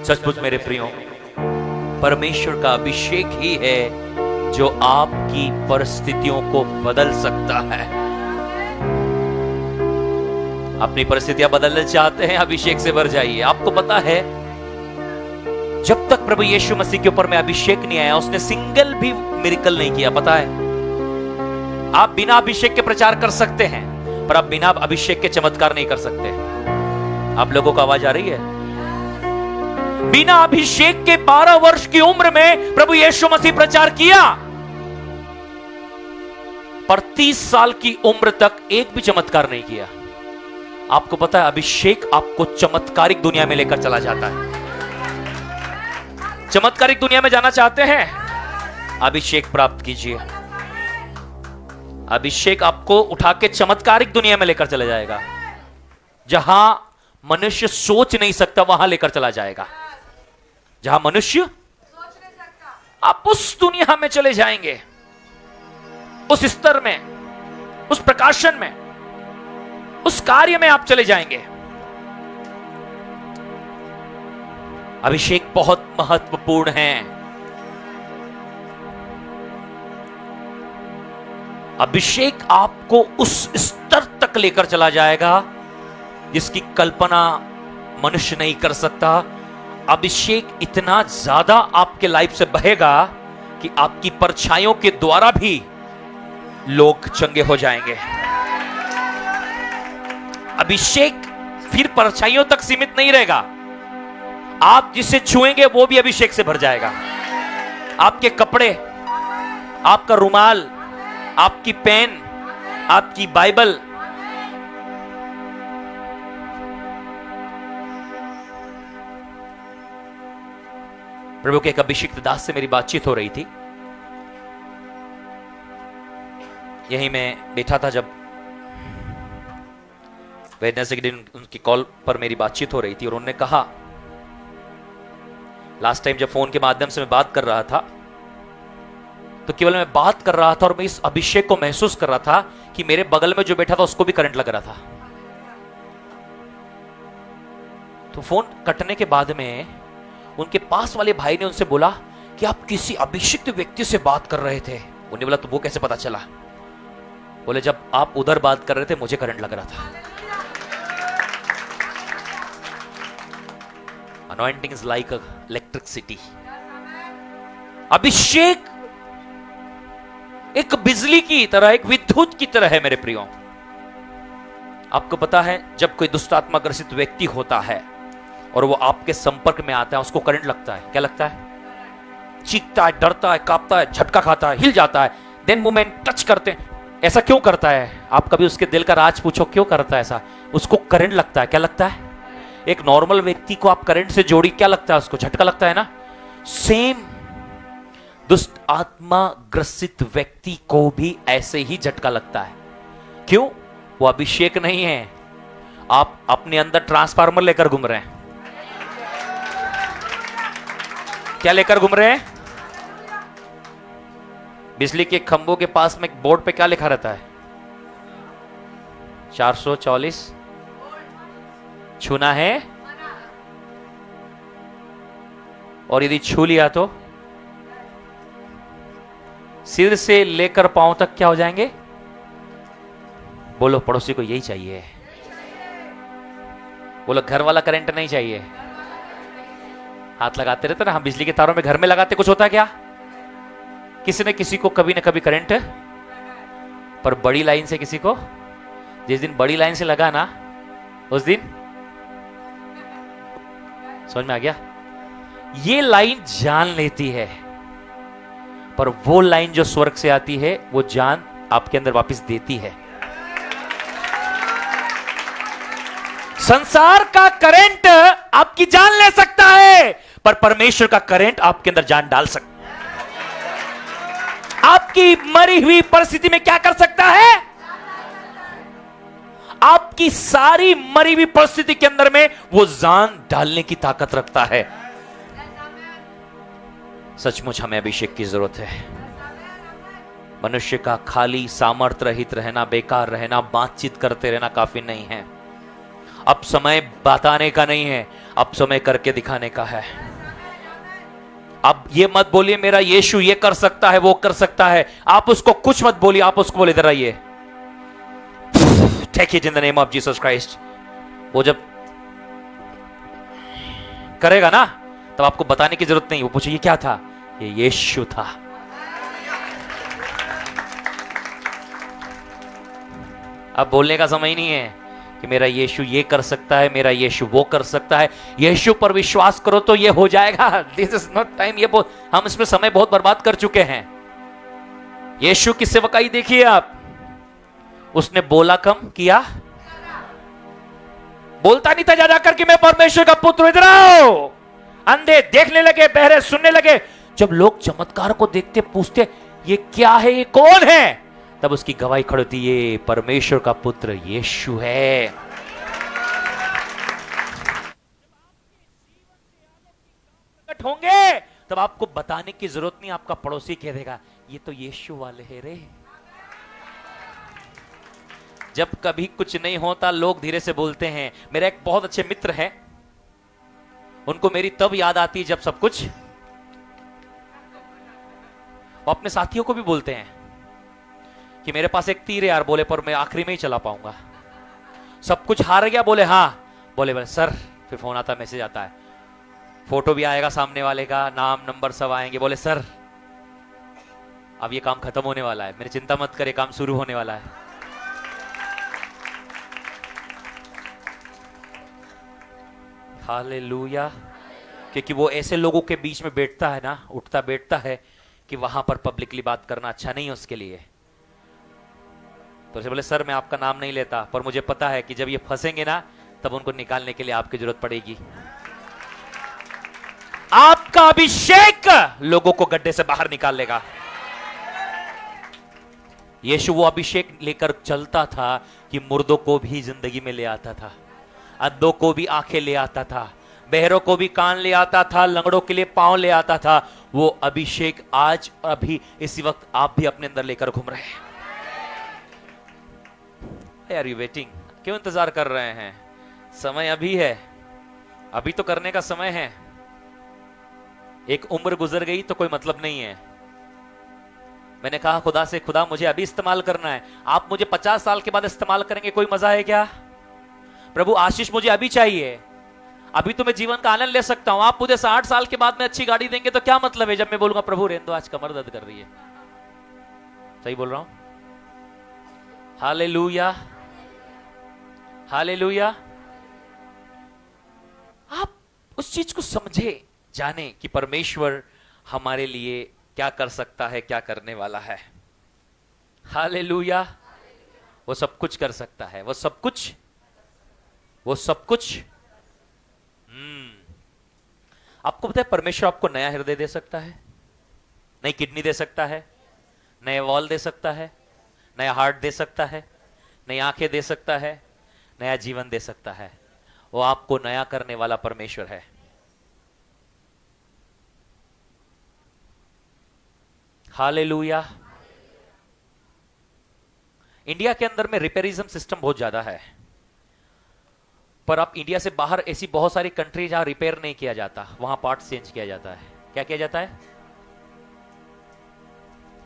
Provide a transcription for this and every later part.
सचमुच मेरे प्रियो, परमेश्वर का अभिषेक ही है जो आपकी परिस्थितियों को बदल सकता है। अपनी परिस्थितियां बदलना चाहते हैं, अभिषेक से भर जाइए। आपको पता है, जब तक प्रभु यीशु मसीह के ऊपर में अभिषेक नहीं आया, उसने सिंगल भी मिरेकल नहीं किया। पता है, आप बिना अभिषेक के प्रचार कर सकते हैं, पर आप बिना अभिषेक के चमत्कार नहीं कर सकते। आप लोगों को आवाज आ रही है? बिना अभिषेक के 12 वर्ष की उम्र में प्रभु यीशु मसीह प्रचार किया, पर 30 साल की उम्र तक एक भी चमत्कार नहीं किया। आपको पता है, अभिषेक आपको चमत्कारिक दुनिया में लेकर चला जाता है। चमत्कारिक दुनिया में जाना चाहते हैं? अभिषेक प्राप्त कीजिए। अभिषेक आपको उठा के चमत्कारिक दुनिया में लेकर चला जाएगा। जहां मनुष्य सोच नहीं सकता, वहां लेकर चला जाएगा। जहां मनुष्य सोच नहीं सकता, आप उस दुनिया में चले जाएंगे, उस स्तर में, उस प्रकाशन में, उस कार्य में आप चले जाएंगे। अभिषेक बहुत महत्वपूर्ण है। अभिषेक आपको उस स्तर तक लेकर चला जाएगा जिसकी कल्पना मनुष्य नहीं कर सकता। अभिषेक इतना ज्यादा आपके लाइफ से बहेगा कि आपकी परछाइयों के द्वारा भी लोग चंगे हो जाएंगे। अभिषेक फिर परछाइयों तक सीमित नहीं रहेगा। आप जिसे छुएंगे वो भी अभिषेक से भर जाएगा। आपके कपड़े, आपका रुमाल, आपकी पेन, आपकी बाइबल, प्रभु के एक अभिषिक्त दास से मेरी बातचीत हो रही थी। यहीं मैं बैठा था जब वेडनेसडे के दिन उनकी कॉल पर मेरी बातचीत हो रही थी, और उन्होंने कहा, लास्ट टाइम जब फोन के माध्यम से मैं बात कर रहा था तो केवल मैं बात कर रहा था और मैं इस अभिषेक को महसूस कर रहा था कि मेरे बगल में जो बैठा था उसको भी करंट लग रहा था। तो फोन कटने के बाद में उनके पास वाले भाई ने उनसे बोला कि आप किसी अभिषिक्त व्यक्ति से बात कर रहे थे। उन्हें बोला, तो वो कैसे पता चला? बोले, जब आप उधर बात कर रहे थे मुझे करंट लग रहा था। Anointing is like electricity. अभिषेक एक बिजली की तरह, एक विद्युत की तरह है मेरे प्रियो। आपको पता है, जब कोई दुष्ट आत्मा ग्रसित व्यक्ति होता है और वो आपके संपर्क में आता है, उसको करंट लगता है। क्या लगता है? चीखता है, डरता है, कांपता है, झटका खाता है, हिल जाता है। देन मोमेंट टच करते हैं। ऐसा क्यों करता है? आप कभी उसके दिल का राज पूछो, क्यों करता है ऐसा? उसको करंट लगता है। क्या लगता है? एक नॉर्मल व्यक्ति को आप करंट से जोड़ी, क्या लगता है उसको? झटका लगता है ना। सेम दुष्ट आत्मा ग्रसित व्यक्ति को भी ऐसे ही झटका लगता है। क्यों? वो अभिषेक नहीं है। आप अपने अंदर ट्रांसफार्मर लेकर घूम रहे हैं। क्या लेकर घूम रहे हैं? बिजली के खंभों के पास में बोर्ड पे क्या लिखा रहता है? 440 छूना है, और यदि छू लिया तो सिर से लेकर पांव तक क्या हो जाएंगे? बोलो, पड़ोसी को यही चाहिए। बोलो, घर वाला करंट नहीं चाहिए। हाथ लगाते रहते ना हम बिजली के तारों में, घर में लगाते, कुछ होता है क्या? किसी ने किसी को कभी ना कभी करंट, पर बड़ी लाइन से किसी को, जिस दिन बड़ी लाइन से लगा ना, उस दिन समझ में आ गया? ये लाइन जान लेती है, पर वो लाइन जो स्वर्ग से आती है, वो जान आपके अंदर वापस देती है। संसार का करंट आपकी जान ले सकता है, पर परमेश्वर का करंट आपके अंदर जान डाल सकता है। आपकी मरी हुई परिस्थिति में क्या कर सकता है? आपकी सारी मरी हुई परिस्थिति के अंदर में वो जान डालने की ताकत रखता है। सचमुच हमें अभिषेक की जरूरत है। मनुष्य का खाली सामर्थ्य रहित रहना, बेकार रहना, बातचीत करते रहना काफी नहीं है। अब समय बताने का नहीं है, अब समय करके दिखाने का है। अब ये मत बोलिए मेरा यीशु ये कर सकता है वो कर सकता है, आप उसको कुछ मत बोलिए, आप उसको बोले इधर आइए, take it in the name of Jesus Christ. वो जब करेगा ना तब आपको बताने की जरूरत नहीं, वो पूछे ये क्या था, ये यीशु था। अब बोलने का समय नहीं है कि मेरा यीशु ये कर सकता है, मेरा यीशु वो कर सकता है। यीशु पर विश्वास करो तो ये हो जाएगा। दिस इज नॉट टाइम, ये हम इसमें समय बहुत बर्बाद कर चुके हैं। यीशु की सेवकाई देखिए आप, उसने बोला कम किया, बोलता नहीं था जा जाकर कि मैं परमेश्वर का पुत्र, इधर आओ। अंधे देखने लगे, बहरे सुनने लगे। जब लोग चमत्कार को देखते पूछते ये क्या है, ये कौन है, तब उसकी गवाही खड़ी होती, ये परमेश्वर का पुत्र यीशु है। होंगे तब आपको बताने की जरूरत नहीं, आपका पड़ोसी कह देगा ये तो यीशु वाले हैं रे। जब कभी कुछ नहीं होता लोग धीरे से बोलते हैं। मेरे एक बहुत अच्छे मित्र हैं, उनको मेरी तब याद आती है जब सब कुछ, वो अपने साथियों को भी बोलते हैं कि मेरे पास एक तीर है यार, बोले पर मैं आखिरी में ही चला पाऊंगा। सब कुछ हार गया, बोले हाँ, बोले सर, फिर फोन आता, मैसेज आता है, फोटो भी आएगा सामने वाले का, नाम नंबर सब आएंगे, बोले सर अब ये काम खत्म होने वाला है, मेरी चिंता मत करे, काम शुरू होने वाला है। हालेलुया। क्योंकि वो ऐसे लोगों के बीच में बैठता है ना, उठता बैठता है कि वहां पर पब्लिकली बात करना अच्छा नहीं है उसके लिए। तो उसे बोले सर मैं आपका नाम नहीं लेता, पर मुझे पता है कि जब ये फंसेंगे ना तब उनको निकालने के लिए आपकी जरूरत पड़ेगी। आपका अभिषेक लोगों को गड्ढे से बाहर निकाल लेगा। यीशु वो अभिषेक लेकर चलता था कि मुर्दों को भी जिंदगी में ले आता था, अंधों को भी आंखें ले आता था, बहरों को भी कान ले आता था, लंगड़ों के लिए पांव ले आता था। वो अभिषेक आज अभी इसी वक्त आप भी अपने अंदर लेकर घूम रहे हैं। Are you waiting? क्यों इंतजार कर रहे हैं? समय अभी है, अभी तो करने का समय है। एक उम्र गुजर गई तो कोई मतलब नहीं है। मैंने कहा खुदा से, खुदा मुझे अभी इस्तेमाल करना है, आप मुझे 50 साल के बाद इस्तेमाल करेंगे, कोई मजा है क्या? प्रभु आशीष मुझे अभी चाहिए, अभी तो मैं जीवन का आनंद ले सकता हूं। आप मुझे 60 साल के बाद में अच्छी गाड़ी देंगे तो क्या मतलब है जब मैं बोलूंगा प्रभु रहने दो, आज कमर दर्द कर रही है। सही बोल रहा हूं? Hallelujah, hallelujah. आप उस चीज को समझे, जाने कि परमेश्वर हमारे लिए क्या कर सकता है, क्या करने वाला है। हालेलुया। वो सब कुछ कर सकता है, वो सब कुछ, वो सब कुछ। आपको पता है परमेश्वर आपको नया हृदय दे सकता है, नई किडनी दे सकता है, नए वॉल दे सकता है, नया हार्ट दे सकता है, नई आंखें दे सकता है, नया जीवन दे सकता है। वो आपको नया करने वाला परमेश्वर है। हालेलुया। इंडिया के अंदर में रिपेयरिज्म सिस्टम बहुत ज्यादा है, पर आप इंडिया से बाहर ऐसी बहुत सारी कंट्री जहां रिपेयर नहीं किया जाता, वहां पार्ट्स चेंज किया जाता है। क्या किया जाता है?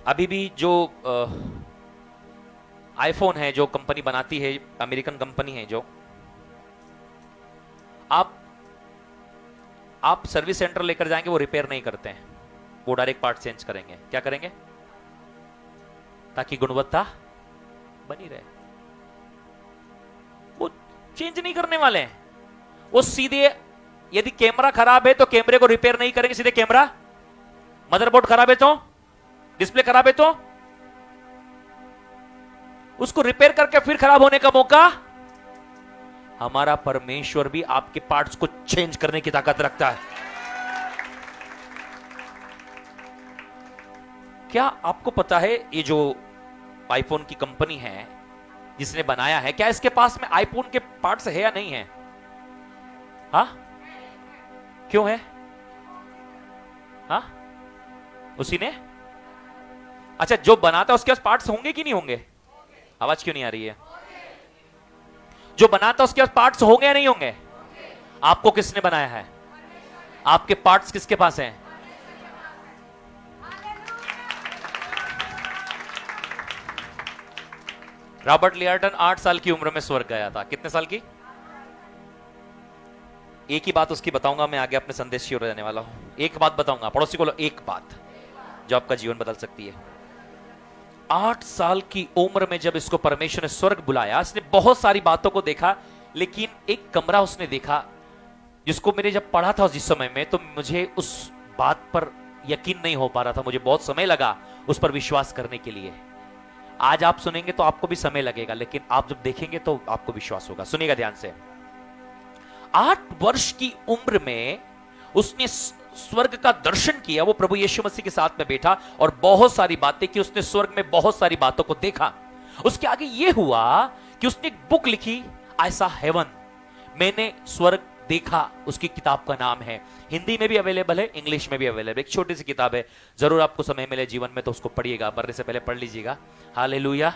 अभी भी जो आईफोन है, जो कंपनी बनाती है, अमेरिकन कंपनी है, जो आप सर्विस सेंटर लेकर जाएंगे वो रिपेयर नहीं करते हैं, वो डायरेक्ट पार्ट चेंज करेंगे। क्या करेंगे? ताकि गुणवत्ता बनी रहे। वो चेंज नहीं करने वाले हैं, वो सीधे, यदि कैमरा खराब है तो कैमरे को रिपेयर नहीं करेंगे, सीधे कैमरा, मदरबोर्ड खराब है तो, डिस्प्ले खराब है तो उसको रिपेयर करके फिर खराब होने का मौका। हमारा परमेश्वर भी आपके पार्ट्स को चेंज करने की ताकत रखता है। क्या आपको पता है ये जो आईफोन की कंपनी है जिसने बनाया है, क्या इसके पास में आईफोन के पार्ट्स है या नहीं है? हा? क्यों है? हा? उसी ने? अच्छा, जो बनाता है उसके पास पार्ट्स होंगे कि नहीं होंगे? आवाज क्यों नहीं आ रही है? जो बनाता है उसके पास पार्ट्स होंगे या नहीं होंगे? आपको किसने बनाया है? आपके पार्ट्स किसके पास हैं? रॉबर्ट लियार्टन 8 साल की उम्र में स्वर्ग गया था। कितने साल की? एक ही बात उसकी बताऊंगा मैं आगे, अपने संदेश की ओर जाने वाला हूं। एक बात बताऊंगा, पड़ोसी को एक बात जो आपका जीवन बदल सकती है। 8 साल की उम्र में जब इसको परमेश्वर ने स्वर्ग बुलाया, इसने बहुत सारी बातों को देखा, लेकिन एक कमरा उसने देखा जिसको मैंने जब पढ़ा था जिस समय में, तो मुझे उस बात पर यकीन नहीं हो पा रहा था। मुझे बहुत समय लगा उस पर विश्वास करने के लिए। आज आप सुनेंगे तो आपको भी समय लगेगा, लेकिन आप जब देखेंगे तो आपको विश्वास होगा। सुनिएगा ध्यान से। 8 वर्ष की उम्र में उसने स्वर्ग का दर्शन किया। वो प्रभु यीशु मसीह के साथ में बैठा और बहुत सारी बातें की। उसने स्वर्ग में बहुत सारी बातों को देखा। उसके आगे यह हुआ कि उसने एक बुक लिखी, आई सॉ हेवन, मैंने स्वर्ग देखा। उसकी किताब का नाम है, हिंदी में भी अवेलेबल है, इंग्लिश में भी अवेलेबल। एक छोटी सी किताब है, जरूर आपको समय मिले जीवन में तो उसको पढ़िएगा, मरने से पहले पढ़ लीजिएगा। हालेलुया।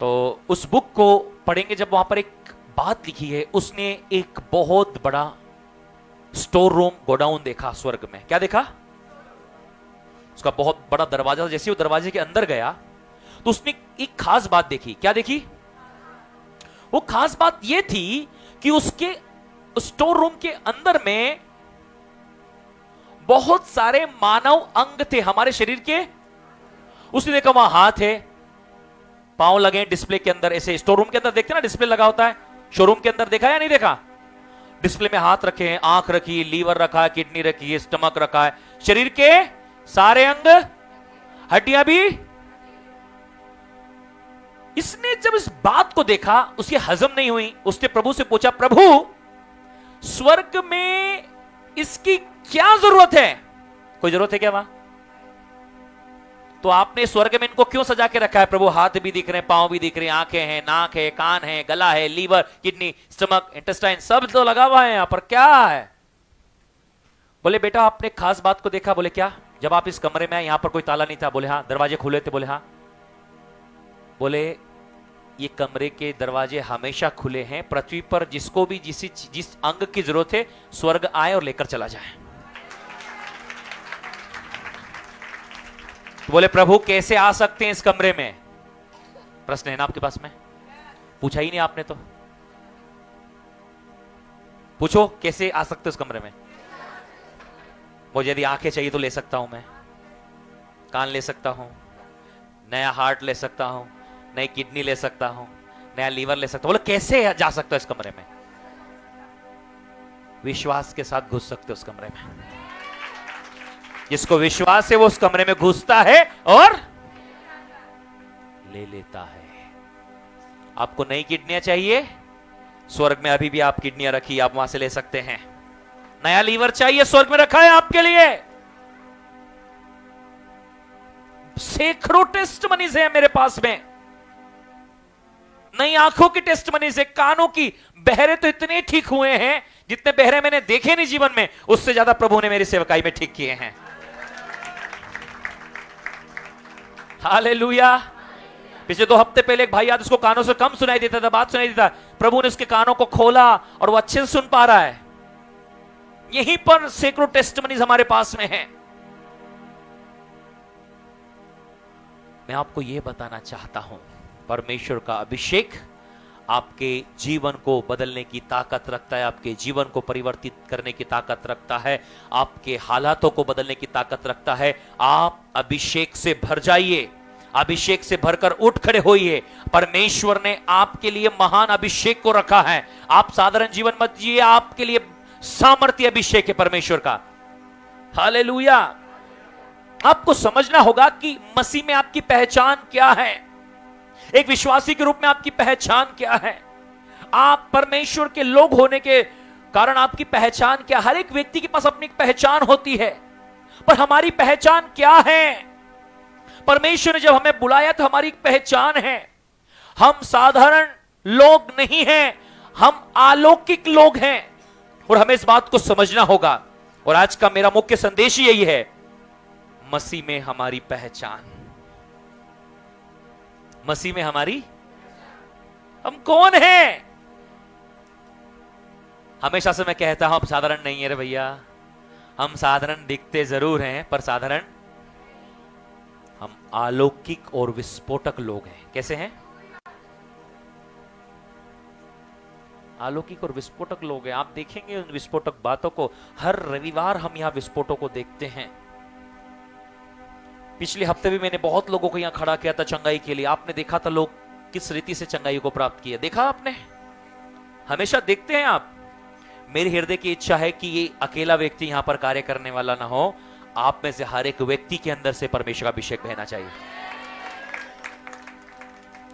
तो उस बुक को पढ़ेंगे जब वहां पर एक बात लिखी है, उसने एक बहुत बड़ा स्टोर रूम, गोडाउन देखा स्वर्ग में। क्या देखा? उसका बहुत बड़ा दरवाजा। जैसे वो दरवाजे के अंदर गया तो उसने एक खास बात देखी। क्या देखी? वो खास बात यह थी कि उसके स्टोर रूम के अंदर में बहुत सारे मानव अंग थे, हमारे शरीर के। उसने देखा वहां हाथ है, पांव लगे डिस्प्ले के अंदर। ऐसे स्टोर रूम के अंदर देखते ना डिस्प्ले लगा होता है, शोरूम के अंदर देखा या नहीं देखा? डिस्प्ले में हाथ रखे हैं, आंख रखी, लीवर रखा है, किडनी रखी है, स्टमक रखा है, शरीर के सारे अंग, हड्डियां भी। इसने जब इस बात को देखा, उसकी हजम नहीं हुई। उसने प्रभु से पूछा, प्रभु स्वर्ग में इसकी क्या जरूरत है? कोई जरूरत है क्या वहां? तो आपने स्वर्ग में इनको क्यों सजा के रखा है? प्रभु हाथ भी दिख रहे हैं, पांव भी दिख रहे हैं, आंखें हैं, नाक है, कान है, गला है, लीवर, किडनी, स्टमक, इंटेस्टाइन, सब तो लगा हुआ है यहां पर, क्या है? बोले बेटा आपने खास बात को देखा। बोले क्या? जब आप इस कमरे में आए यहां पर कोई ताला नहीं था। बोले हाँ। दरवाजे खुले थे। बोले हाँ। बोले ये कमरे के दरवाजे हमेशा खुले हैं, पृथ्वी पर जिसको भी जिस अंग की जरूरत है स्वर्ग आए और लेकर चला जाए। बोले प्रभु कैसे आ सकते हैं इस कमरे में? प्रश्न है ना आपके पास में? पूछा ही नहीं आपने तो। पूछो कैसे आ सकते हो इस कमरे में? मुझे यदि आंखें चाहिए तो ले सकता हूं मैं, कान ले सकता हूं, नया हार्ट ले सकता हूं, नई किडनी ले सकता हूं, नया लीवर ले सकता हूं। बोले कैसे जा सकता हो इस कमरे में? विश्वास के साथ घुस सकते हो उस कमरे में। जिसको विश्वास है वो उस कमरे में घुसता है और ले लेता है। आपको नई किडनियां चाहिए? स्वर्ग में अभी भी आप किडनियां रखी, आप वहां से ले सकते हैं। नया लीवर चाहिए? स्वर्ग में रखा है आपके लिए। सैकड़ों टेस्ट मनीज है मेरे पास में। नई आंखों की टेस्ट मनीज है, कानों की। बहरे तो इतने ठीक हुए हैं, जितने बहरे मैंने देखे नहीं जीवन में, उससे ज्यादा प्रभु ने मेरी सेवकाई में ठीक किए हैं। हालेलुया। पिछले 2 हफ्ते पहले एक भाई याद, उसको कानों से कम सुनाई देता था, बात सुनाई देता। प्रभु ने उसके कानों को खोला और वो अच्छे से सुन पा रहा है। यहीं पर सैकड़ों टेस्टिमनीज हमारे पास में हैं। मैं आपको यह बताना चाहता हूं, परमेश्वर का अभिषेक आपके जीवन को बदलने की ताकत रखता है, आपके जीवन को परिवर्तित करने की ताकत रखता है, आपके हालातों को बदलने की ताकत रखता है। आप अभिषेक से भर जाइए, अभिषेक से भरकर उठ खड़े होइए। परमेश्वर ने आपके लिए महान अभिषेक को रखा है। आप साधारण जीवन मत जिए, आपके लिए सामर्थ्य अभिषेक है परमेश्वर का। हालेलुया। आपको समझना होगा कि मसीह में आपकी पहचान क्या है, एक विश्वासी के रूप में आपकी पहचान क्या है। आप परमेश्वर के लोग होने के कारण आपकी पहचान क्या? हर एक व्यक्ति के पास अपनी एक पहचान होती है, पर हमारी पहचान क्या है? परमेश्वर ने जब हमें बुलाया तो हमारी एक पहचान है। हम साधारण लोग नहीं हैं, हम अलौकिक लोग हैं, और हमें इस बात को समझना होगा। और आज का मेरा मुख्य संदेश यही है, मसीह में हमारी पहचान। मसीह में हमारी, हम कौन हैं? हमेशा से मैं कहता हूं आप साधारण नहीं है रे भैया, हम साधारण दिखते जरूर हैं पर साधारण, हम अलौकिक और विस्फोटक लोग हैं। कैसे हैं? अलौकिक और विस्फोटक लोग हैं। आप देखेंगे उन विस्फोटक बातों को, हर रविवार हम यहां विस्फोटों को देखते हैं। पिछले हफ्ते भी मैंने बहुत लोगों को यहां खड़ा किया था चंगाई के लिए। आपने देखा था लोग किस रीति से चंगाई को प्राप्त किया, देखा आपने? हमेशा देखते हैं आप। मेरी हृदय की इच्छा है कि ये अकेला व्यक्ति यहां पर कार्य करने वाला ना हो, आप में से हर एक व्यक्ति के अंदर से परमेश्वर का अभिषेक बहना चाहिए।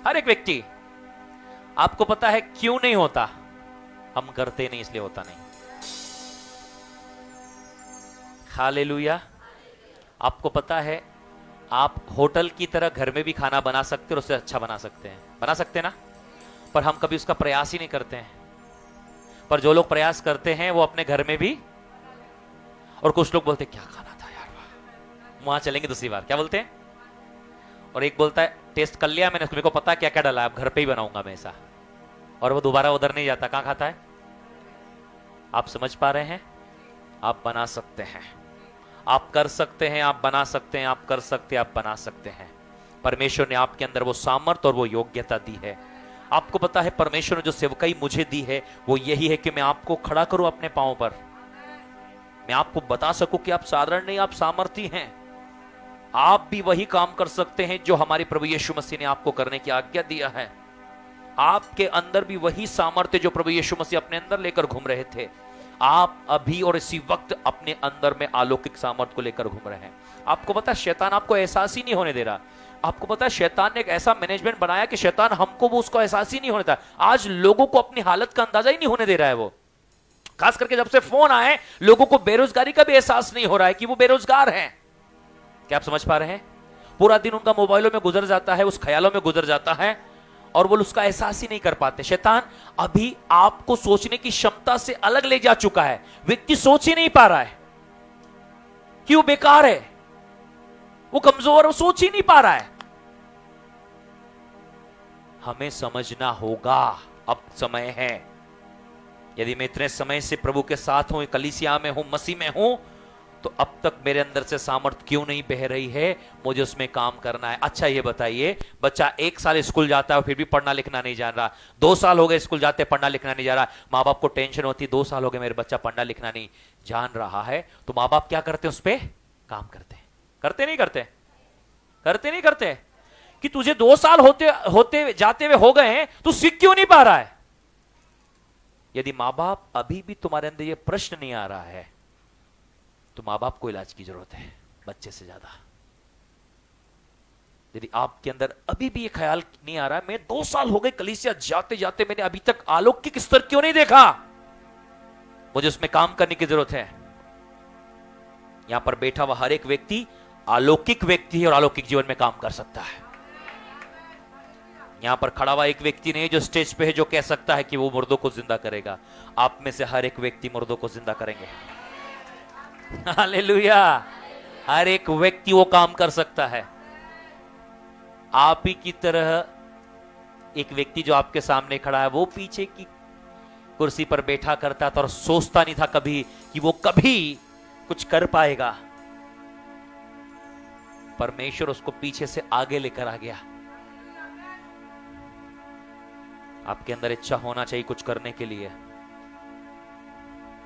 हर एक व्यक्ति। आपको पता है क्यों नहीं होता? हम करते नहीं, इसलिए होता नहीं। हालेलुया। आपको पता है आप होटल की तरह घर में भी खाना बना सकते और उससे अच्छा बना सकते हैं, बना सकते हैं ना? पर हम कभी उसका प्रयास ही नहीं करते हैं। पर जो लोग प्रयास करते हैं वो अपने घर में भी, और कुछ लोग बोलते क्या खाना था यार, वहां चलेंगे दूसरी बार, क्या बोलते हैं? और एक बोलता है टेस्ट कर लिया मैंने, मेरे को पता क्या क्या डाला, अब घर पे ही बनाऊंगा मैं ऐसा, और वो दोबारा उधर नहीं जाता, कहां खाता है? आप समझ पा रहे हैं? आप बना सकते हैं, आप कर सकते हैं, आप बना सकते हैं, आप कर सकते हैं, आप बना सकते हैं। परमेश्वर ने आपके अंदर वो सामर्थ और वो योग्यता दी है। आपको पता है परमेश्वर ने जो सेवकाई मुझे दी है वो यही है कि मैं आपको खड़ा करूं अपने पांव पर, मैं आपको बता सकूं कि आप साधारण नहीं, आप सामर्थी हैं। आप भी वही काम कर सकते हैं जो हमारे प्रभु यीशु मसीह ने आपको करने की आज्ञा दिया है। आपके अंदर भी वही सामर्थ्य जो प्रभु यीशु मसीह अपने अंदर लेकर घूम रहे थे, आप अभी और इसी वक्त अपने अंदर में अलौकिक सामर्थ्य को लेकर घूम रहे हैं। आपको पता है शैतान आपको एहसास ही नहीं होने दे रहा। आपको पता है शैतान ने एक ऐसा मैनेजमेंट बनाया कि शैतान हमको वो उसको एहसास ही नहीं होने देता। आज लोगों को अपनी हालत का अंदाजा ही नहीं होने दे रहा है। वो खास करके जब से फोन आए, लोगों को बेरोजगारी का भी एहसास नहीं हो रहा है कि वो बेरोजगार हैं। क्या आप समझ पा रहे हैं? पूरा दिन उनका मोबाइलों में गुजर जाता है, उस ख्यालों में गुजर जाता है, और वो उसका एहसास ही नहीं कर पाते। शैतान अभी आपको सोचने की क्षमता से अलग ले जा चुका है। व्यक्ति सोच ही नहीं पा रहा है कि वो बेकार है, वो कमजोर, वो सोच ही नहीं पा रहा है। हमें समझना होगा, अब समय है। यदि मैं इतने समय से प्रभु के साथ हूं, कलीसिया में हूं, मसीह में हूं, तो अब तक मेरे अंदर से सामर्थ क्यों नहीं बह रही है? मुझे उसमें काम करना है। अच्छा ये बताइए, बच्चा 1 साल स्कूल जाता है फिर भी पढ़ना लिखना नहीं जान रहा, 2 साल हो गए स्कूल जाते पढ़ना लिखना नहीं जा रहा, माँ बाप को टेंशन होती 2 साल हो गए मेरे बच्चा पढ़ना लिखना नहीं जान रहा है, तो माँ बाप क्या करते हैं? उस पर काम करते हैं। करते नहीं करते? करते नहीं करते? कि तुझे 2 साल होते होते जाते हुए हो गए हैं, तू सीख क्यों नहीं पा रहा है? यदि माँ बाप अभी भी तुम्हारे अंदर ये प्रश्न नहीं आ रहा है, तो मां बाप को इलाज की जरूरत है बच्चे से ज्यादा। यदि आपके अंदर अभी भी ये ख्याल नहीं आ रहा है, मैं 2 साल हो गए कलीसिया जाते जाते मैंने अभी तक अलौकिक स्तर क्यों नहीं देखा, मुझे उसमें काम करने की जरूरत है। यहां पर बैठा हुआ हर एक व्यक्ति अलौकिक व्यक्ति है और अलौकिक जीवन में काम कर सकता है। यहां पर खड़ा हुआ एक व्यक्ति नहीं जो स्टेज पे है जो कह सकता है कि वो मुर्दों को जिंदा करेगा। आप में से हर एक व्यक्ति मुर्दों को जिंदा करेंगे। हालेलुया। हर एक व्यक्ति वो काम कर सकता है। आप ही की तरह एक व्यक्ति जो आपके सामने खड़ा है, वो पीछे की कुर्सी पर बैठा करता था और सोचता नहीं था कभी कि वो कभी कुछ कर पाएगा। परमेश्वर उसको पीछे से आगे लेकर आ गया। आपके अंदर इच्छा होना चाहिए कुछ करने के लिए,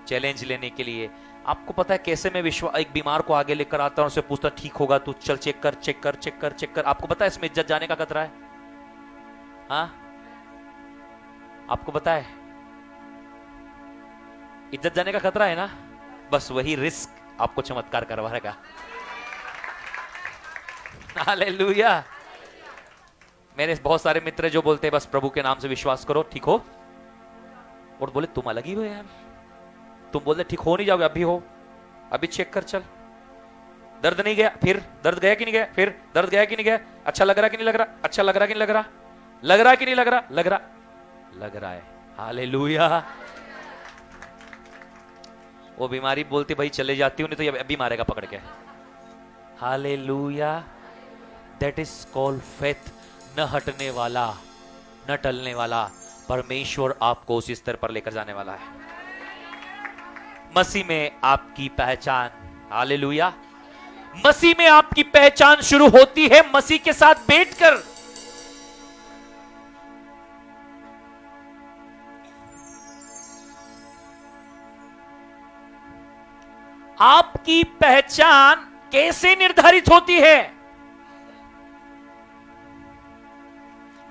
चैलेंज लेने के लिए। आपको पता है कैसे मैं एक बीमार को आगे लेकर आता हूं, उससे पूछता ठीक होगा, तू चल चेक कर चेक कर चेक कर चेक कर। आपको पता है इसमें इज्जत जाने का खतरा है? हाँ, आपको पता है इज्जत जाने का खतरा है ना? बस वही रिस्क आपको चमत्कार करवाएगा। हालेलुया। मेरे बहुत सारे मित्र जो बोलते हैं बस प्रभु के नाम से विश्वास करो ठीक हो, और बोले तुम अलग ही हो यार, तुम बोलते ठीक हो नहीं जाओगे, अभी हो, अभी चेक कर चल, दर्द नहीं गया, फिर दर्द गया कि नहीं गया, फिर दर्द गया कि नहीं गया, अच्छा लग रहा कि नहीं लग रहा, अच्छा लग रहा कि नहीं लग रहा, लग रहा कि नहीं लग रहा, लग रहा, लग रहा है। हालेलुया। वो बीमारी बोलती भाई चले जाती हूं, नहीं तो अभी मारेगा पकड़ के। Hallelujah. That is called faith. न हटने वाला, न टलने वाला। परमेश्वर आपको उस स्तर पर लेकर जाने वाला है। मसीह में आपकी पहचान, हालेलुया, मसीह में आपकी पहचान शुरू होती है मसीह के साथ बैठकर। आपकी पहचान कैसे निर्धारित होती है?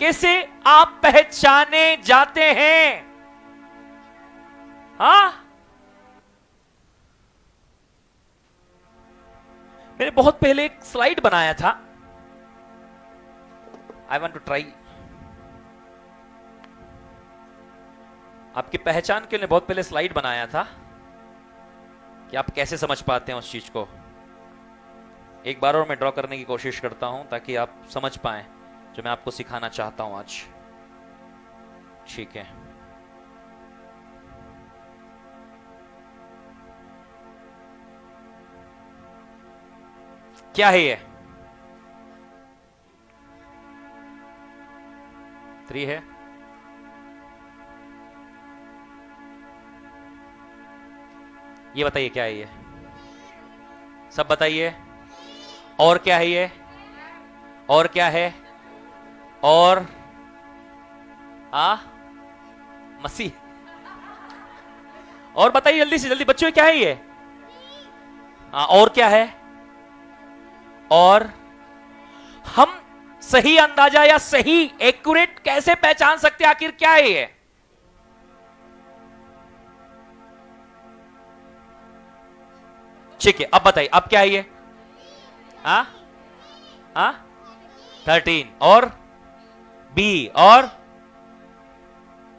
कैसे आप पहचाने जाते हैं? हाँ, मैंने बहुत पहले एक स्लाइड बनाया था। I want to try. आपकी पहचान के लिए बहुत पहले स्लाइड बनाया था कि आप कैसे समझ पाते हैं उस चीज को। एक बार और मैं ड्रॉ करने की कोशिश करता हूं ताकि आप समझ पाएं जो मैं आपको सिखाना चाहता हूं आज। ठीक है, क्या है ये? 3 है, ये बताइए क्या है ये? सब बताइए। और क्या है ये? और क्या है? और मसीह। और बताइए जल्दी से जल्दी बच्चों, क्या है ये? और क्या है? और हम सही अंदाजा या सही एक्यूरेट कैसे पहचान सकते हैं आखिर क्या है ये? ठीक है, अब बताइए अब क्या है ये? 13 और बी और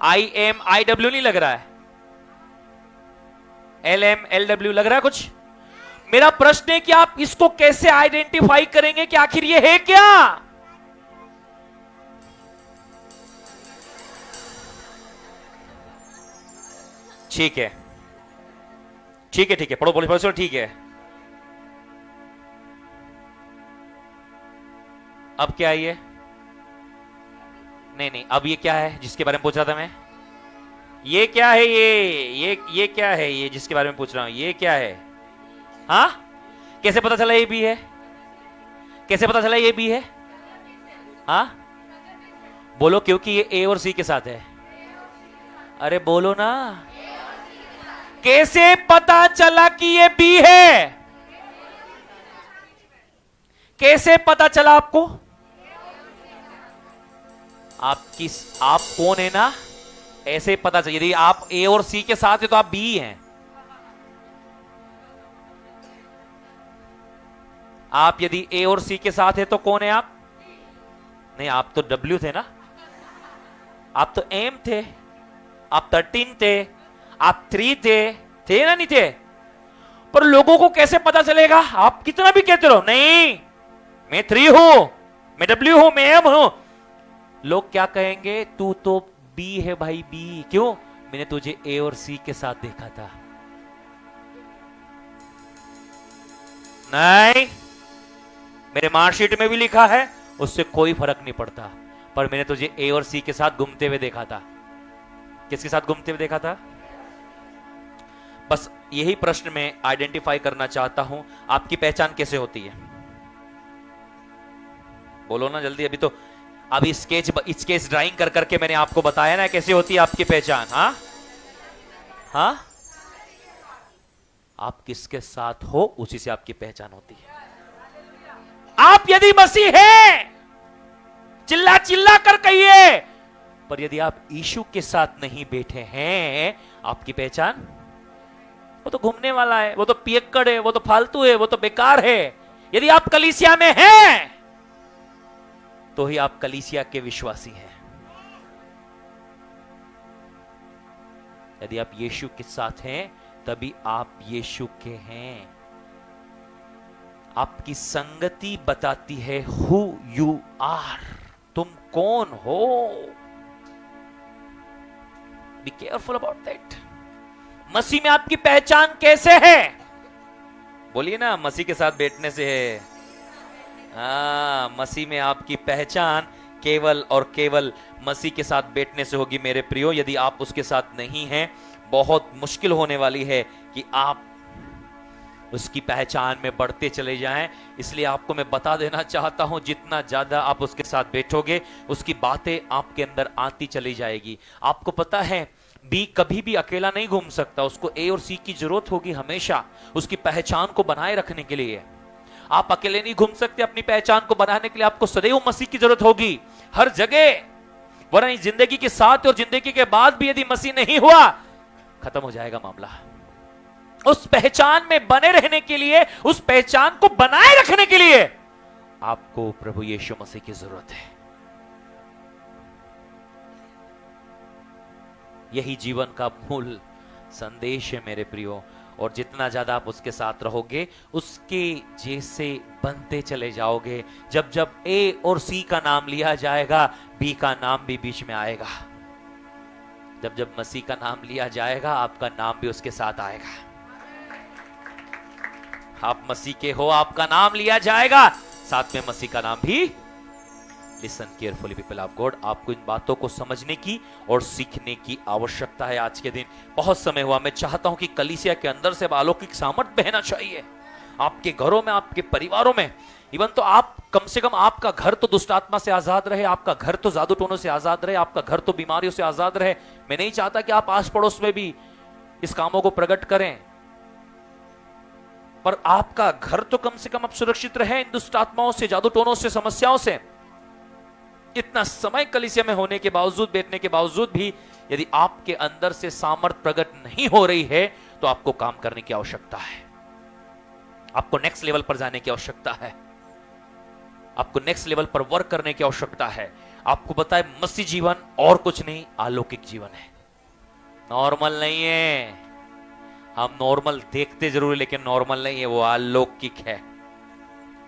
IMIW नहीं लग रहा है, LMLW लग रहा है कुछ। मेरा प्रश्न है कि आप इसको कैसे आइडेंटिफाई करेंगे कि आखिर ये है क्या? ठीक है ठीक है ठीक है, पढ़ो पढ़ो, ठीक है। अब क्या है ये? नहीं नहीं, अब ये क्या है जिसके बारे में पूछ रहा था मैं? ये क्या है ये क्या है ये जिसके बारे में पूछ रहा हूं? ये क्या है? हाँ, कैसे पता चला ये बी है? कैसे पता चला ये बी है? हाँ बोलो, क्योंकि ये ए और सी के साथ है। अरे बोलो ना, कैसे पता चला कि ये बी है? कैसे पता चला आपको? आप कौन है ना, ऐसे पता चला। यदि आप ए और सी के साथ है तो आप बी हैं। आप यदि ए और सी के साथ है तो कौन है आप? नहीं, आप तो डब्ल्यू थे ना, आप तो एम थे, आप 13 थे, आप 3 थे ना, नहीं थे? पर लोगों को कैसे पता चलेगा? आप कितना भी कहते रहो, नहीं मैं 3 हूं, मैं डब्ल्यू हूं, मैं एम हूं, लोग क्या कहेंगे? तू तो बी है भाई, बी। क्यों? मैंने तुझे ए और सी के साथ देखा था। नहीं, मेरे मार्कशीट में भी लिखा है, उससे कोई फर्क नहीं पड़ता, पर मैंने तुझे ए और सी के साथ घूमते हुए देखा था। किसके साथ घूमते हुए देखा था? बस यही प्रश्न मैं आइडेंटिफाई करना चाहता हूं, आपकी पहचान कैसे होती है? बोलो ना जल्दी। अभी स्केच ड्राइंग कर करके मैंने आपको बताया ना कैसे होती है आपकी पहचान। हाँ, आप किसके साथ हो उसी से आपकी पहचान होती है। आप यदि मसीह हैं, चिल्ला चिल्ला कर कहिए, पर यदि आप यीशु के साथ नहीं बैठे हैं, आपकी पहचान, वो तो घूमने वाला है, वो तो पियक्कड़ है, वो तो फालतू है, वो तो बेकार है। यदि आप कलीसिया में हैं तो ही आप कलीसिया के विश्वासी हैं। यदि आप यीशु के साथ हैं तभी आप यीशु के हैं। आपकी संगति बताती है हु यू आर, तुम कौन हो। Be careful about that. मसीह में आपकी पहचान कैसे है? बोलिए ना, मसीह के साथ बैठने से है। मसीह में आपकी पहचान केवल और केवल मसीह के साथ बैठने से होगी मेरे प्रियो। यदि आप उसके साथ नहीं हैं, बहुत मुश्किल होने वाली है कि आप उसकी पहचान में बढ़ते चले जाएं। इसलिए आपको मैं बता देना चाहता हूं, जितना ज्यादा आप उसके साथ बैठोगे, उसकी बातें आपके अंदर आती चली जाएगी। आपको पता है, बी कभी भी अकेला नहीं घूम सकता, उसको ए और सी की जरूरत होगी हमेशा उसकी पहचान को बनाए रखने के लिए। आप अकेले नहीं घूम सकते, अपनी पहचान को बनाने के लिए आपको सदैव मसीह की जरूरत होगी हर जगह। वरना जिंदगी के साथ और जिंदगी के बाद भी यदि मसीह नहीं हुआ, खत्म हो जाएगा मामला। उस पहचान में बने रहने के लिए, उस पहचान को बनाए रखने के लिए आपको प्रभु यीशु मसीह की जरूरत है। यही जीवन का मूल संदेश है मेरे प्रियो। और जितना ज्यादा आप उसके साथ रहोगे, उसके जैसे बनते चले जाओगे। जब जब ए और सी का नाम लिया जाएगा, बी का नाम भी बीच में आएगा। जब जब मसीह का नाम लिया जाएगा, आपका नाम भी उसके साथ आएगा। आप मसीह के हो, आपका नाम लिया जाएगा, साथ में मसीह का नाम भी। Listen carefully people of God, आपको इन बातों को समझने की और सीखने की आवश्यकता है। आज के दिन बहुत समय हुआ, मैं चाहता हूं कि कलीसिया के अंदर से अलौकिक सामर्थ बहना चाहिए, आपके घरों में, आपके परिवारों में। इवन तो आप कम से कम, आपका घर तो दुष्ट आत्मा से आजाद रहे, आपका घर तो जादू टोनों से आजाद रहे, आपका घर तो बीमारियों से आजाद रहे। मैं नहीं चाहता कि आप आस पड़ोस में भी इस कामों को प्रकट करें, पर आपका घर तो कम से कम अब सुरक्षित रहे इन दुष्ट आत्माओं से, जादू टोनों से, समस्याओं से। इतना समय कलीसिया में होने के बावजूद, बैठने के बावजूद भी यदि आपके अंदर से सामर्थ प्रकट नहीं हो रही है, तो आपको काम करने की आवश्यकता है। आपको नेक्स्ट लेवल पर जाने की आवश्यकता है, आपको नेक्स्ट लेवल पर वर्क करने की आवश्यकता है। आपको बताए, मसीह जीवन और कुछ नहीं, अलौकिक जीवन है, नॉर्मल नहीं है। हम नॉर्मल देखते जरूर, लेकिन नॉर्मल नहीं है, वो अलौकिक है।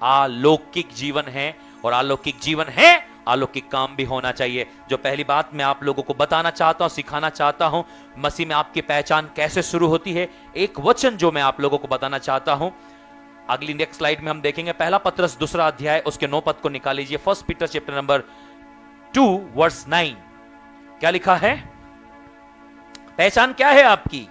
अलौकिक जीवन है, और अलौकिक जीवन है, अलौकिक काम भी होना चाहिए। जो पहली बात मैं आप लोगों को बताना चाहता हूं, सिखाना चाहता हूं, मसीह में आपकी पहचान कैसे शुरू होती है, एक वचन जो मैं आप लोगों को बताना चाहता हूं, अगली नेक्स्ट स्लाइड में हम देखेंगे। पहला पत्रस 2 अध्याय, उसके 9 पद को निकाल लीजिए। 1 पीटर चैप्टर नंबर 2 वर्स 9। क्या लिखा है? पहचान क्या है आपकी?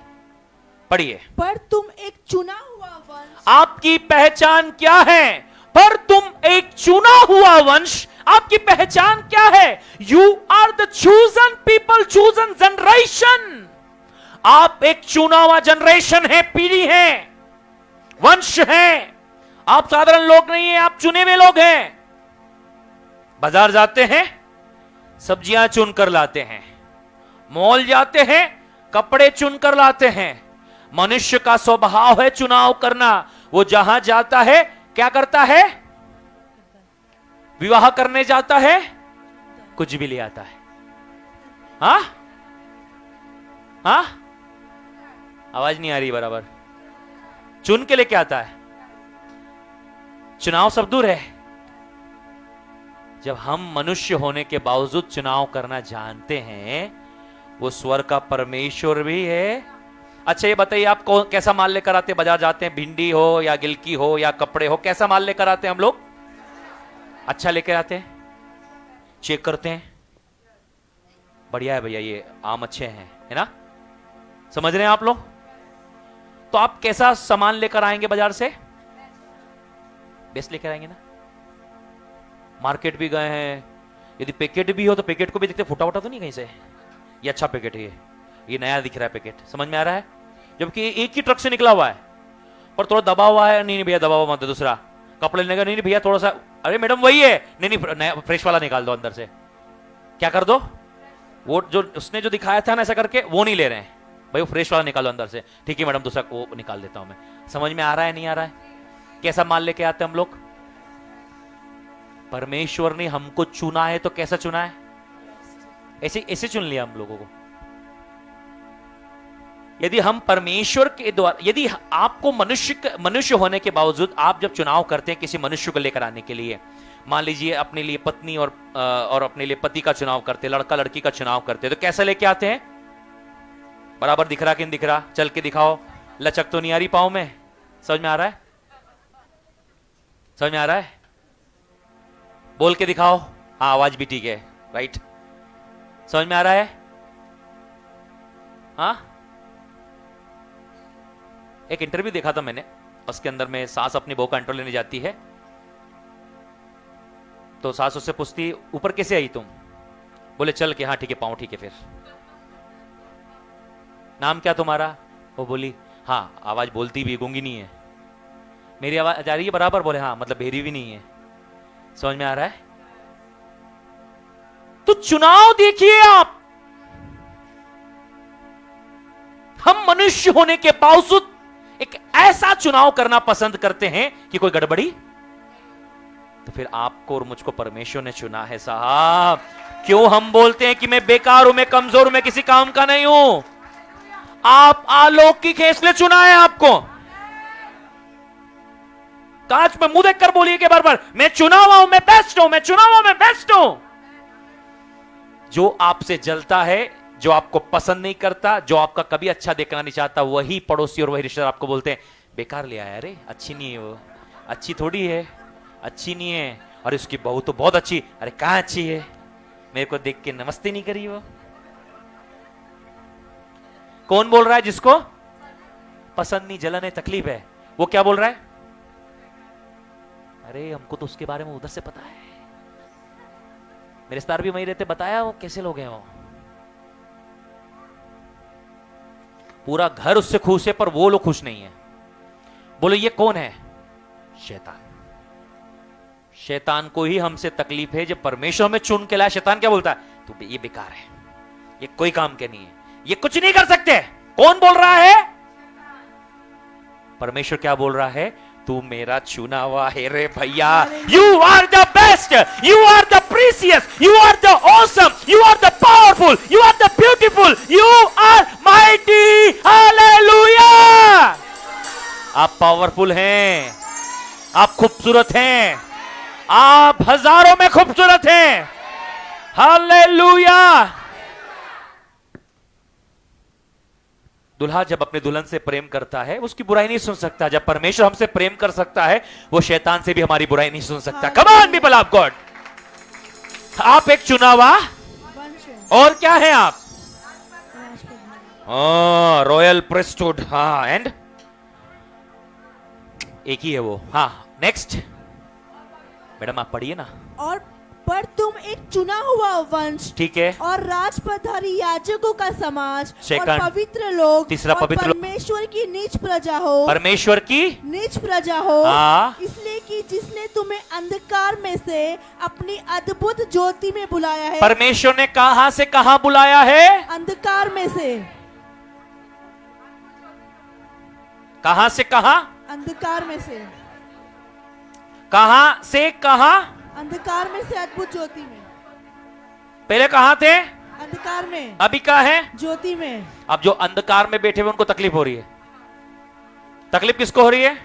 पढ़िए। पर तुम एक चुना हुआ वंश। आपकी पहचान क्या है? पर तुम एक चुना हुआ वंश। आपकी पहचान क्या है? You are the chosen people, chosen generation. आप एक चुना हुआ जनरेशन है, पीढ़ी है, वंश है। आप साधारण लोग नहीं हैं, आप चुने हुए लोग हैं। बाजार जाते हैं, सब्जियां चुनकर लाते हैं, मॉल जाते हैं, कपड़े चुनकर लाते हैं। मनुष्य का स्वभाव है चुनाव करना। वो जहां जाता है क्या करता है? विवाह करने जाता है, कुछ भी ले आता है। हा? हा? आवाज नहीं आ रही बराबर। चुन के लेके आता है। चुनाव सब दूर है। जब हम मनुष्य होने के बावजूद चुनाव करना जानते हैं, वो स्वर्ग का परमेश्वर भी है। अच्छा ये बताइए, आप कैसा माल लेकर आते हैं? बाजार जाते हैं, भिंडी हो या गिलकी हो या कपड़े हो, कैसा माल लेकर आते हैं हम लोग? अच्छा लेकर आते हैं, चेक करते हैं, बढ़िया है भैया, ये आम अच्छे हैं, है ना? समझ रहे हैं आप लोग? तो आप कैसा सामान लेकर आएंगे बाजार से? बेस्ट लेकर आएंगे ना। मार्केट भी गए हैं, यदि पैकेट भी हो तो पैकेट को भी देखते, फुटा फुटा तो नहीं कहीं से? ये अच्छा पैकेट है, ये नया दिख रहा है पैकेट, समझ में आ रहा है? जबकि एक ही ट्रक से निकला हुआ है, पर थोड़ा दबा हुआ है। नहीं भैया दबा हुआ मत दो, दूसरा कपड़े लेने का। नहीं भैया थोड़ा सा, अरे मैडम वही है। नहीं नया फ्रेश वाला निकाल दो अंदर से। क्या कर दो? वो जो उसने जो दिखाया था ना ऐसा करके, वो नहीं ले रहे हैं भाई, वो फ्रेश वाला निकालो अंदर से। ठीक है मैडम, दूसरा वो निकाल देता हूं मैं। समझ में आ रहा है नहीं आ रहा है? कैसा माल लेके आते हैं हम लोग? परमेश्वर ने हमको चुना है, तो कैसा चुना है? ऐसे ऐसे चुन लिया हम लोगों को। यदि हम परमेश्वर के द्वारा, यदि आपको मनुष्य होने के बावजूद आप जब चुनाव करते हैं किसी मनुष्य को लेकर आने के लिए, मान लीजिए अपने लिए पत्नी और अपने लिए पति का चुनाव करते, लड़का लड़की का चुनाव करते, तो कैसा लेके आते हैं? बराबर दिख रहा कि नहीं दिख रहा? चल के दिखाओ, लचक तो नहीं आ रही पांव में? समझ में आ रहा है? समझ में आ रहा है? बोल के दिखाओ, हाँ आवाज भी ठीक है, राइट। समझ में आ रहा है? हाँ, एक इंटरव्यू देखा था मैंने, उसके अंदर में सास अपनी बहू का इंटरव्यू लेने जाती है, तो सास उससे पूछती ऊपर कैसे आई तुम? बोले चल के, हाँ ठीक है, पाऊं ठीक है। फिर नाम क्या तुम्हारा? वो बोली हाँ, आवाज बोलती भी, गूंगी नहीं है। मेरी आवाज जा रही है बराबर? बोले हाँ, मतलब बहरी भी नहीं है। समझ में आ रहा है? तो चुनाव देखिए आप, हम मनुष्य होने के बावजूद एक ऐसा चुनाव करना पसंद करते हैं कि कोई गड़बड़ी। तो फिर आपको और मुझको परमेश्वर ने चुना है साहब। क्यों हम बोलते हैं कि मैं बेकार हूं, मैं कमजोर हूं, मैं किसी काम का नहीं हूं? आप अलौकिक हैं, इसलिए चुना है आपको। कांच में मुंह देखकर बोलिए कि बार-बार, मैं चुना हुआ हूं, मैं बेस्ट हूं, मैं चुना हुआ, मैं बेस्ट हूं। जो आपसे जलता है, जो आपको पसंद नहीं करता, जो आपका कभी अच्छा देखना नहीं चाहता, वही पड़ोसी और वही रिश्तेदार आपको बोलते हैं बेकार ले आया, अरे अच्छी नहीं है वो, अच्छी थोड़ी है, अच्छी नहीं है, और उसकी बहू तो बहुत अच्छी, अरे कहां अच्छी है, मेरे को देख के नमस्ते नहीं करी वो। कौन बोल रहा है? जिसको पसंद नहीं, जलन है, तकलीफ है, वो क्या बोल रहा है? अरे हमको तो उसके बारे में उधर से पता है, मेरे रिश्तेदार भी वहीं रहते, बताया वो कैसे लोग हैं वो, पूरा घर उससे खुश है, पर वो लोग खुश नहीं है। बोलो ये कौन है? शैतान। शैतान को ही हमसे तकलीफ है। जब परमेश्वर में चुन के लाया, शैतान क्या बोलता है? तू ये बेकार है, ये कोई काम के नहीं है, ये कुछ नहीं कर सकते। कौन बोल रहा है? परमेश्वर क्या बोल रहा है? तू मेरा चुना हुआ है रे भैया। You are the best, you are the precious, you are the awesome, you are the powerful, you are the beautiful, you are mighty. Hallelujah! आप पावरफुल हैं, आप खूबसूरत हैं, आप हजारों में खूबसूरत हैं। हालेलुया! दुल्हा जब अपने दुल्हन से प्रेम करता है, उसकी बुराई नहीं सुन सकता। जब परमेश्वर हमसे प्रेम कर सकता है, वो शैतान से भी हमारी बुराई नहीं सुन सकता। कम ऑन पीपल ऑफ गॉड, आप एक चुनावा और क्या है आप? रॉयल प्रेस्टहुड। हाँ, एंड एक ही है वो। हाँ, नेक्स्ट मैडम आप पढ़िए ना। और पर तुम एक चुना हुआ वंश, ठीक है, और राजपधारी याजकों का समाज, और सेकंड, पवित्र लोग, तीसरा, और पवित्र लोग, परमेश्वर की निज प्रजा हो, परमेश्वर की निज प्रजा हो। हाँ। इसलिए कि जिसने तुम्हें अंधकार में से अपनी अद्भुत ज्योति में बुलाया है। परमेश्वर ने कहां से कहां बुलाया है? अंधकार में से। कहां से कहां? अंधकार में से। कहां से कहां? अंधकार में से अद्भुत ज्योति में। पहले कहां थे? अंधकार में। अभी कहां है? ज्योति में। अब जो अंधकार में बैठे हुए उनको तकलीफ हो रही है। तकलीफ किसको हो रही है?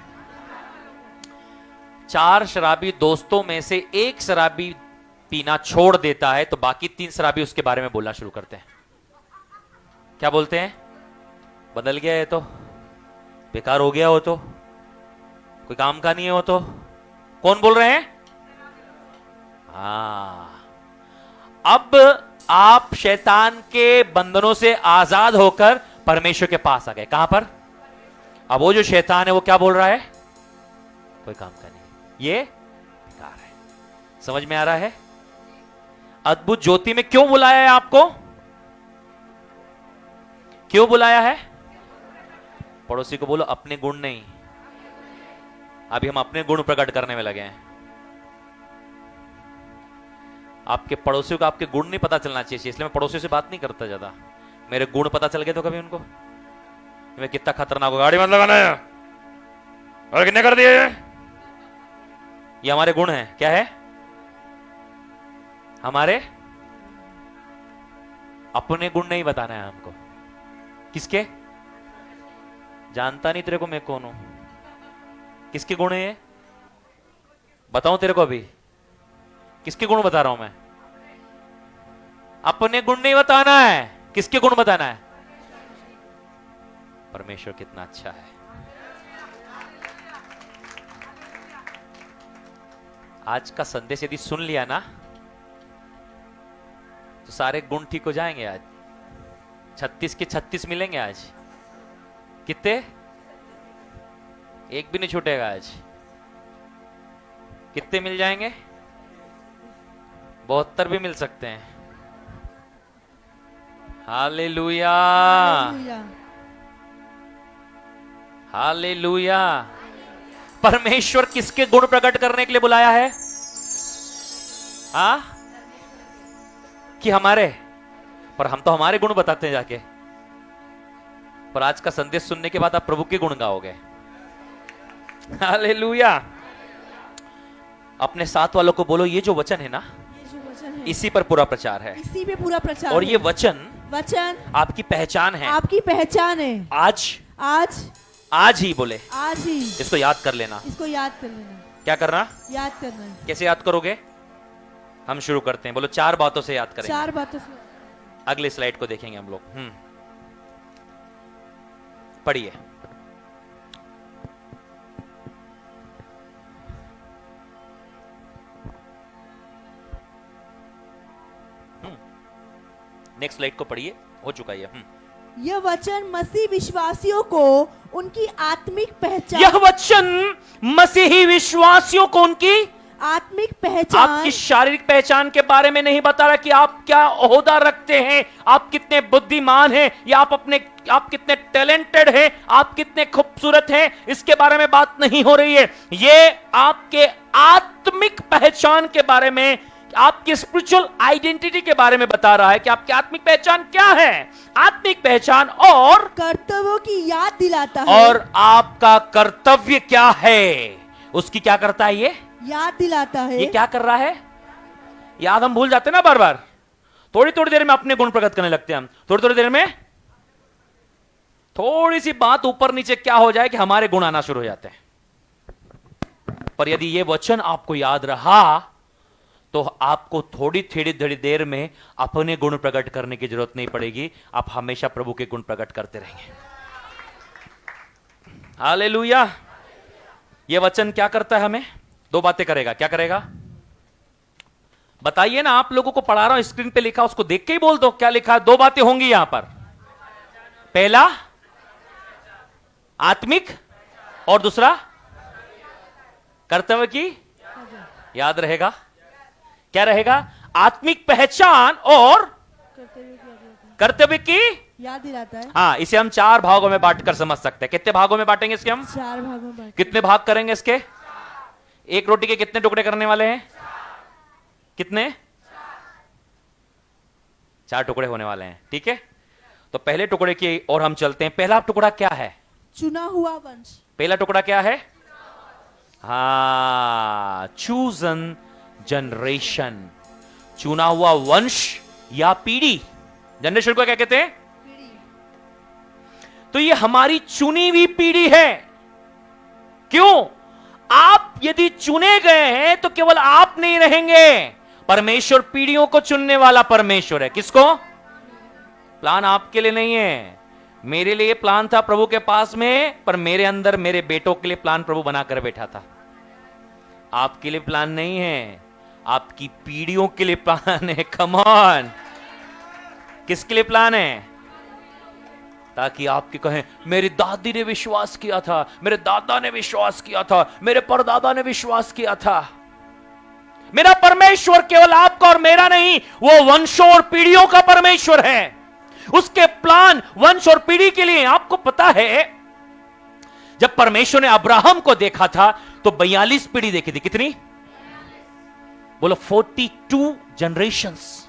4 शराबी दोस्तों में से एक शराबी पीना छोड़ देता है, तो बाकी 3 शराबी उसके बारे में बोलना शुरू करते हैं। क्या बोलते हैं? बदल गया है, तो बेकार हो गया हो, तो कोई काम का नहीं है हो। तो कौन बोल रहे हैं? अब आप शैतान के बंधनों से आजाद होकर परमेश्वर के पास आ गए। कहां पर? अब वो जो शैतान है वो क्या बोल रहा है? कोई काम का नहीं, ये बेकार है। समझ में आ रहा है? अद्भुत ज्योति में क्यों बुलाया है आपको? क्यों बुलाया है? पड़ोसी को बोलो अपने गुण नहीं, अभी हम अपने गुण प्रकट करने में लगे हैं। आपके पड़ोसियों को आपके गुण नहीं पता चलना चाहिए, इसलिए मैं पड़ोसियों से बात नहीं करता ज्यादा। मेरे गुण पता चल गए तो कभी उनको, मैं कितना खतरनाक हो, गाड़ी मत लगाना है और कितने कर दिए, ये हमारे गुण हैं। क्या है? हमारे अपने गुण नहीं बताना है हमको। किसके? जानता नहीं तेरे को मैं कौन हूं। किसके गुण है ये? बताऊं तेरे को अभी? किसके गुण बता रहा हूं मैं? अपने गुण नहीं बताना है, किसके गुण बताना है? परमेश्वर कितना अच्छा है। आज का संदेश यदि सुन लिया ना, तो सारे गुण ठीक हो जाएंगे आज। 36 के 36 मिलेंगे आज। कितने? एक भी नहीं छूटेगा आज। कितने मिल जाएंगे? 72 भी मिल सकते हैं। Hallelujah, hallelujah. परमेश्वर किसके गुण प्रकट करने के लिए बुलाया है? हाँ, कि हमारे? पर हम तो हमारे गुण बताते हैं जाके। पर आज का संदेश सुनने के बाद आप प्रभु के गुण गाओगे। हालेलुया। अपने साथ वालों को बोलो, ये जो वचन है ना, इसी पर पूरा प्रचार है। इसी पे पूरा प्रचार और है। ये वचन आपकी पहचान है। आपकी पहचान है। आज ही बोले, आज ही इसको याद कर लेना। इसको याद कर लेना। क्या करना? याद करना है। कैसे याद करोगे? हम शुरू करते हैं। बोलो, 4 बातों से याद करेंगे। 4 बातों से। अगले स्लाइड को देखेंगे हम लोग। पढ़िए। नेक्स्ट स्लाइड को पढ़िए। हो चुका है। यह वचन मसीह विश्वासियों को उनकी आत्मिक पहचान, यह वचन मसीही विश्वासियों को उनकी आत्मिक पहचान, आपकी शारीरिक पहचान के बारे में नहीं बता रहा कि आप क्या ओहदा रखते हैं, आप कितने बुद्धिमान हैं, या आप कितने टैलेंटेड हैं, आप कितने खूबसूरत हैं, इसके बारे में बात नहीं हो रही है। ये आपके आत्मिक पहचान के बारे में, आपकी स्पिरिचुअल आइडेंटिटी के बारे में बता रहा है कि आपकी आत्मिक पहचान क्या है। आत्मिक पहचान और कर्तव्यों की याद दिलाता है। और आपका कर्तव्य क्या है, उसकी क्या करता है? ये याद दिलाता है। ये क्या कर रहा है? याद हम भूल जाते हैं ना बार बार। थोड़ी थोड़ी देर में अपने गुण प्रकट करने लगते हैं हम। थोड़ी थोड़ी देर में थोड़ी सी बात ऊपर नीचे क्या हो जाए कि हमारे गुण आना शुरू हो जाते हैं। पर यदि ये वचन आपको याद रहा तो आपको थोड़ी देर में अपने गुण प्रकट करने की जरूरत नहीं पड़ेगी। आप हमेशा प्रभु के गुण प्रकट करते रहेंगे। हालेलुया। यह वचन क्या करता है? हमें 2 बातें करेगा। क्या करेगा? बताइए ना। आप लोगों को पढ़ा रहा हूं, स्क्रीन पे लिखा, उसको देख के ही बोल दो क्या लिखा है। 2 बातें होंगी यहां पर। पहला आत्मिक और दूसरा कर्तव्य की याद रहेगा। क्या रहेगा? आत्मिक पहचान और कर्तव्य की याद दिलाता है। हाँ, इसे हम 4 भागों में बांटकर समझ सकते हैं। कितने भागों में बांटेंगे इसके हम? 4 भागों में। कितने भाग करेंगे इसके? एक रोटी के कितने टुकड़े करने वाले हैं? कितने? 4 टुकड़े होने वाले हैं। ठीक है, तो पहले टुकड़े की ओर हम चलते हैं। पहला टुकड़ा क्या है? चुना हुआ वंश। पहला टुकड़ा क्या है? हाँ, चूजन जनरेशन। चुना हुआ वंश या पीढ़ी। जनरेशन को क्या कहते हैं? तो ये हमारी चुनी हुई पीढ़ी है। क्यों? आप यदि चुने गए हैं तो केवल आप नहीं रहेंगे। परमेश्वर पीढ़ियों को चुनने वाला परमेश्वर है। किसको? प्लान आपके लिए नहीं है। मेरे लिए प्लान था प्रभु के पास में, पर मेरे अंदर मेरे बेटों के लिए प्लान प्रभु बनाकर बैठा था। आपके लिए प्लान नहीं है, आपकी पीढ़ियों के लिए प्लान है। Come on. किसके लिए प्लान है? ताकि आपके कहें, मेरी दादी ने विश्वास किया था, मेरे दादा ने विश्वास किया था, मेरे परदादा ने विश्वास किया था। मेरा परमेश्वर केवल आपका और मेरा नहीं, वो वंशों और पीढ़ियों का परमेश्वर है। उसके प्लान वंश और पीढ़ी के लिए। आपको पता है, जब परमेश्वर ने अब्राहम को देखा था तो 42 पीढ़ी देखी थी। कितनी? बोलो 42 जनरेशंस।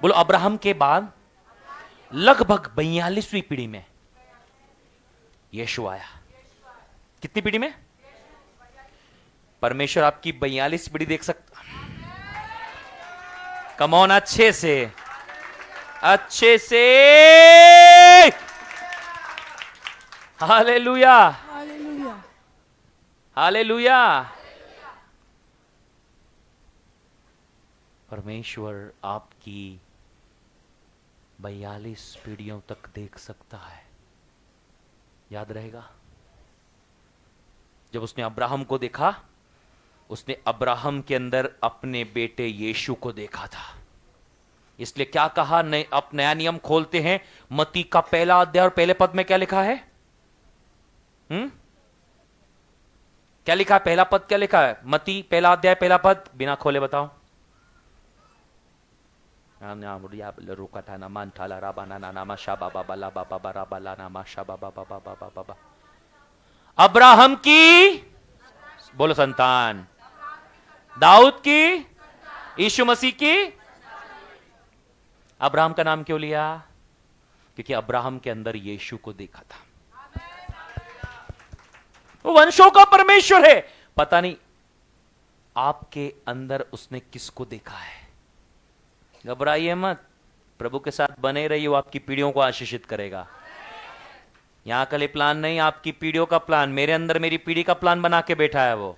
बोलो अब्राहम के बाद लगभग 42वीं पीढ़ी में यीशु आया। कितनी पीढ़ी में? परमेश्वर आपकी 42 पीढ़ी देख सकता। कम ऑन, अच्छे से, अच्छे से। Hallelujah, hallelujah, hallelujah. परमेश्वर आपकी 42 पीढ़ियों तक देख सकता है। याद रहेगा, जब उसने अब्राहम को देखा, उसने अब्राहम के अंदर अपने बेटे यीशु को देखा था। इसलिए क्या कहा, आप नया नियम खोलते हैं, मत्ती का पहला अध्याय और पहले पद में क्या लिखा है? क्या लिखा है? पहला पद क्या लिखा है? मत्ती पहला अध्याय पहला पद, बिना खोले बताओ। रुका था ना मान थाला राबा ना नामा शाबा बाबा ला बाबा बाबा ला नामा शाबा बाबा बाबा बाबा। अब्राहम की, बोलो संतान, दाऊद की, यीशु मसीह की। अब्राहम का नाम क्यों लिया? क्योंकि अब्राहम के अंदर यीशु को देखा था। वो वंशों का परमेश्वर है। पता नहीं आपके अंदर उसने किसको देखा है। घबराइए मत, प्रभु के साथ बने रहिए, वो आपकी पीढ़ियों को आशीषित करेगा। यहां के लिए प्लान नहीं, आपकी पीढ़ियों का प्लान, मेरे अंदर मेरी पीढ़ी का प्लान बना के बैठा है वो।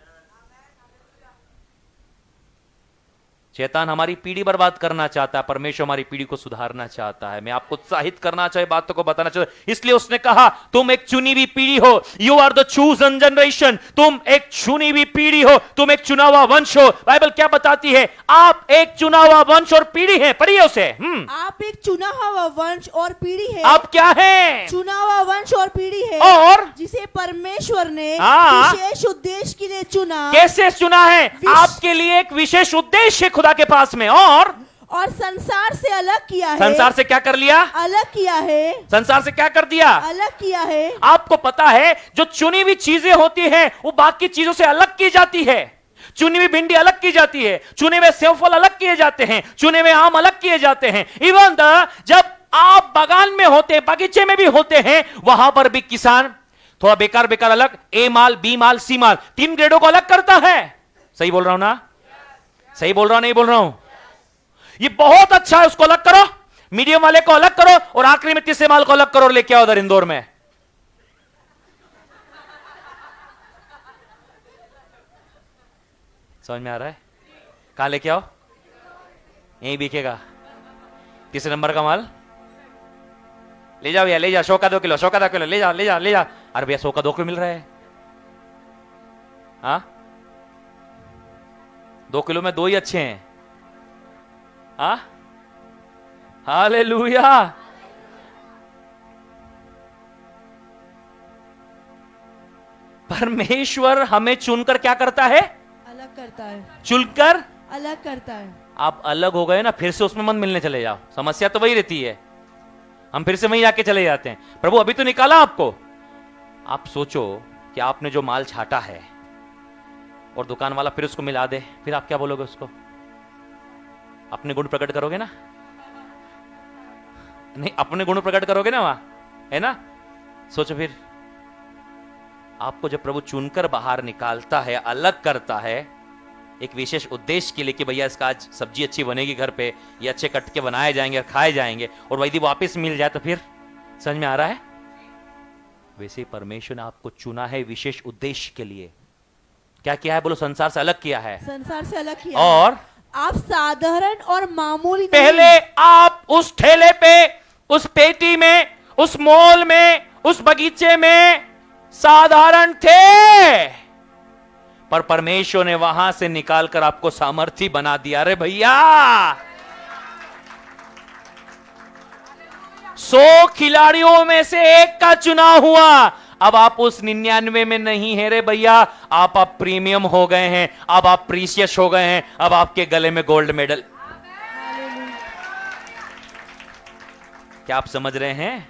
शैतान हमारी पीढ़ी बर्बाद करना चाहता है, परमेश्वर हमारी पीढ़ी को सुधारना चाहता है। मैं आपको उत्साहित करना चाहिए, बातों को बताना चाहिए। इसलिए उसने कहा तुम एक चुनी हुई पीढ़ी हो, you are the chosen generation. तुम एक चुनी हुई पीढ़ी हो, तुम एक चुना हुआ वंश हो। बाइबल क्या बताती है? आप एक चुना हुआ वंश और पीढ़ी है। पढ़िए उसे। आप एक चुना हुआ वंश और पीढ़ी है। आप क्या है? चुना हुआ वंश और पीढ़ी है, और जिसे परमेश्वर ने विशेष उद्देश्य के लिए चुना। कैसे चुना है? आपके लिए एक विशेष उद्देश्य खुदा के पास में, और संसार से अलग किया है। संसार से क्या कर लिया? अलग किया है। संसार से क्या कर दिया? अलग किया है। आपको पता है जो चुनी हुई चीजें होती हैं वो बाकी चीजों से अलग की जाती है। चुनी हुई भिंडी अलग की जाती है, चुने हुए सेवफल अलग किए जाते हैं, चुने हुए आम अलग किए जाते हैं। इवन जब आप बागान में होते, बगीचे में भी होते हैं, वहां पर भी किसान थोड़ा बेकार बेकार अलग, ए माल, बी माल, सी माल, 3 ग्रेडों को अलग करता है। सही बोल रहा हूं ना? सही बोल रहा हूं, नहीं बोल रहा हूं? ये बहुत अच्छा है, उसको अलग करो, मीडियम वाले को अलग करो, और आखिरी में तीसरे माल को अलग करो और लेके आओ उधर इंदौर में। समझ में आ रहा है? कहां लेके आओ? यहीं बिकेगा। तीसरे नंबर का माल ले जाओ भैया, ले जाओ। 100 का 2 किलो, 100 का 2 किलो, ले जाओ ले जाओ ले जाओ। अरे भैया 100 का 2 किलो मिल रहा है। हाँ, 2 किलो में 2 ही अच्छे हैं। हाँ, हालेलुया। परमेश्वर हमें चुनकर क्या करता है? अलग करता है। चुनकर अलग करता है। आप अलग हो गए ना, फिर से उसमें मत मिलने चले जाओ। समस्या तो वही रहती है, हम फिर से वहीं जाके चले जाते हैं। प्रभु अभी तो निकाला आपको। आप सोचो कि आपने जो माल छाटा है और दुकान वाला फिर उसको मिला दे, फिर आप क्या बोलोगे उसको? अपने गुण प्रकट करोगे ना? नहीं, अपने गुण प्रकट करोगे ना वहां, है ना? सोचो फिर, आपको जब प्रभु चुनकर बाहर निकालता है, अलग करता है एक विशेष उद्देश्य के लिए कि भैया इसका आज सब्जी अच्छी बनेगी घर पे, ये अच्छे कट के बनाए जाएंगे और खाए जाएंगे, और यदि वापस मिल जाए तो फिर समझ में आ रहा है? वैसे परमेश्वर ने आपको चुना है विशेष उद्देश्य के लिए। क्या किया है? बोलो, संसार से अलग किया है। संसार से अलग किया। और आप साधारण और मामूली पहले आप उस ठेले पे, उस पेटी में, उस मॉल में, उस बगीचे में साधारण थे, पर परमेश्वर ने वहां से निकालकर आपको सामर्थी बना दिया। अरे भैया, 100 खिलाड़ियों में से एक का चुनाव हुआ। अब आप उस 99 में नहीं है रे भैया, आप प्रीमियम हो गए हैं, अब आप प्रीशियस हो गए हैं, अब आपके गले में गोल्ड मेडल। क्या आप समझ रहे हैं?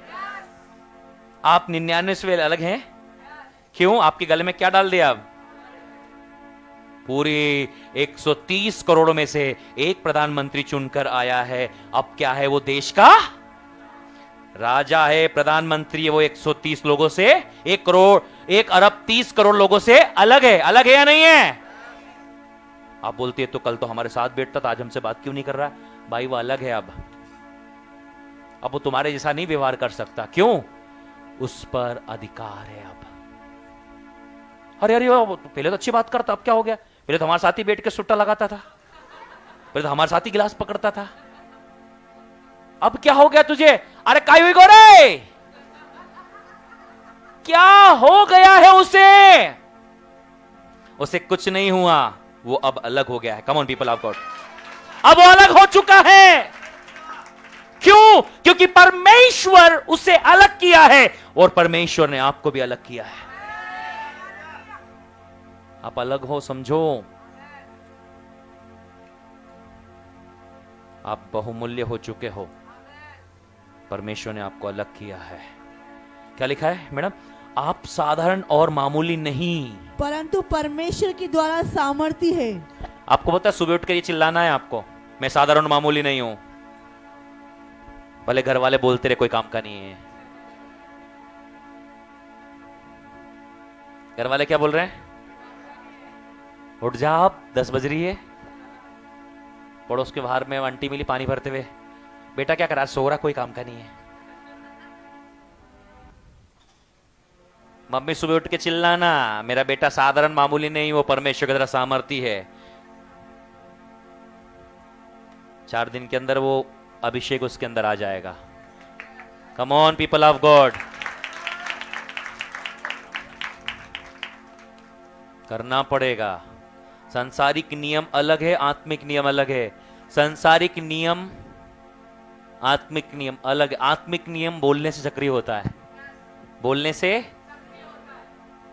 आप 99 से अलग हैं। क्यों? आपके गले में क्या डाल दिया? अब पूरी 130 करोड़ में से एक प्रधानमंत्री चुनकर आया है। अब क्या है? वो देश का राजा है, प्रधानमंत्री है। वो 130 लोगों से, 1 करोड़ 1 अरब 30 करोड़ लोगों से अलग है। अलग है या नहीं है? आप बोलते हैं तो कल तो हमारे साथ बैठता था, आज हमसे बात क्यों नहीं कर रहा? भाई वो अलग है। अब वो तुम्हारे जैसा नहीं व्यवहार कर सकता। क्यों? उस पर अधिकार है। अब अरे अरे पहले तो अच्छी बात करता, अब क्या हो गया? पहले तो हमारे साथ ही बैठ के सुट्टा लगाता था, पहले तो हमारे साथ ही गिलास पकड़ता था, अब क्या हो गया तुझे? अरे काय हुई गोरे, क्या हो गया है उसे? उसे कुछ नहीं हुआ, वो अब अलग हो गया है। कम ऑन पीपल ऑफ गॉड, अब वो अलग हो चुका है। क्यों? क्योंकि परमेश्वर उसे अलग किया है और परमेश्वर ने आपको भी अलग किया है। आप अलग हो, समझो। आप बहुमूल्य हो चुके हो। परमेश्वर ने आपको अलग किया है। क्या लिखा है मैडम? आप साधारण और मामूली नहीं, परंतु परमेश्वर के द्वारा सामर्थ्य है। आपको पता है सुबह उठ कर ये चिल्लाना है आपको, मैं साधारण मामूली नहीं हूं। भले घर वाले बोलते रहे, कोई काम का नहीं है। घर वाले क्या बोल रहे हैं? उठ जा, आप 10 बज रही है। पड़ोस के बाहर में आंटी मिली पानी भरते हुए, बेटा क्या करा? सो रहा, कोई काम का नहीं है। मम्मी सुबह उठ के चिल्लाना, मेरा बेटा साधारण मामूली नहीं, वो परमेश्वर की तरह सामर्थी है। 4 दिन के अंदर वो अभिषेक उसके अंदर आ जाएगा। कम ऑन पीपल ऑफ गॉड, करना पड़ेगा। सांसारिक नियम अलग है, आत्मिक नियम अलग है। सांसारिक नियम, आत्मिक नियम अलग है। आत्मिक नियम बोलने से सक्रिय होता है, बोलने से।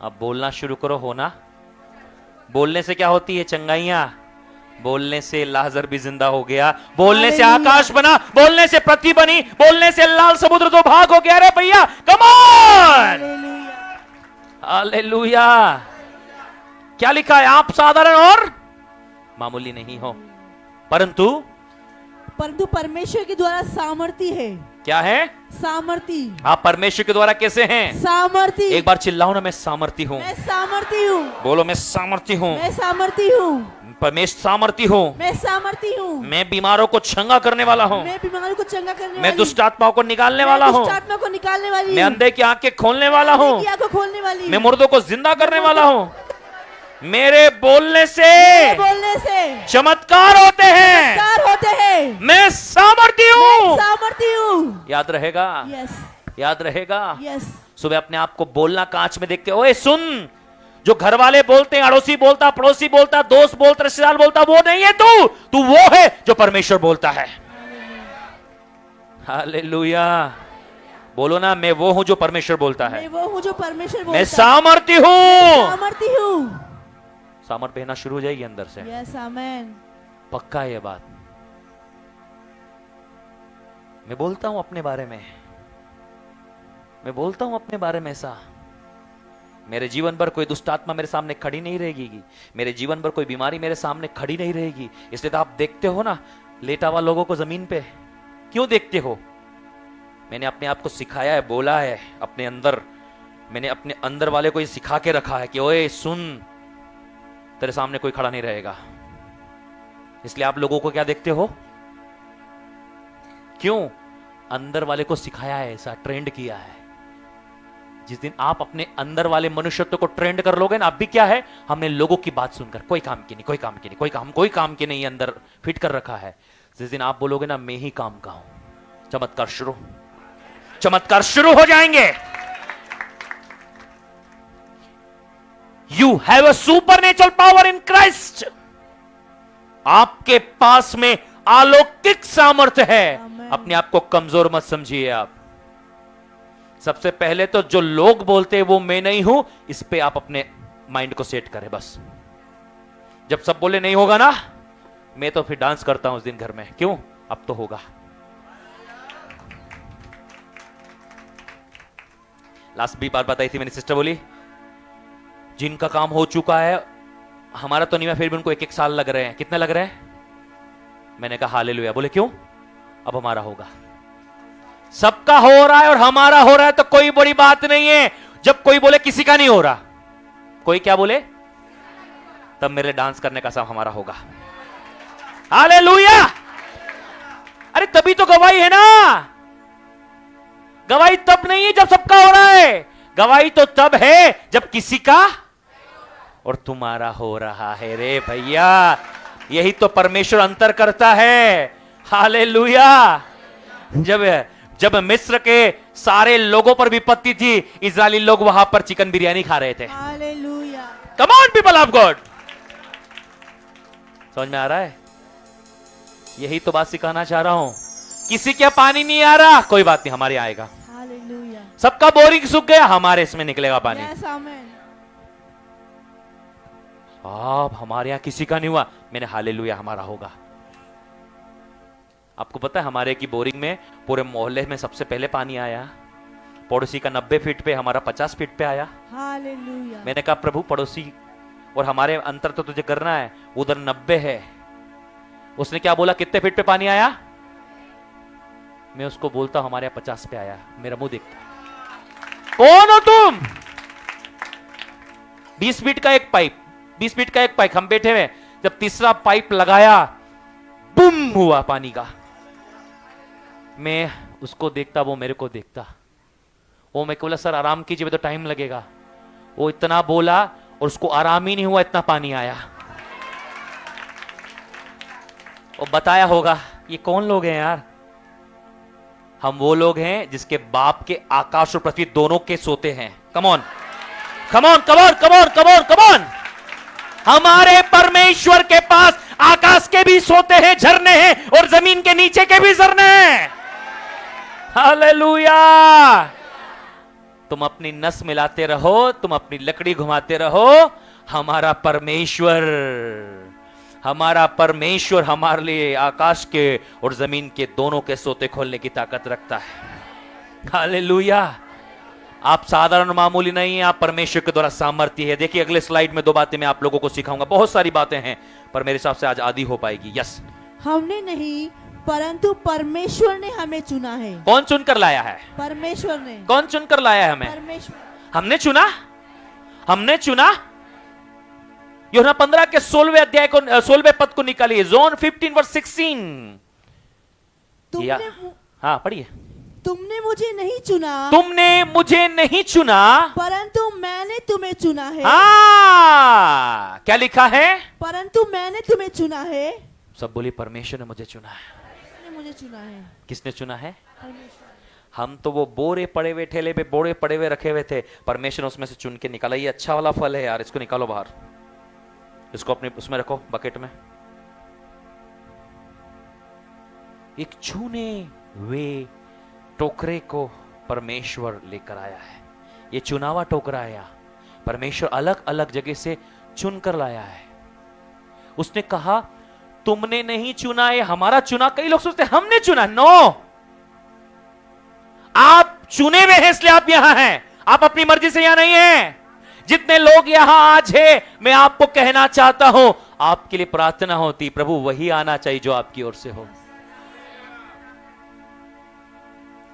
अब बोलना शुरू करो, होना। बोलने से क्या होती है? चंगाइयां। बोलने से लाजर भी जिंदा हो गया, बोलने से आकाश बना, बोलने से पृथ्वी बनी, बोलने से लाल समुद्र तो भाग हो गया। अरे भैया कम ऑन, हालेलुया। क्या लिखा है? आप साधारण और मामूली नहीं हो, परंतु परमेश्वर के द्वारा सामर्थ्य है। क्या है? सामर्थ्य। आप परमेश्वर के द्वारा कैसे हैं? सामर्थ्य। एक बार चिल्लाओ ना, मैं सामर्थी हूं। मैं सामर्थ्य हूँ। बोलो, मैं सामर्थी हूं। मैं सामर्थ्य हूँ। परमेश्वर सामर्थी हूं। मैं सामर्थ्य हूँ। मैं बीमारों को चंगा करने वाला हूं। मैं बीमारों को चंगा करने मैं दुष्ट आत्माओं को निकालने वाला हूं। दुष्ट आत्मा को निकालने वाली। मैं अंधे की आंखें खोलने वाला हूं। अंधे की आंखें खोलने वाली। मैं मुर्दों को जिंदा करने वाला हूं। मेरे बोलने से चमत्कार होते हैं। मैं सामर्थी हूं। सामर्थी हूं। याद रहेगा? यस। याद रहेगा? यस। सुबह अपने आप को बोलना, कांच में देख के, ओए सुन, जो घर वाले बोलते हैं, अड़ोसी बोलता, पड़ोसी बोलता, दोस्त बोलता, रिश्तेदार बोलता, वो नहीं है तू वो है जो परमेश्वर बोलता है। हालेलुया। बोलो ना, मैं वो हूं जो परमेश्वर बोलता है। मैं वो हूं जो परमेश्वर बोलता है। मैं सामर्थी हूं। सामर्थी हूं। सामर्थ बहना शुरू हो जाएगी अंदर से। यस, आमेन। पक्का है ये बात। मैं बोलता हूं अपने बारे में, मैं बोलता हूं अपने बारे में ऐसा, मेरे जीवन पर कोई दुष्ट आत्मा मेरे सामने खड़ी नहीं रहेगी, मेरे जीवन पर कोई बीमारी मेरे सामने खड़ी नहीं रहेगी। इसलिए तो आप देखते हो ना लेटा हुआ लोगों को जमीन पे, क्यों देखते हो? मैंने अपने आप को सिखाया है, बोला है अपने अंदर, मैंने अपने अंदर वाले को ये सिखा के रखा है कि ओए सुन, तेरे सामने कोई खड़ा नहीं रहेगा। इसलिए आप लोगों को क्या देखते हो? क्यों? अंदर वाले को सिखाया है, ऐसा ट्रेंड किया है। जिस दिन आप अपने अंदर वाले मनुष्यत्व को ट्रेंड कर लोगे ना, अब भी क्या है, हमने लोगों की बात सुनकर, कोई काम की नहीं, कोई काम की नहीं, कोई काम की नहीं, अंदर फिट कर रखा है। जिस दिन आप बोलोगे ना मैं ही काम का हूं, चमत्कार शुरू हो जाएंगे। You have a supernatural power in Christ. आपके पास में अलौकिक सामर्थ्य है। अपने आप को कमजोर मत समझिए। आप सबसे पहले तो जो लोग बोलते हैं वो मैं नहीं हूं, इस पे आप अपने माइंड को सेट करें बस। जब सब बोले नहीं होगा ना, मैं तो फिर डांस करता हूं उस दिन घर में। क्यों? अब तो होगा। लास्ट भी बात बताई थी मैंने, सिस्टर बोली जिनका काम हो चुका है, हमारा तो नहीं है, फिर भी उनको 1-1 साल लग रहे हैं। कितने लग रहे हैं? मैंने कहा हालेलुया। बोले क्यों? अब हमारा होगा। सबका हो रहा है और हमारा हो रहा है तो कोई बड़ी बात नहीं है। जब कोई बोले किसी का नहीं हो रहा, कोई क्या बोले, तब मेरे लिए डांस करने का सब हमारा होगा। हालेलुया। अरे तभी तो गवाही है ना। गवाही तब नहीं है जब सबका हो रहा है, गवाही तो तब है जब किसी का और तुम्हारा हो रहा है। रे भैया, यही तो परमेश्वर अंतर करता है। हालेलुया। जब मिस्र के सारे लोगों पर विपत्ति थी, इजरायली लोग वहां पर चिकन बिरयानी खा रहे थे। Hallelujah. Come on people of God. समझ में आ रहा है? यही तो बात सिखाना चाह रहा हूं किसी के पानी नहीं आ रहा, कोई बात नहीं, हमारे आएगा। हालेलुया। सबका बोरिंग सूख गया, हमारे इसमें निकलेगा पानी। Yes amen. अब हमारे यहां किसी का नहीं हुआ, मैंने हालेलुया हमारा होगा। आपको पता है हमारे की बोरिंग में पूरे मोहल्ले में सबसे पहले पानी आया। पड़ोसी का 90 फीट पे, हमारा 50 फीट पे आया। हालेलुया। मैंने कहा प्रभु पड़ोसी और हमारे अंतर तो तुझे करना है, उधर 90 है। उसने क्या बोला, कितने फीट पे पानी आया? मैं उसको बोलता हमारे यहाँ 50 पे आया। मेरा मुंह देखता, कौन हो तुम? 20 फीट का एक पाइप, 20 फीट का एक पाइप, हम बैठे हुए, जब तीसरा पाइप लगाया, बुम हुआ पानी का। मैं उसको देखता, वो मेरे को देखता। वो मैं बोला सर आराम कीजिए, तो टाइम लगेगा। वो इतना बोला और उसको आराम ही नहीं हुआ, इतना पानी आया। वो बताया होगा ये कौन लोग हैं यार? हम वो लोग हैं जिसके बाप के आकाश और पृथ्वी दोनों के सोते हैं। Come on, come on, come on, come on, come on, come on. हमारे परमेश्वर के पास आकाश के भी सोते हैं, झरने हैं, और जमीन के नीचे के भी झरने हैं। हालेलुया। तुम अपनी नस मिलाते रहो, तुम अपनी लकड़ी घुमाते रहो, हमारा परमेश्वर हमारे लिए आकाश के और जमीन के दोनों के सोते खोलने की ताकत रखता है। हालेलुया। आप साधारण मामूली नहीं है, आप परमेश्वर के द्वारा सामर्थ्य है। देखिए अगले स्लाइड में 2 बातें मैं आप लोगों को सिखाऊंगा। बहुत सारी बातें हैं पर मेरे हिसाब से आज आधी हो पाएगी। यस, हमने नहीं परंतु परमेश्वर ने हमें चुना है। कौन चुनकर लाया है? परमेश्वर ने। कौन चुनकर लाया है हमें? परमेश्वर। हमने चुना, हमने चुना। यूहन्ना 15 के 16वें अध्याय को, 16वें पद को निकालिए। जॉन 15:16। तुमने हाँ पढ़िए। तुमने मुझे नहीं चुना, तुमने मुझे नहीं चुना, परंतु मैंने तुम्हें चुना है। हाँ, क्या लिखा है? परंतु मैंने तुम्हें चुना है। सब बोली परमेश्वर ने मुझे चुना है। मुझे चुना है। किसने चुना है? परमेश्वर। हम तो वो बोरे पड़े हुए ठेले पे बोरे पड़े हुए रखे हुए थे, परमेश्वर ने उसमें से चुन के निकाला। ये अच्छा वाला फल है यार, इसको निकालो बाहर, इसको अपने उसमें रखो बकेट में। एक चुने वे टोकरे को परमेश्वर लेकर आया है। ये चुनावा टोकरा है, परमेश्वर अलग अलग जगह से चुनकर लाया है। उसने कहा तुमने नहीं चुना, ये हमारा चुना। कई लोग सोचते हमने चुना। नो, आप चुने हुए हैं इसलिए आप यहां हैं, आप अपनी मर्जी से यहां नहीं हैं। जितने लोग यहां आज हैं, मैं आपको कहना चाहता हूं, आपके लिए प्रार्थना होती प्रभु वही आना चाहिए जो आपकी ओर से हो।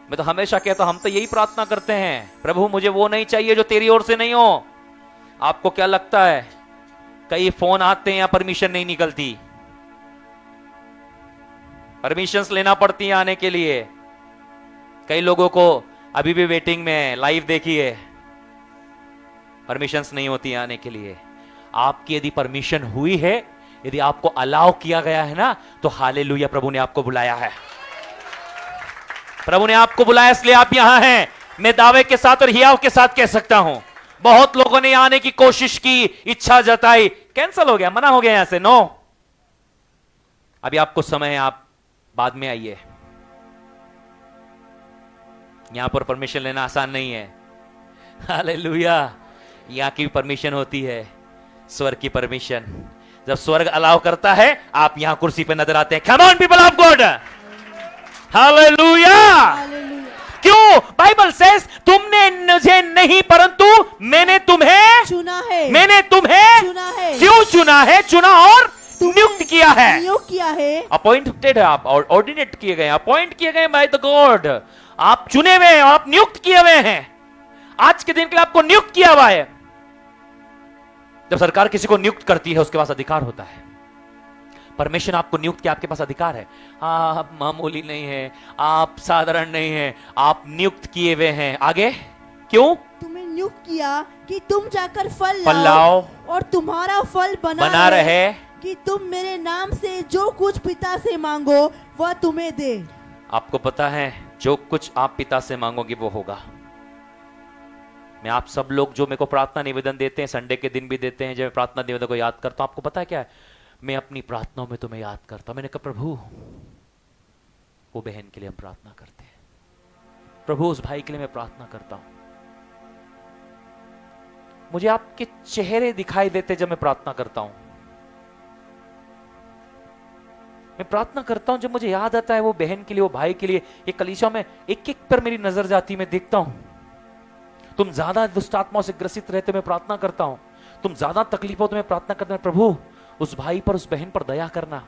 मैं तो हमेशा कहता हूं, हम तो यही प्रार्थना करते हैं, प्रभु मुझे वो नहीं चाहिए जो तेरी ओर से नहीं हो। आपको क्या लगता है कई फोन आते हैं या परमिशन नहीं निकलती? परमिशंस लेना पड़ती है आने के लिए। कई लोगों को अभी भी वेटिंग में, लाइव देखिए, परमिशंस नहीं होती आने के लिए। आपकी यदि परमिशन हुई है, यदि आपको अलाउ किया गया है ना, तो हालेलुया, प्रभु ने आपको बुलाया है। प्रभु ने आपको बुलाया इसलिए आप यहां हैं। मैं दावे के साथ और हियाव के साथ कह सकता हूं, बहुत लोगों ने आने की कोशिश की, इच्छा जताई, कैंसिल हो गया, मना हो गया यहां से। नो, अभी आपको समय है, आप बाद में आइए। यहां पर परमिशन लेना आसान नहीं है। हालेलुया। यहां की परमिशन होती है, स्वर्ग की परमिशन। जब स्वर्ग अलाउ करता है, आप यहां कुर्सी पे नजर आते हैं। कम on people of God, hallelujah. क्यों? बाइबल सेज तुमने मुझे नहीं परंतु मैंने तुम्हें चुना है। मैंने तुम्हें चुना है। क्यों चुना है? चुना और नियुक्त किया है। नियुक्त किया है। अपॉइंटेड है आप, और ऑर्डिनेट किए गए, अपॉइंट किए गए बाय द गॉड। आप चुने हुए हैं, आप नियुक्त किए हुए हैं। आज के दिन के लिए आपको नियुक्त किया हुआ है। जब सरकार किसी को नियुक्त करती है, उसके पास अधिकार होता है। परमेश्वर आपको नियुक्त किया, आपके पास अधिकार है। आप मामूली नहीं है, आप साधारण नहीं है, आप नियुक्त किए हुए हैं। आगे क्यों? तुम्हें नियुक्त किया कि तुम जाकर फल लाओ और तुम्हारा फल बना रहे, कि तुम मेरे नाम से जो कुछ पिता से मांगो वह तुम्हें दे। आपको पता है जो कुछ आप पिता से मांगोगे वो होगा। मैं आप सब लोग जो मेरे को प्रार्थना निवेदन देते हैं, संडे के दिन भी देते हैं, जब मैं प्रार्थना निवेदन को याद करता हूं, आपको पता है क्या है? मैं अपनी प्रार्थनाओं में तुम्हें याद करता हूं। मैंने कहा प्रभु वो बहन के लिए हम प्रार्थना करते हैं। प्रभु उस भाई के लिए मैं प्रार्थना करता हूं, मुझे आपके चेहरे दिखाई देते जब मैं प्रार्थना करता हूं। मैं प्रार्थना करता हूं जब मुझे याद आता है वो बहन के लिए, वो भाई के लिए। ये कलीसिया में एक एक पर मेरी नजर जाती, मैं देखता हूं तुम ज्यादा दुष्ट आत्माओं से ग्रसित रहते, मैं प्रार्थना करता हूं तुम ज्यादा तकलीफ हो तो मैं प्रार्थना करता हूं प्रभु उस भाई पर, उस बहन पर दया करना,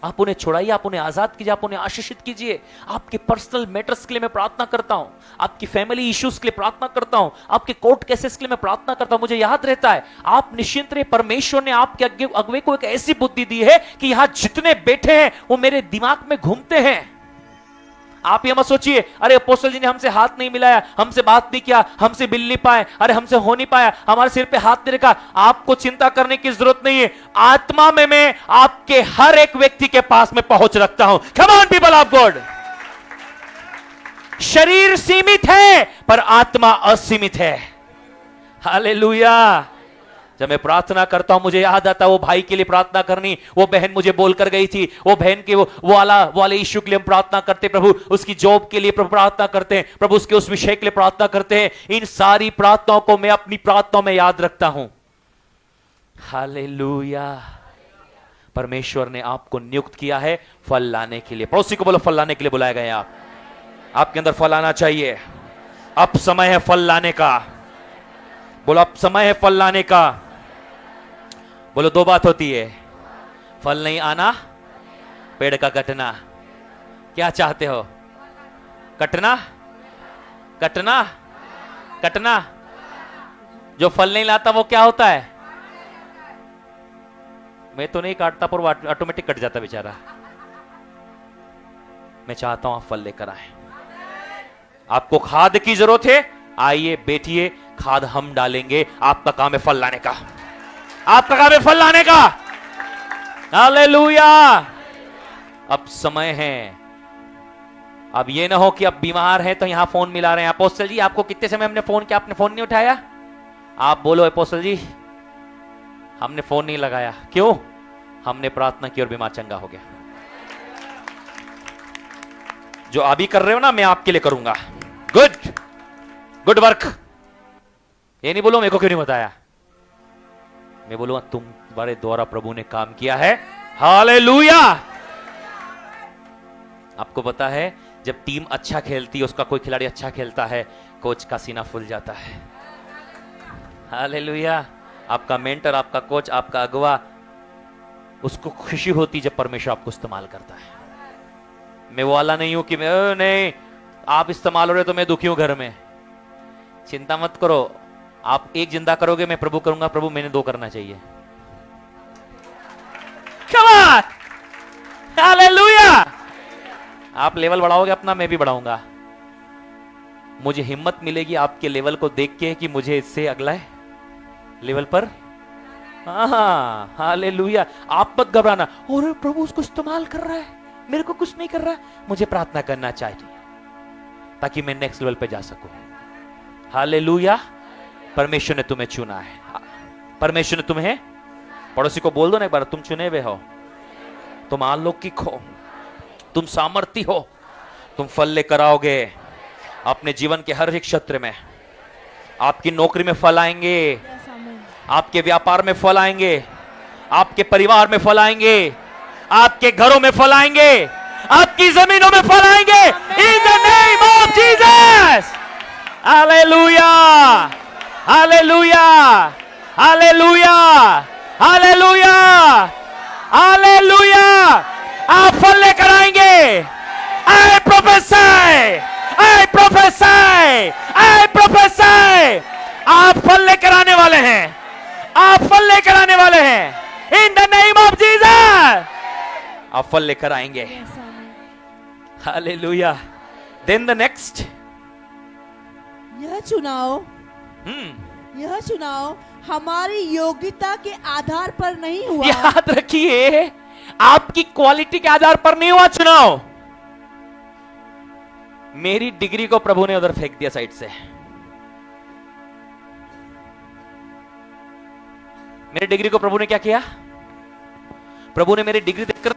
आप उन्हें छुड़ाइए, आप उन्हें आजाद कीजिए, आप उन्हें आशीषित कीजिए। आपके पर्सनल मैटर्स के लिए मैं प्रार्थना करता हूं, आपकी फैमिली इश्यूज के लिए प्रार्थना करता हूं, आपके कोर्ट केसेस के लिए मैं प्रार्थना करता हूं। मुझे याद रहता है आप निश्चिंत रहे, परमेश्वर ने आपके अगुवे को एक ऐसी बुद्धि दी है कि यहां जितने बैठे हैं वो मेरे दिमाग में घूमते हैं। आप ये मत सोचिए अरे अपोस्टल जी ने हमसे हाथ नहीं मिलाया, हमसे बात नहीं किया, हमसे मिल नहीं पाए, अरे हमसे हो नहीं पाया, हमारे सिर पे हाथ नहीं रखा। आपको चिंता करने की जरूरत नहीं है। आत्मा में मैं आपके हर एक व्यक्ति के पास में पहुंच रखता हूं। कम ऑन पीपल ऑफ गॉड। शरीर सीमित है पर आत्मा असीमित है। हालेलुया। जब मैं प्रार्थना करता हूं मुझे याद आता है वो भाई के लिए प्रार्थना करनी, वो बहन मुझे बोलकर गई थी, वो बहन के वो वाले इश्यू के लिए हम प्रार्थना करते प्रभु, उसकी जॉब के लिए प्रार्थना करते हैं प्रभु, उसके उस विषय के लिए प्रार्थना करते हैं। इन सारी प्रार्थनाओं को मैं अपनी प्रार्थनाओं में याद रखता हूं। हालेलुया। परमेश्वर ने आपको नियुक्त किया है फल लाने के लिए। पड़ोसी को बोलो फल लाने के लिए बुलाए गए आप। आपके अंदर फल आना चाहिए। अब समय है फल लाने का। बोलो अब समय है फल लाने का। बोलो दो बात होती है, फल नहीं आना, पेड़ का कटना। क्या चाहते हो? कटना? कटना? कटना? जो फल नहीं लाता वो क्या होता है? मैं तो नहीं काटता पर वो ऑटोमेटिक कट जाता बेचारा। मैं चाहता हूं आप फल लेकर आए। आपको खाद की जरूरत है, आइए बैठिए, खाद हम डालेंगे। आपका काम है फल लाने का, आपका काम है फल लाने का। हालेलुया। अब समय है। अब ये ना हो कि अब बीमार हैं तो यहां फोन मिला रहे हैं, अपोस्टल जी आपको कितने समय हमने फोन किया, आपने फोन नहीं उठाया। आप बोलो अपोस्टल जी हमने फोन नहीं लगाया। क्यों? हमने प्रार्थना की और बीमार चंगा हो गया। जो अभी कर रहे हो ना मैं आपके लिए करूंगा। Good good work. ये नहीं बोलो मेरे को क्यों नहीं बताया, मैं बोलूंगा तुम्हारे द्वारा प्रभु ने काम किया है। हालेलुया। आपको पता है जब टीम अच्छा खेलती है, उसका कोई खिलाड़ी अच्छा खेलता है, कोच का सीना फूल जाता है। हालेलुया। आपका मेंटर, आपका कोच, आपका अगुवा, उसको खुशी होती जब परमेश्वर आपको इस्तेमाल करता है। मैं वो वाला नहीं हूं कि मैं नहीं आप इस्तेमाल हो रहे तो मैं दुखी हूं घर में। चिंता मत करो, आप एक जिंदा करोगे मैं प्रभु करूंगा, प्रभु मैंने दो करना चाहिए। Come on! हालेलुया। आप लेवल बढ़ाओगे अपना, मैं भी बढ़ाऊंगा। मुझे हिम्मत मिलेगी आपके लेवल को देख के कि मुझे इससे अगला लेवल पर। हाँ हालेलुया। आप मत घबराना, और प्रभु उसको इस्तेमाल कर रहा है, मेरे को कुछ नहीं कर रहा। मुझे प्रार्थना करना चाहिए ताकि मैं नेक्स्ट लेवल पे जा सकूं। हालेलुया। परमेश्वर ने तुम्हें चुना है। परमेश्वर ने तुम्हें, पड़ोसी को बोल दो ना एक बार, तुम चुने हुए हो, तुम अलौकिक हो, तुम सामर्थी हो, तुम फल लेकर आओगे अपने जीवन के हर एक क्षेत्र में। आपकी नौकरी में फल आएंगे, आपके व्यापार में फल आएंगे, आपके परिवार में फल आएंगे, आपके घरों में फल आएंगे, आपकी जमीनों में फल आएंगे। इन the name of Jesus. Hallelujah. Hallelujah. Hallelujah. Hallelujah. Hallelujah. आप फल लेकर आएंगे। आई प्रोफेसाई, आई प्रोफेसाई, आई प्रोफेसाई। आप फल लेकर आने वाले हैं, आप फल लेकर आने वाले हैं। इन द नेम ऑफ जीसस आप फल लेकर आएंगे। हालेलुया। देन द नेक्स्ट, यह चुनाव हमारी योग्यता के आधार पर नहीं हुआ। याद रखिए, आपकी क्वालिटी के आधार पर नहीं हुआ चुनाव। मेरी डिग्री को प्रभु ने उधर फेंक दिया साइड से। मेरी डिग्री को प्रभु ने क्या किया? प्रभु ने मेरी डिग्री देखकर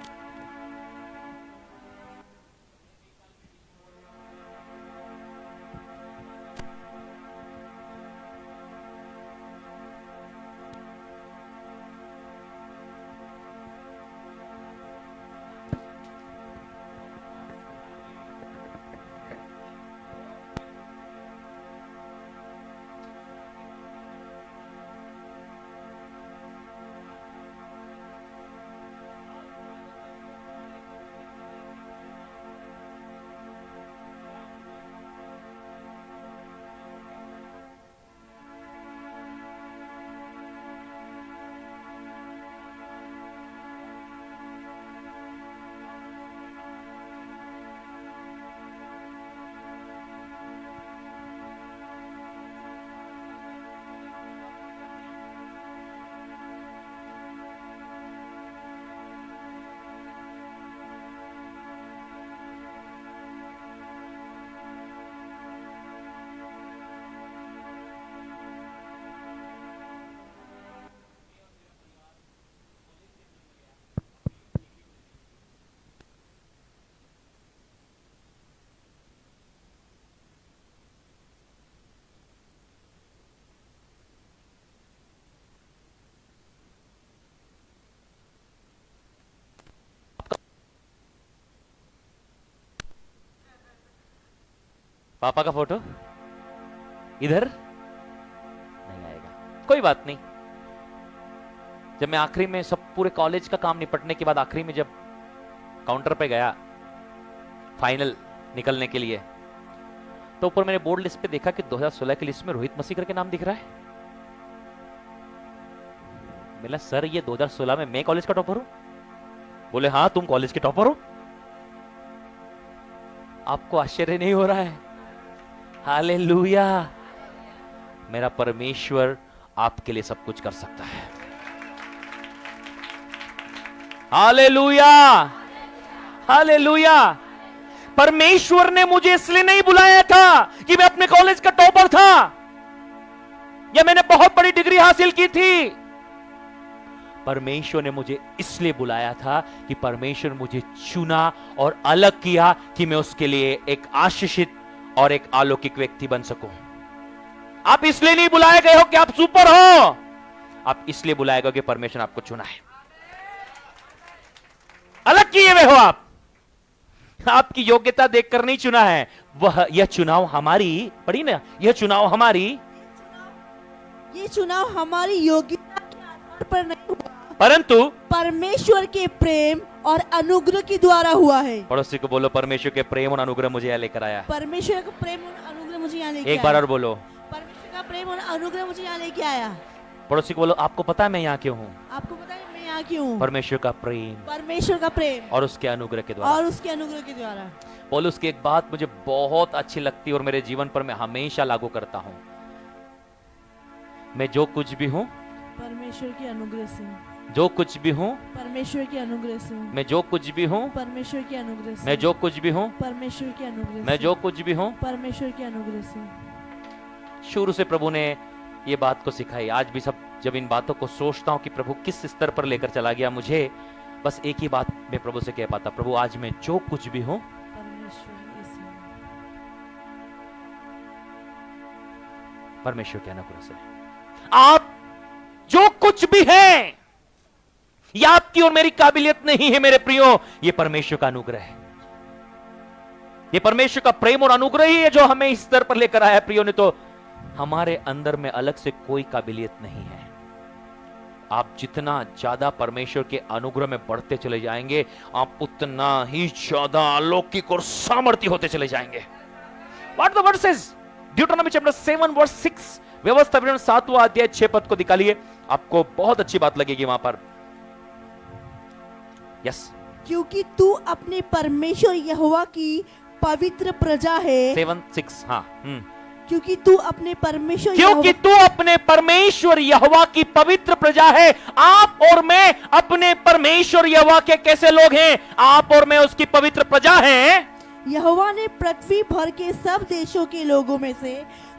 पापा का फोटो इधर नहीं आएगा, कोई बात नहीं। जब मैं आखिरी में सब पूरे कॉलेज का काम निपटने के बाद आखिरी में जब काउंटर पे गया फाइनल निकलने के लिए, तो ऊपर मैंने बोर्ड लिस्ट पे देखा कि 2016 की लिस्ट में रोहित मसीह करके नाम दिख रहा है। बोला सर ये 2016 में मैं कॉलेज का टॉपर हूं? बोले हाँ तुम कॉलेज के टॉपर हो। आपको आश्चर्य नहीं हो रहा है? हालेलुया। मेरा परमेश्वर आपके लिए सब कुछ कर सकता है। Hallelujah, hallelujah. परमेश्वर ने मुझे इसलिए नहीं बुलाया था कि मैं अपने कॉलेज का टॉपर था या मैंने बहुत बड़ी डिग्री हासिल की थी। परमेश्वर ने मुझे इसलिए बुलाया था कि परमेश्वर मुझे चुना और अलग किया कि मैं उसके लिए एक आशीषित और एक अलौकिक व्यक्ति बन सकूं। आप इसलिए नहीं बुलाए गए हो कि आप सुपर हो, आप इसलिए बुलाए गए कि परमेश्वर आपको चुना है, अलग किए हुए हो। आप आपकी योग्यता देखकर नहीं चुना है, यह चुनाव हमारी, पढ़ी ना, यह चुनाव हमारी, ये चुनाव हमारी योग्यता के आधार पर नहीं हुआ, परंतु परमेश्वर के प्रेम और अनुग्रह के द्वारा हुआ है। पड़ोसी को बोलो परमेश्वर के प्रेम और अनुग्रह मुझे यहाँ लेकर आया। परमेश्वर का प्रेम और अनुग्रह मुझे यहाँ लेके आया। एक बार और बोलो, परमेश्वर का प्रेम और अनुग्रह मुझे यहाँ लेके आया। पड़ोसी को बोलो आपको पता है मैं यहाँ क्यों हूँ? आपको पता है मैं यहाँ क्यों हूँ? परमेश्वर का प्रेम, परमेश्वर का प्रेम और उसके अनुग्रह के द्वारा। और उसके अनुग्रह के द्वारा। पौलुस की एक बात मुझे बहुत अच्छी लगती है और मेरे जीवन पर मैं हमेशा लागू करता हूँ। मैं जो कुछ भी हूँ परमेश्वर के अनुग्रह से, जो कुछ भी हूँ परमेश्वर के अनुग्रह से, मैं जो कुछ भी हूँ परमेश्वर के अनुग्रह से, मैं जो कुछ भी हूँ परमेश्वर के अनुग्रह मैं से, जो कुछ भी हूँ परमेश्वर के अनुग्रह से। शुरू से प्रभु ने ये बात को सिखाई। आज भी सब जब इन बातों को सोचता हूँ कि प्रभु किस स्तर पर लेकर चला गया मुझे, बस एक ही बात मैं प्रभु से कह पाता, प्रभु आज मैं जो कुछ भी हूँ परमेश्वर के अनुग्रह से। आप जो कुछ भी हैं, ये आपकी और मेरी काबिलियत नहीं है मेरे प्रियो, ये परमेश्वर का अनुग्रह है। ये परमेश्वर का प्रेम और अनुग्रह ही है जो हमें इस स्तर पर लेकर आया प्रियो, ने तो हमारे अंदर में अलग से कोई काबिलियत नहीं है। आप जितना ज्यादा परमेश्वर के अनुग्रह में बढ़ते चले जाएंगे, आप उतना ही ज्यादा अलौकिक और सामर्थ्य होते चले जाएंगे। What the word says? Deuteronomy chapter 7 verse 6, व्यवस्था विवरण 7वां अध्याय 6 पद को निकालिए, आपको बहुत अच्छी बात लगेगी वहां पर। यस, क्योंकि तू अपने परमेश्वर यहोवा की पवित्र प्रजा है। 7:6, हाँ। क्योंकि तू अपने परमेश्वर क्योंकि तू अपने परमेश्वर यहोवा की पवित्र प्रजा है। आप और मैं अपने परमेश्वर यहोवा के कैसे लोग हैं? आप और मैं उसकी पवित्र प्रजा हैं। यहोवा ने पृथ्वी भर के सब देशों के लोगों में से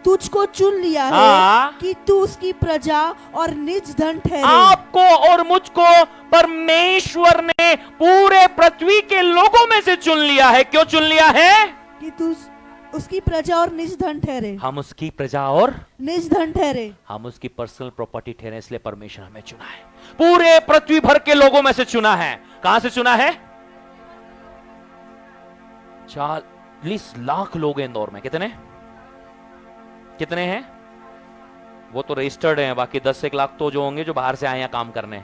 तुझको चुन लिया हाँ। है कि तू उसकी प्रजा और निज धन ठहरे। आपको और मुझको परमेश्वर ने पूरे पृथ्वी के लोगों में से चुन लिया है। क्यों चुन लिया है? कि तू उसकी प्रजा और निज धन ठहरे। हम उसकी प्रजा और निज धन ठहरे, हम उसकी पर्सनल प्रॉपर्टी ठहरे, इसलिए परमेश्वर हमें चुना है। पूरे पृथ्वी भर के लोगों में से चुना है। कहां से चुना है? 40 लाख लोग हैं इंदौर में। कितने कितने हैं? वो तो रजिस्टर्ड हैं, बाकी 10-1 लाख तो जो होंगे जो बाहर से आए हैं काम करने,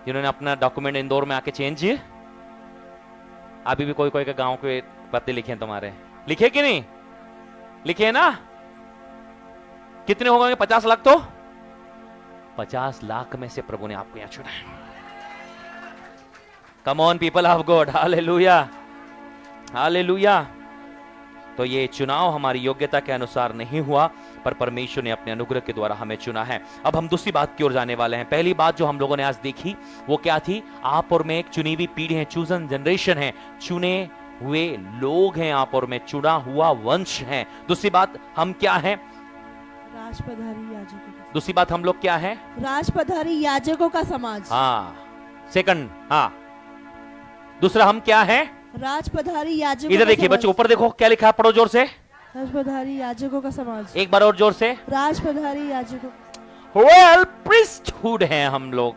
जिन्होंने अपना डॉक्यूमेंट इंदौर में आके चेंज किए। अभी भी कोई कोई के गांव के पते लिखे हैं तुम्हारे, लिखे कि नहीं लिखे ना? कितने हो गए? 50 लाख। तो 50 लाख में से प्रभु ने आपको यहां चुना है। कम on people of God, hallelujah, hallelujah. तो ये चुनाव हमारी योग्यता के अनुसार नहीं हुआ, पर परमेश्वर ने अपने अनुग्रह के द्वारा हमें चुना है। अब हम दूसरी बात की ओर जाने वाले हैं। पहली बात जो हम लोगों ने आज देखी वो क्या थी? आप और मैं एक चुनी हुई पीढ़ी है, चूजन जनरेशन है, चुने हुए लोग हैं। आप और मैं चुना हुआ वंश हैं। दूसरी बात हम क्या हैं? राजपधारी याजकों। दूसरी बात हम लोग क्या हैं? राजपधारी याजकों का समाज। हाँ, सेकंड, हाँ। दूसरा हम क्या हैं? राजपधारी याजकों। इधर देखिए बच्चों, ऊपर देखो क्या लिखा है, पढ़ो जोर से। राजपधारी याजकों का समाज। एक बार और जोर से। राजपधारी याजकों। रॉयल प्रिस्टहुड हैं हम लोग।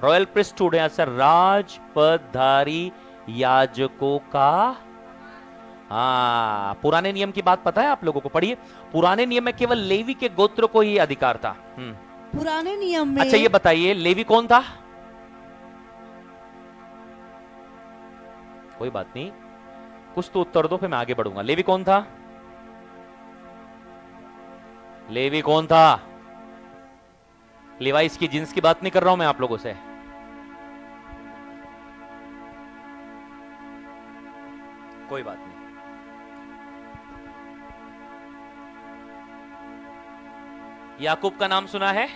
रॉयल प्रिस्टहुड है सर, राजपधारी याजकों का हाँ, पुराने नियम की बात पता है आप लोगों को? पढ़िए, पुराने नियम में केवल लेवी के गोत्र को ही अधिकार था। पुराने नियम में। अच्छा, ये बताइए लेवी कौन था? कोई बात नहीं, कुछ तो उत्तर दो, फिर मैं आगे बढ़ूंगा। लेवी कौन था? लेवी कौन था? लिवाइस की जींस की बात नहीं कर रहा हूं मैं आप लोगों से। कोई बात नहीं। याकूब का नाम सुना है?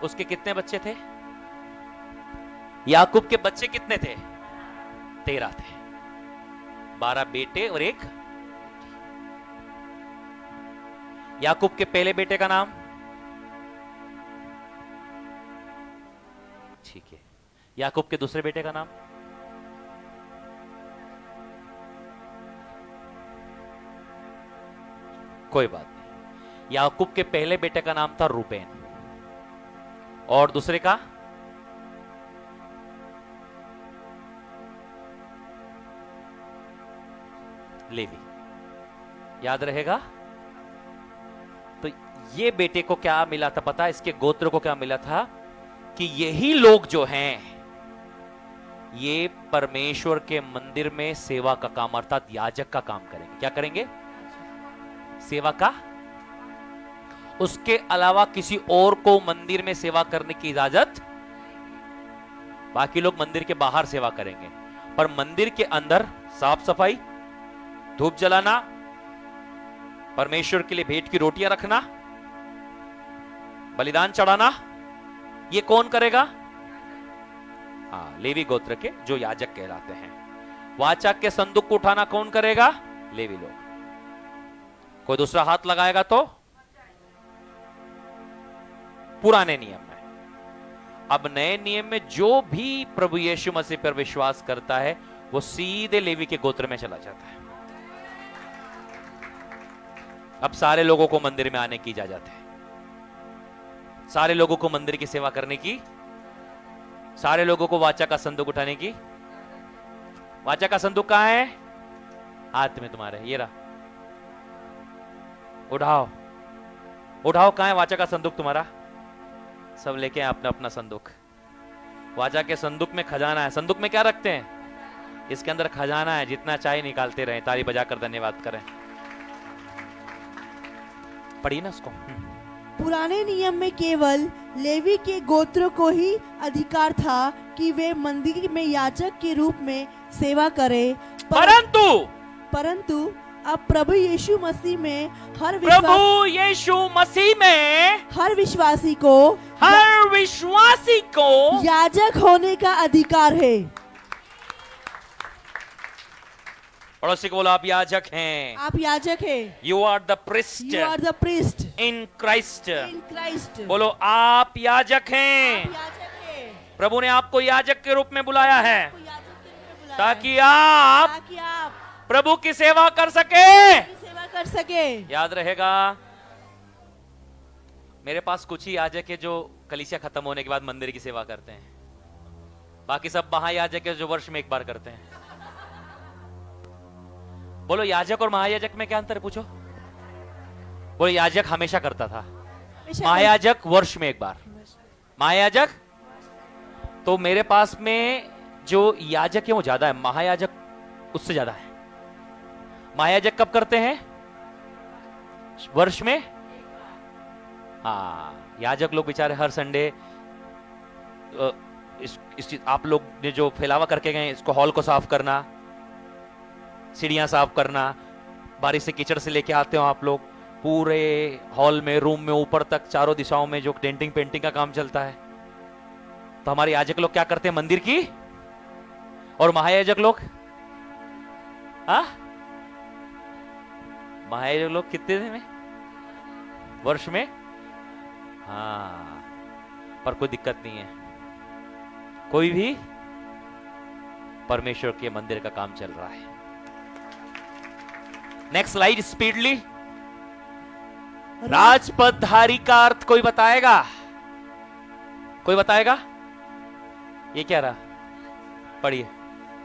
उसके कितने बच्चे थे? याकूब के बच्चे कितने थे? 13 थे। 12 बेटे और एक। याकूब के पहले बेटे का नाम? ठीक है। याकूब के दूसरे बेटे का नाम? कोई बात नहीं। याकूब के पहले बेटे का नाम था रूबेन, और दूसरे का? लेवी। याद रहेगा? तो ये बेटे को क्या मिला था पता है? इसके गोत्र को क्या मिला था कि यही लोग जो हैं, ये परमेश्वर के मंदिर में सेवा का काम अर्थात याजक का काम करेंगे। क्या करेंगे? सेवा का। उसके अलावा किसी और को मंदिर में सेवा करने की इजाजत। बाकी लोग मंदिर के बाहर सेवा करेंगे, पर मंदिर के अंदर साफ सफाई, धूप जलाना, परमेश्वर के लिए भेंट की रोटियां रखना, बलिदान चढ़ाना, ये कौन करेगा? हाँ, लेवी गोत्र के जो याजक कहलाते हैं। वाचा के संदूक को उठाना कौन करेगा? लेवी लोग। कोई दूसरा हाथ लगाएगा तो? पुराने नियम में। अब नए नियम में जो भी प्रभु यीशु मसीह पर विश्वास करता है वो सीधे लेवी के गोत्र में चला जाता है। अब सारे लोगों को मंदिर में आने की इजाजत है, सारे लोगों को मंदिर की सेवा करने की, सारे लोगों को वाचा का संदूक उठाने की। वाचा का संदूक कहां है? हाथ में तुम्हारे, ये रहा। उठाओ उठाओ, कहां है वाचा का संदूक तुम्हारा? सब लेके आए अपना अपना संदूक। वाचा के संदूक में खजाना है। संदूक में क्या रखते हैं? इसके अंदर खजाना है, जितना चाहे निकालते रहें। ताली बजाकर धन्यवाद करें। पढ़िए ना उसको। पुराने नियम में केवल लेवी के गोत्र को ही अधिकार था कि वे मंदिर में याजक के रूप में सेवा करें, परंतु अब प्रभु यीशु मसीह में हर विश्वासी को याजक होने का अधिकार है। पड़ोसी को बोलो, आप याजक हैं। आप याजक हैं। You are the priest in Christ. बोलो, आप याजक हैं। प्रभु ने आपको याजक के रूप में बुलाया है ताकि आप प्रभु की सेवा कर सके। याद रहेगा, मेरे पास कुछ ही याजक है जो कलीसिया खत्म होने के बाद मंदिर की सेवा करते हैं। बाकी सब महायाजक है जो वर्ष में एक बार करते हैं। बोलो, याजक और महायाजक में क्या अंतर है? पूछो। बोलो, याजक हमेशा करता था, महायाजक वर्ष में एक बार। महायाजक तो मेरे पास में जो याजक है वो ज्यादा है, महायाजक उससे ज्यादा है। महायाजक कब करते हैं? वर्ष में। हाँ, याजक लोग बेचारे हर संडे आप लोग ने जो फैलावा करके गए, इसको हॉल को साफ करना, सीढ़ियां साफ करना, बारिश से कीचड़ से लेके आते हो आप लोग, पूरे हॉल में, रूम में, ऊपर तक चारों दिशाओं में जो डेंटिंग पेंटिंग का काम चलता है। तो हमारे याजक लोग क्या करते हैं? मंदिर की। और महायाजक लोग, हाँ, महायाजक लोग कितने दिन में? वर्ष में। हाँ, पर कोई दिक्कत नहीं है, कोई भी परमेश्वर के मंदिर का काम चल रहा है। Next slide speedly. राजपदधारी का अर्थ कोई बताएगा? कोई बताएगा? ये क्या रहा? पढ़िए।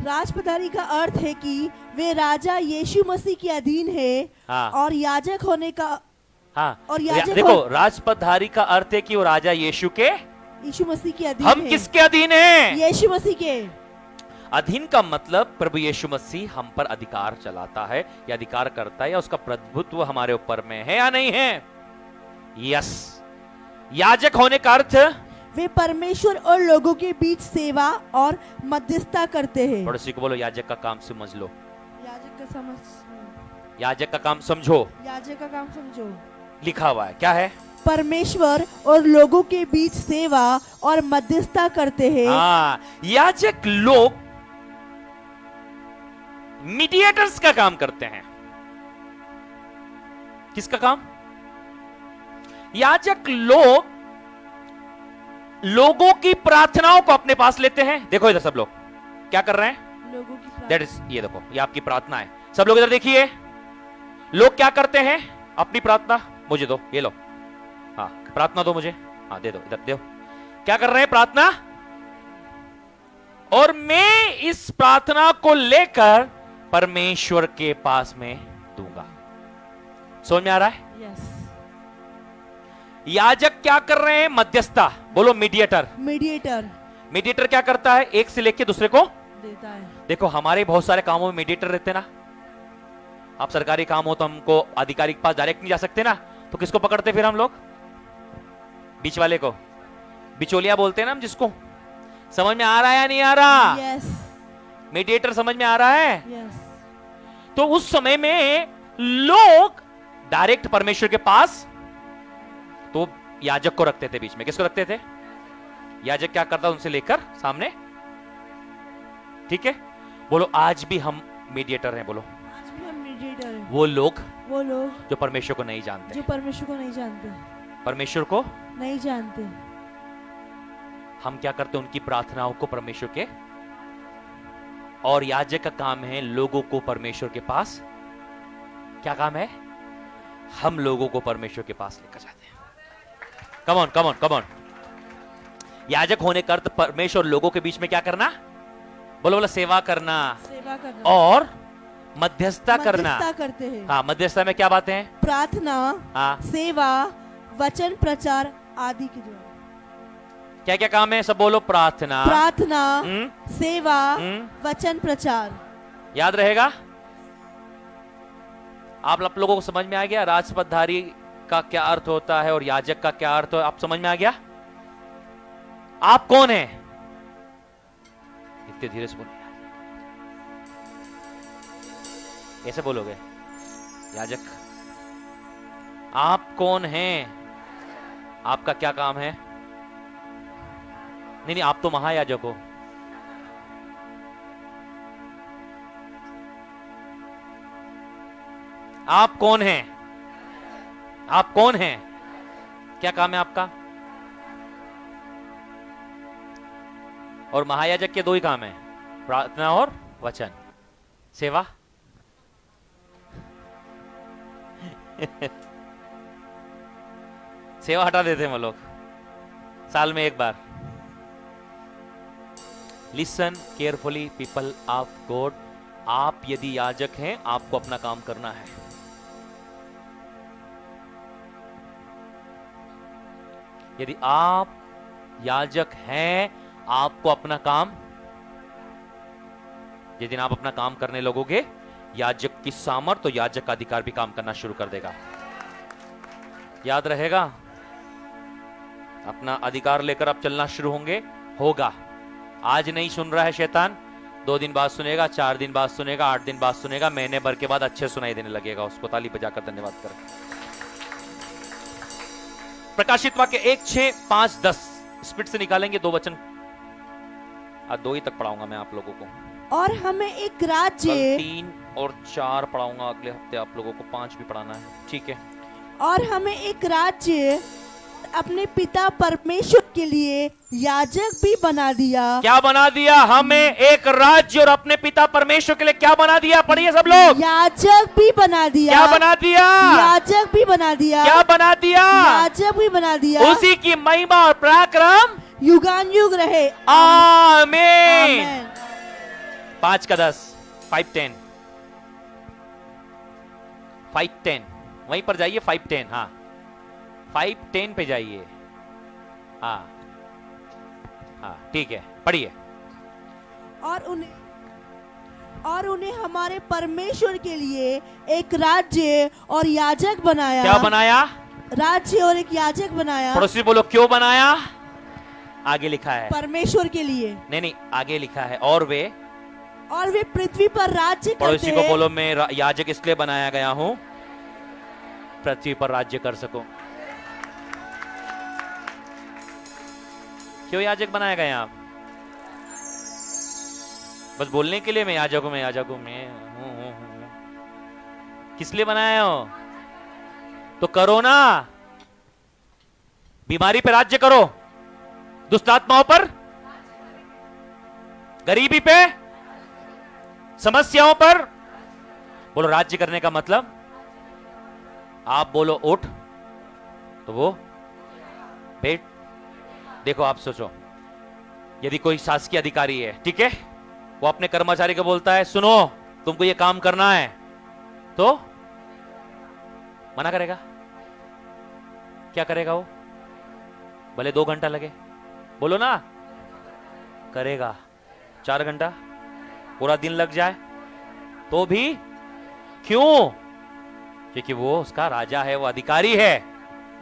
राजपदारी का अर्थ है कि वे राजा यीशु मसीह के अधीन है हाँ। और याजक होने का हाँ, और याजक देखो राजपदधारी का अर्थ है कि वो राजा यीशु के, यीशु मसीह के अधीन हम है। किसके अधीन हैं? यीशु मसीह के। अधीन का मतलब प्रभु यीशु मसीह हम पर अधिकार चलाता है या अधिकार करता है, या उसका प्रभुत्व हमारे ऊपर में है या नहीं है? यस। याजक होने का अर्थ, वे परमेश्वर और लोगों के बीच सेवा और मध्यस्थता करते हैं। पड़ोसी को बोलो याजक का काम समझ लो, याजक का समझ, याजक का काम समझो। याजक का काम समझो। लिखा हुआ है, क्या है? परमेश्वर और लोगों के बीच सेवा और मध्यस्थता करते हैं। हाँ, याजक लोग मीडिएटर्स का काम करते हैं। किसका काम? याजक लोग लोगों की प्रार्थनाओं को अपने पास लेते हैं। देखो इधर सब लोग क्या कर रहे हैं? लोगों की दैट इज, ये देखो ये आपकी प्रार्थना है। सब लोग इधर देखिए, लोग क्या करते हैं? अपनी प्रार्थना मुझे दो, ये लो, हाँ प्रार्थना दो मुझे, हाँ दे दो, इधर दो। क्या कर रहे हैं? प्रार्थना। और मैं इस प्रार्थना को लेकर परमेश्वर के पास में दूंगा। समझ में आ रहा है? यस। याजक क्या कर रहे हैं? मध्यस्थता। बोलो मीडिएटर। मीडिएटर मीडिएटर क्या करता है? एक से लेके दूसरे को देता है। देखो हमारे बहुत सारे कामों में मीडिएटर रहते ना। आप सरकारी काम हो तो हमको अधिकारी के पास डायरेक्ट नहीं जा सकते ना, तो किसको पकड़ते फिर हम लोग? बीच वाले को, बिचौलिया बोलते हैं ना हम जिसको। समझ में आ रहा है या नहीं आ रहा? यस। मीडिएटर समझ में आ रहा है? यस। तो उस समय में लोग डायरेक्ट परमेश्वर के पास, तो याजक को रखते थे बीच में। किसको रखते थे? याजक क्या करता उनसे लेकर सामने। ठीक है, बोलो आज भी हम मीडिएटर हैं। बोलो आज भी हम मीडिएटर हैं। वो लोग जो परमेश्वर को नहीं जानते, जो परमेश्वर को नहीं जानते, परमेश्वर को नहीं जानते, हम क्या करते हैं? उनकी प्रार्थनाओं को परमेश्वर के, और याजक का काम है लोगों को परमेश्वर के पास। क्या काम है? हम लोगों को परमेश्वर के पास लेकर जाते हैं। Come on come on come on. याजक होने का अर्थ परमेश्वर लोगों के बीच में क्या करना? बोलो बोलो, सेवा करना, सेवा करना और मध्यस्थता करना। मध्यस्थता करते हैं। हाँ, मध्यस्थता में क्या बातें हैं? प्रार्थना, हाँ, सेवा, वचन प्रचार आदि के द्वारा। क्या क्या काम है? सब बोलो। प्रार्थना, प्रार्थना, हम्म, सेवा, हम्म, वचन प्रचार। याद रहेगा? आप लोगों को समझ में आ गया राजपदधारी का क्या अर्थ होता है और याजक का क्या अर्थ है? आप समझ में आ गया? आप कौन है? इतने धीरे से बोलिए, ऐसे बोलोगे? याजक, आप कौन हैं? आपका क्या काम है? नहीं, आप तो महायाजक हो। आप कौन हैं? आप कौन हैं? क्या काम है आपका? और महायाजक के दो ही काम है, प्रार्थना और वचन। सेवा सेवा हटा देते हैं वो लोग साल में एक बार। Listen carefully people of God, आप यदि याजक हैं आपको अपना काम करना है। यदि आप याजक हैं आपको अपना काम, जिस दिन आप अपना काम करने लगोगे, याजक की सामर्थ तो याजक का अधिकार भी काम करना शुरू कर देगा। याद रहेगा? अपना अधिकार लेकर आप चलना शुरू होगा। आज नहीं सुन रहा है शैतान, 2 दिन बाद सुनेगा, 4 दिन बाद सुनेगा, 8 दिन बाद सुनेगा, महीने भर के बाद अच्छे सुनाई देने लगेगा। उसको ताली बजाकर धन्यवाद करें। प्रकाशित वाक्य 1:6-5-10 स्पीड से निकालेंगे 2 वचन। आज 2 ही तक पढ़ाऊंगा मैं आप लोगों को। और हमें एक राज्य, 3 और 4 पढ़ाऊंगा अगले हफ्ते, आप लोगों को 5 भी पढ़ाना है, ठीक है? और हमें एक राज्य अपने पिता परमेश्वर के लिए याजक भी बना दिया। क्या बना दिया? हमें एक राज्य और अपने पिता परमेश्वर के लिए क्या बना दिया? पढ़िए सब लोग। याजक भी बना दिया। क्या बना दिया? याजक भी बना दिया। क्या बना दिया? याजक भी बना दिया। उसी की महिमा और पराक्रम युगान युग रहे। आमीन। आमीन। 5 का 10, 5-10, 5-10, वहीं पर जाइए 5-10, हाँ 5-10 पे जाइए, हाँ हाँ ठीक है, पढ़िए। और उन्हें हमारे परमेश्वर के लिए एक राज्य और याजक बनाया। क्या बनाया? राज्य और एक याजक बनाया। पड़ोसी बोलो क्यों बनाया? आगे लिखा है परमेश्वर के लिए। नहीं, आगे लिखा है और वे पृथ्वी पर राज्य करते। पड़ोसी को बोलो मैं याजक इसलिए बनाया गया हूं पृथ्वी पर राज्य कर सकूं। क्यों याजक बनाया गया आप? बस बोलने के लिए मैं याजक हूं, मैं हूं। किस लिए बनाया हो? तो करो ना, बीमारी पे राज्य करो, दुष्ट आत्माओं पर, गरीबी पे, समस्याओं पर। बोलो राज्य करने का मतलब, आप बोलो उठ तो वो बैठ। देखो आप सोचो, यदि कोई शासकीय अधिकारी है, ठीक है, वो अपने कर्मचारी को बोलता है सुनो तुमको ये काम करना है, तो मना करेगा? क्या करेगा वो? भले 2 घंटा लगे, बोलो ना, करेगा। 4 घंटा, पूरा दिन लग जाए तो भी, क्यों? क्योंकि वो उसका राजा है, वो अधिकारी है,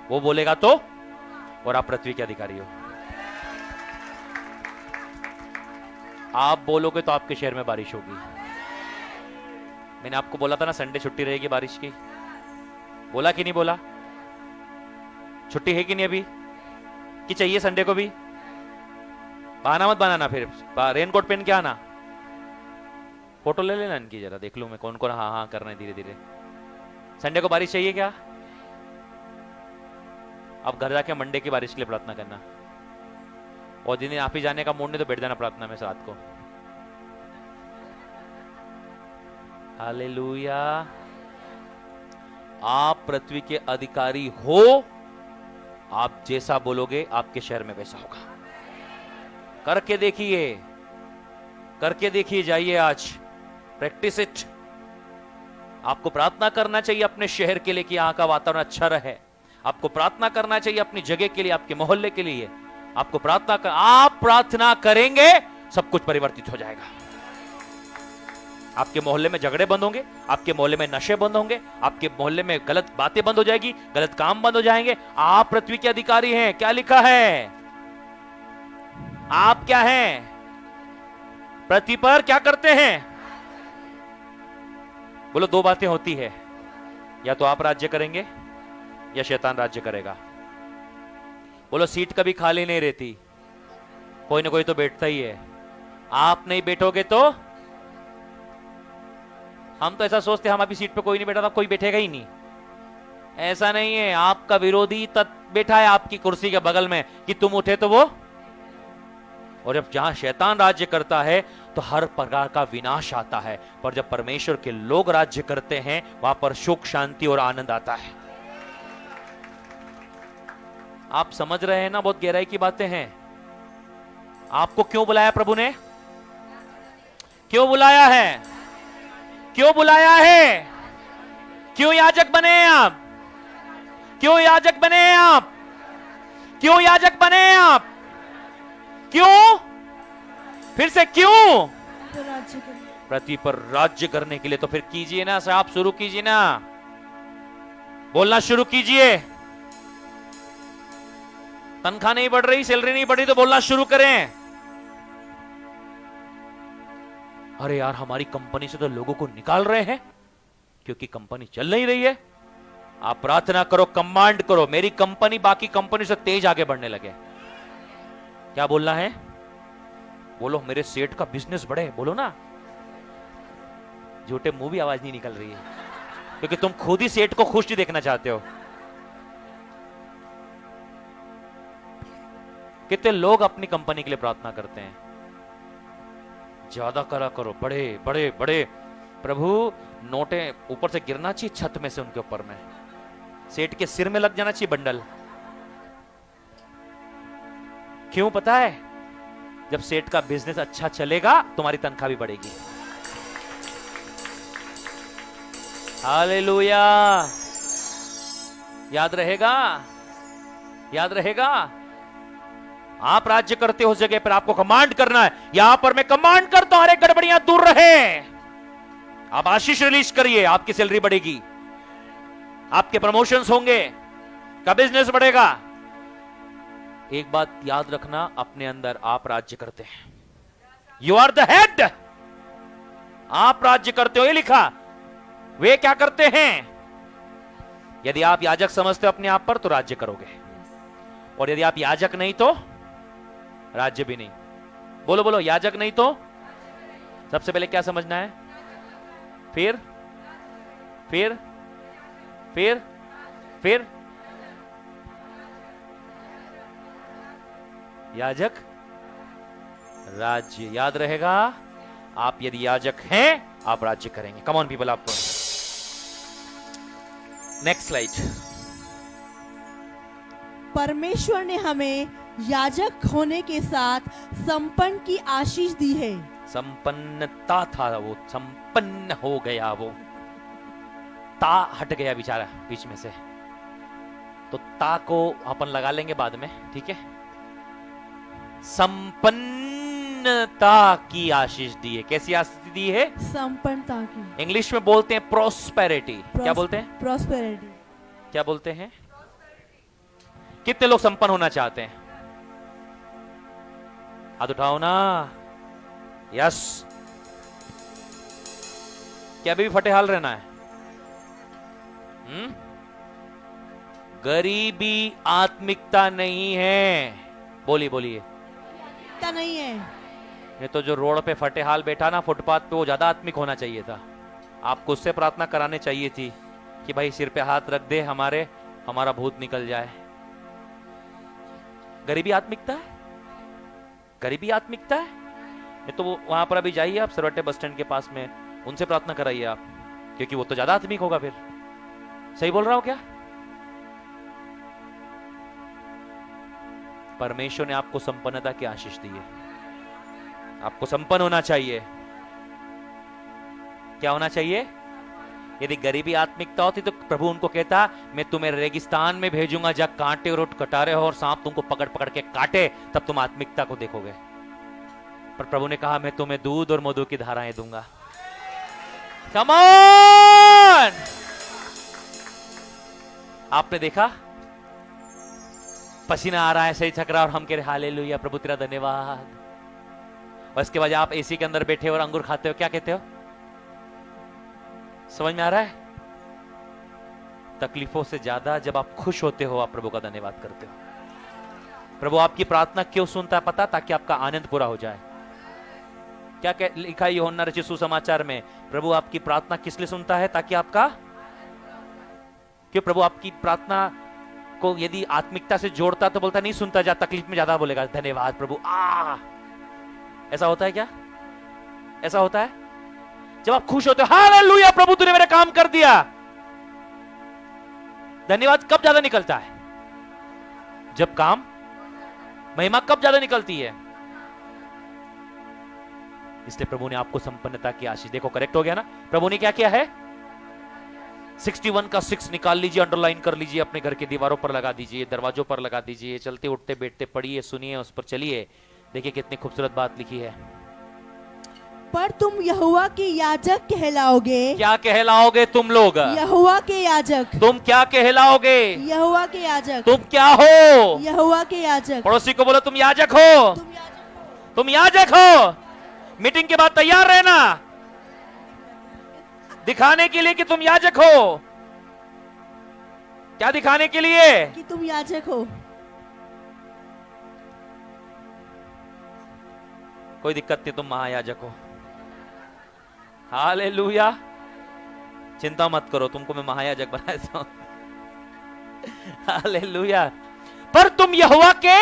वो बोलेगा तो। और आप पृथ्वी के अधिकारी हो, आप बोलोगे तो आपके शहर में बारिश होगी। मैंने आपको बोला था ना संडे छुट्टी रहेगी बारिश की, बोला कि नहीं बोला? छुट्टी है कि नहीं अभी कि चाहिए संडे को भी? बहाना मत बनाना, फिर रेनकोट पहन के आना। फोटो ले लेना इनकी, जरा देख लूं मैं कौन कौन हाँ हाँ कर रहे हैं धीरे धीरे। संडे को बारिश चाहिए क्या? अब घर जाके मंडे की बारिश के लिए प्रार्थना करना, और जिन्हें आप ही जाने का मूड नहीं तो बैठ जाना प्रार्थना में रात को। हालेलुया। आप पृथ्वी के अधिकारी हो, आप जैसा बोलोगे आपके शहर में वैसा होगा। करके देखिए, करके देखिए, जाइए आज, प्रैक्टिस इट। आपको प्रार्थना करना चाहिए अपने शहर के लिए कि यहां का वातावरण अच्छा रहे। आपको प्रार्थना करना चाहिए अपनी जगह के लिए, आपके मोहल्ले के लिए। आपको आप प्रार्थना करेंगे, सब कुछ परिवर्तित हो जाएगा। आपके मोहल्ले में झगड़े बंद होंगे, आपके मोहल्ले में नशे बंद होंगे, आपके मोहल्ले में गलत बातें बंद हो जाएगी, गलत काम बंद हो जाएंगे। आप पृथ्वी के अधिकारी हैं। क्या लिखा है? आप क्या हैं? पृथ्वी पर क्या करते हैं? बोलो 2 बातें होती है, या तो आप राज्य करेंगे या शैतान राज्य करेगा। बोलो सीट कभी खाली नहीं रहती, कोई ना कोई तो बैठता ही है। आप नहीं बैठोगे तो, हम तो ऐसा सोचते हैं हमारी सीट पे कोई नहीं बैठा था, कोई बैठेगा ही नहीं। ऐसा नहीं है, आपका विरोधी बैठा है आपकी कुर्सी के बगल में कि तुम उठे तो वो। और जब जहां शैतान राज्य करता है तो हर प्रकार का विनाश आता है, पर जब परमेश्वर के लोग राज्य करते हैं वहां पर सुख, शांति और आनंद आता है। आप समझ रहे हैं ना? बहुत गहराई की बातें हैं। आपको क्यों बुलाया प्रभु ने? क्यों बुलाया है? क्यों बुलाया है? क्यों याजक बने हैं आप? क्यों याजक बने हैं आप? क्यों याजक बने हैं आप? क्यों? फिर से क्यों? पृथ्वी पर राज्य करने के लिए। तो फिर कीजिए ना साहब, शुरू कीजिए ना, बोलना शुरू कीजिए। तनख्वाह नहीं बढ़ रही, सैलरी नहीं बढ़ रही, तो बोलना शुरू करें। अरे यार हमारी कंपनी से तो लोगों को निकाल रहे हैं क्योंकि कंपनी चल नहीं रही है। आप प्रार्थना करो, कमांड करो, मेरी कंपनी बाकी कंपनी से तेज आगे बढ़ने लगे। क्या बोलना है? बोलो मेरे सेठ का बिजनेस बढ़े, बोलो ना। झूठे मुंह भी आवाज नहीं निकल रही है क्योंकि तुम खुद ही सेठ को खुश देखना चाहते हो। कितने लोग अपनी कंपनी के लिए प्रार्थना करते हैं, ज्यादा करा करो, बड़े बड़े बड़े। प्रभु नोटे ऊपर से गिरना चाहिए छत में से उनके ऊपर में, सेठ के सिर में लग जाना चाहिए बंडल। क्यों पता है? जब सेठ का बिजनेस अच्छा चलेगा तुम्हारी तनख्वाह भी बढ़ेगी। हालेलुया। याद रहेगा, याद रहेगा। आप राज्य करते हो उस जगह पर आपको कमांड करना है। यहां पर मैं कमांड करता हूं, अरे गड़बड़ियां दूर रहे। आप आशीष रिलीज करिए, आपकी सैलरी बढ़ेगी, आपके प्रमोशंस होंगे, का बिजनेस बढ़ेगा। एक बात याद रखना, अपने अंदर आप राज्य करते हैं। यू आर द हेड, आप राज्य करते हो, ये लिखा। वे क्या करते हैं? यदि आप याजक समझते हो अपने आप पर तो राज्य करोगे, और यदि आप याजक नहीं तो राज्य भी नहीं। बोलो बोलो, याजक नहीं तो। सबसे पहले क्या समझना है? फिर फिर फिर फिर याजक, राज्य। याद रहेगा, आप यदि याजक हैं आप राज्य करेंगे। कम ऑन पीपल, आपको नेक्स्ट स्लाइड। परमेश्वर ने हमें याजक होने के साथ संपन्न की आशीष दी है। संपन्नता था, वो संपन्न हो गया। वो ता हट गया बेचारा बीच में से, तो ता को अपन लगा लेंगे बाद में, ठीक है। संपन्नता की आशीष दी है। कैसी आशीष दी है? संपन्नता की। इंग्लिश में बोलते हैं प्रोस्पेरिटी। क्या बोलते हैं? प्रॉस्पेरिटी। क्या बोलते हैं? कितने लोग संपन्न होना चाहते हैं? हाथ उठाओ ना। यस। क्या अभी भी फटेहाल रहना है? गरीबी आत्मिकता नहीं है। बोलिए बोलिए। नहीं है। ये तो जो रोड पे फटेहाल बैठा ना फुटपाथ पे, वो ज्यादा आत्मिक होना चाहिए था। आपको उससे प्रार्थना कराने चाहिए थी कि भाई सिर पे हाथ रख दे, हमारा भूत निकल जाए। गरीबी आत्मिकता है, गरीबी आत्मिकता है। ये तो वहां पर अभी जाइए आप सरवटे बस स्टैंड के पास में, उनसे प्रार्थना कराइए आप, क्योंकि वो तो ज्यादा आत्मिक होगा फिर। सही बोल रहा हूं क्या? परमेश्वर ने आपको संपन्नता की आशीष दी है। आपको संपन्न होना चाहिए। क्या होना चाहिए? यदि गरीबी आत्मिकता होती तो प्रभु उनको कहता, मैं तुम्हें रेगिस्तान में भेजूंगा जहां कांटे और कटारे हो और सांप तुमको पकड़ पकड़ के काटे, तब तुम आत्मिकता को देखोगे। पर प्रभु ने कहा, मैं तुम्हें दूध और मधु की धाराएं दूंगा। Come on. आपने देखा, पसीना आ रहा है, सही थक रहा है, और हम कह रहे हालेलुया प्रभु तेरा धन्यवाद। और इसके बाद आप एसी के अंदर बैठे और अंगूर खाते हो, क्या कहते हो? समझ में आ रहा है? तकलीफों से ज्यादा जब आप खुश होते हो, आप प्रभु का धन्यवाद करते हो। प्रभु आपकी प्रार्थना क्यों सुनता है पता? ताकि आपका आनंद पूरा हो जाए। क्या लिखा है यूहन्ना रचित सुसमाचार में? प्रभु आपकी प्रार्थना किस लिए सुनता है? ताकि आपका, क्यों? प्रभु आपकी प्रार्थना को यदि आत्मिकता से जोड़ता तो बोलता नहीं सुनता, जा तकलीफ में ज्यादा बोलेगा धन्यवाद प्रभु। ऐसा होता है क्या? ऐसा होता है जब आप खुश होते हो, हालेलुया प्रभु तूने मेरा काम कर दिया। धन्यवाद कब ज्यादा निकलता है? जब काम, महिमा कब ज्यादा निकलती है? इसलिए प्रभु ने आपको संपन्नता की आशीष, देखो करेक्ट हो गया ना? प्रभु ने क्या किया है? 61 का 6 निकाल लीजिए, अंडरलाइन कर लीजिए, अपने घर के दीवारों पर लगा दीजिए, दरवाजों पर लगा दीजिए, चलते उठते बैठते पढ़िए, सुनिए, उस पर चलिए। देखिए कितनी खूबसूरत बात लिखी है। पर तुम यहोवा के याजक कहलाओगे। क्या कहलाओगे तुम लोग? यहोवा के याजक। तुम क्या कहलाओगे? यहोवा के याजक। तुम क्या हो? यहोवा के याजक। पड़ोसी को बोलो तुम याजक हो। तुम याजक हो। मीटिंग के बाद तैयार रहना, दिखाने के लिए कि तुम याजक हो। क्या दिखाने के लिए? कि तुम याजक हो। कोई दिक्कत नहीं, तुम महायाजक हो। हालेलुया। चिंता मत करो, तुमको मैं महायाजक बनाता हूं। हालेलुया। पर तुम यहोवा के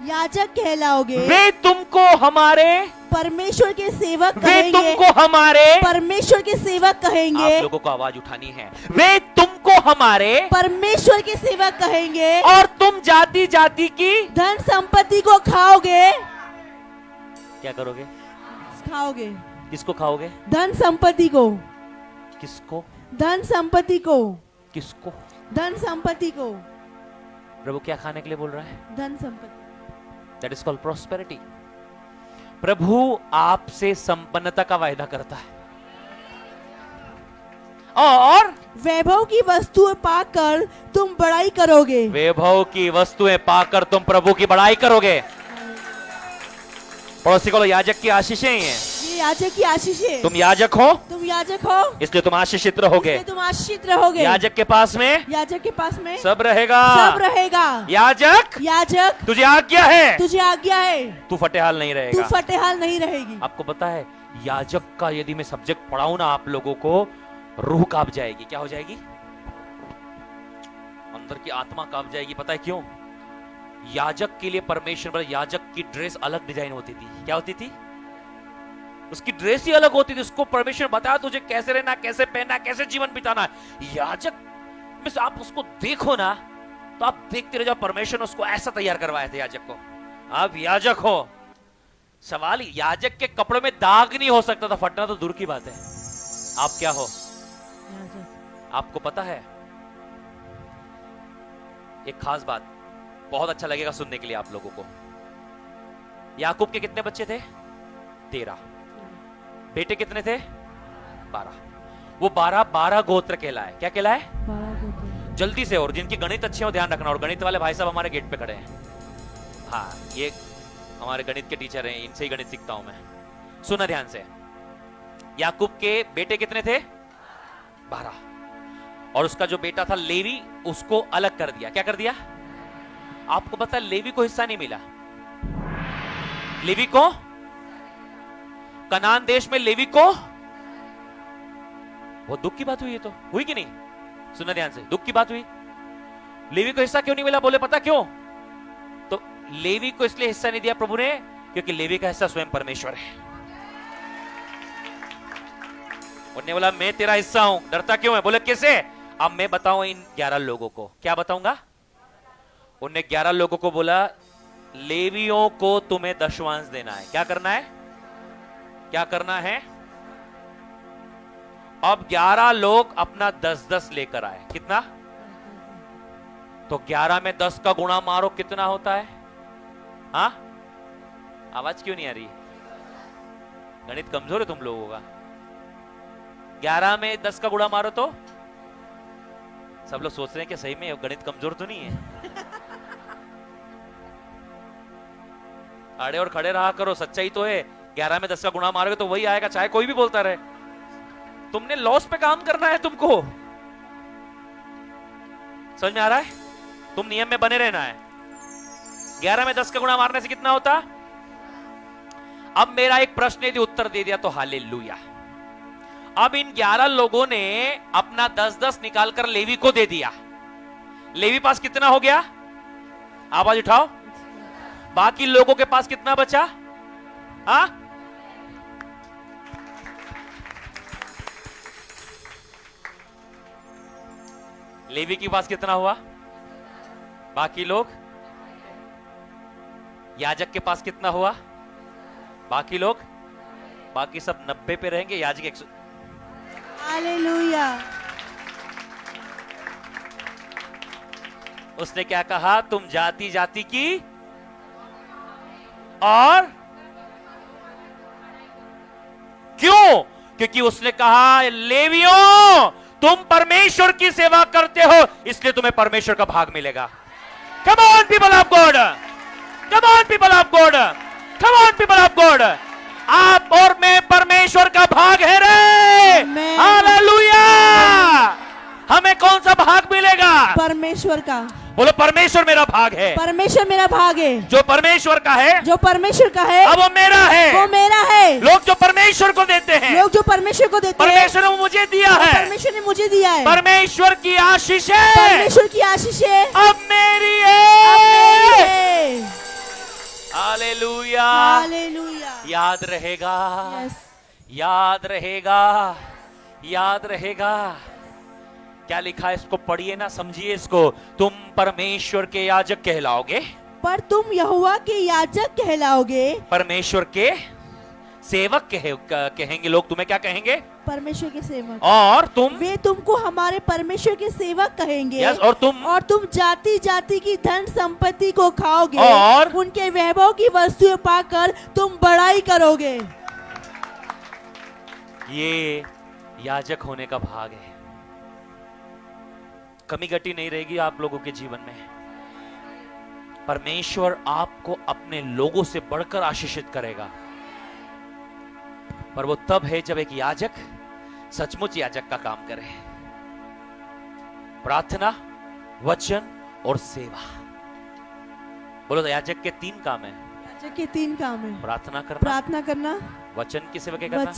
याजक कहलाओगे। वे तुमको हमारे परमेश्वर के सेवक वे कहेंगे। तुमको हमारे परमेश्वर के सेवक कहेंगे। आप लोगों को आवाज उठानी है। वे तुमको हमारे परमेश्वर के सेवक कहेंगे। और तुम जाति जाति की धन संपत्ति को खाओगे। क्या करोगे? खाओगे। किसको खाओगे? धन संपत्ति को। किसको? धन संपत्ति को। किसको? धन संपत्ति को। प्रभु क्या खाने के लिए बोल रहा है? धन संपत्ति। That is called prosperity. प्रभु आपसे संपन्नता का वायदा करता है और वैभव की वस्तुएं पाकर तुम बड़ाई करोगे। वैभव की वस्तुएं पाकर तुम प्रभु की बड़ाई करोगे। पड़ोसी को याजक की आशीषें ही हैं। ये याजक की आशीष है। तुम याजक हो, तुम याजक हो, इसलिए तुम आशीषित रहोगे। इसलिए तुम आशीषित रहोगे। याजक के पास में याजक के पास में सब रहेगा। सब रहेगा। याजक, याजक, तुझे आज्ञा है, तुझे आज्ञा है, तू फटेहाल नहीं तू रहेगा। फटेहाल नहीं रहेगी। आपको पता है याजक का यदि मैं सब्जेक्ट पढ़ाऊं ना आप लोगों को, रूह कांप जाएगी। क्या हो जाएगी? अंदर की आत्मा कांप जाएगी। पता है क्यों? याजक के लिए परमेश्वर, याजक की ड्रेस अलग डिजाइन होती थी। क्या होती थी? उसकी ड्रेस ही अलग होती थी। उसको परमेश्वर बताया तुझे कैसे रहना, कैसे पहनना, कैसे जीवन बिताना है। याजक में से आप उसको देखो ना तो आप देखते रह जाओ। परमेश्वर ने उसको ऐसा तैयार करवाया था याजक को। आप याजक हो, सवाल याजक के कपड़ों में दाग नहीं हो सकता था, फटना तो दूर की बात है। आप क्या हो? आपको पता है एक खास बात, बहुत अच्छा लगेगा सुनने के लिए आप लोगों को। याकूब के कितने बच्चे थे? 13। बेटे कितने थे? 12। वो 12 गोत्र कहलाए। क्या कहलाए? 12 जल्दी से, और जिनकी गणित अच्छे हो ध्यान रखना। और गणित वाले भाई साहब हमारे गेट पे खड़े हैं। हाँ, ये हमारे गणित के टीचर हैं, इनसे ही गणित सीखता हूं मैं। सुना ध्यान से। याकूब के बेटे कितने थे? 12। और उसका जो बेटा था लेवी, उसको अलग कर दिया। क्या कर दिया? आपको पता है लेवी को हिस्सा नहीं मिला। लेवी को कनान देश में, लेवी को, बहुत दुख की बात हुई। ये तो हुई कि नहीं? सुना ध्यान से, दुख की बात हुई। लेवी को हिस्सा क्यों नहीं मिला? बोले पता क्यों? तो लेवी को इसलिए हिस्सा नहीं दिया प्रभु ने क्योंकि लेवी का हिस्सा स्वयं परमेश्वर है। उन्होंने बोला मैं तेरा हिस्सा हूं, डरता क्यों है? बोले कैसे? अब मैं बताऊं इन 11 लोगों को। क्या बताऊंगा? उन्होंने 11 लोगों को बोला लेवियों को तुम्हें दशवांश देना है। क्या करना है? क्या करना है? अब 11 लोग अपना 10-10 लेकर आए। कितना? तो 11 में 10 का गुणा मारो, कितना होता है? हाँ, आवाज क्यों नहीं आ रही? गणित कमजोर है तुम लोगों का। 11 में 10 का गुणा मारो तो सब लोग सोच रहे हैं कि सही में गणित कमजोर तो नहीं है। अड़े और खड़े रहा करो, सच्चाई तो है। 11 में 10 का गुणा मारोगे तो वही आएगा, चाहे कोई भी बोलता रहे। तुमने लॉस पे काम करना है तुमको। समझ में आ रहा है? तुम नियम में बने रहना है। 11 में 10 का गुणा मारने से कितना होता? अब मेरा एक प्रश्न यदि उत्तर दे दिया तो हालेलुया। अब इन 11 लोगों ने अपना 10-10 निकालकर लेवी को दे दिया। लेवी पास कितना हो गया? आवाज उठाओ। बाकी लोगों के पास कितना बचा? हाँ, लेवी के पास कितना हुआ? बाकी लोग। याजक के पास कितना हुआ? बाकी लोग। बाकी सब 90 पे रहेंगे, याजक 100। हालेलुया। उसने क्या कहा? तुम जाति जाति की और क्यों? क्योंकि उसने कहा लेवियों तुम परमेश्वर की सेवा करते हो, इसलिए तुम्हें परमेश्वर का भाग मिलेगा। कम on people of God, come on people of God, come on people of God. आप और मैं परमेश्वर का भाग है रे। हालेलुया। हमें कौन सा भाग मिलेगा? परमेश्वर का। बोलो परमेश्वर मेरा भाग है। परमेश्वर मेरा भाग है। जो परमेश्वर का है, जो परमेश्वर का है, अब वो मेरा है। वो मेरा है। लोग जो परमेश्वर को देते हैं, लोग जो परमेश्वर को देते हैं, परमेश्वर ने मुझे दिया है। परमेश्वर ने मुझे दिया है। परमेश्वर की आशीष है, परमेश्वर की आशीष है, अब मेरी अब मेरी है। है। हालेलुया। हालेलुया। याद रहेगा, यस। याद रहेगा, याद रहेगा। क्या लिखा है इसको पढ़िए ना, समझिए इसको। तुम परमेश्वर के याजक कहलाओगे। पर तुम यहोवा के याजक कहलाओगे। परमेश्वर के सेवक कहेंगे लोग, तुम्हें क्या कहेंगे? परमेश्वर के सेवक। और तुम, वे तुमको हमारे परमेश्वर के सेवक कहेंगे। यस, और तुम जाति जाति की धन संपत्ति को खाओगे और उनके वैभव की वस्तुएं पाकर तुम बड़ाई करोगे। ये याजक होने का भाग है। कमी घटी नहीं रहेगी आप लोगों के जीवन में। परमेश्वर आपको अपने लोगों से बढ़कर आशीषित करेगा, पर वो तब है जब एक याजक सचमुच याजक का काम करे। प्रार्थना, वचन और सेवा। बोलो तो याजक के 3 काम है। याजक के 3 काम है। प्रार्थना करना, वचन की सेवा करना,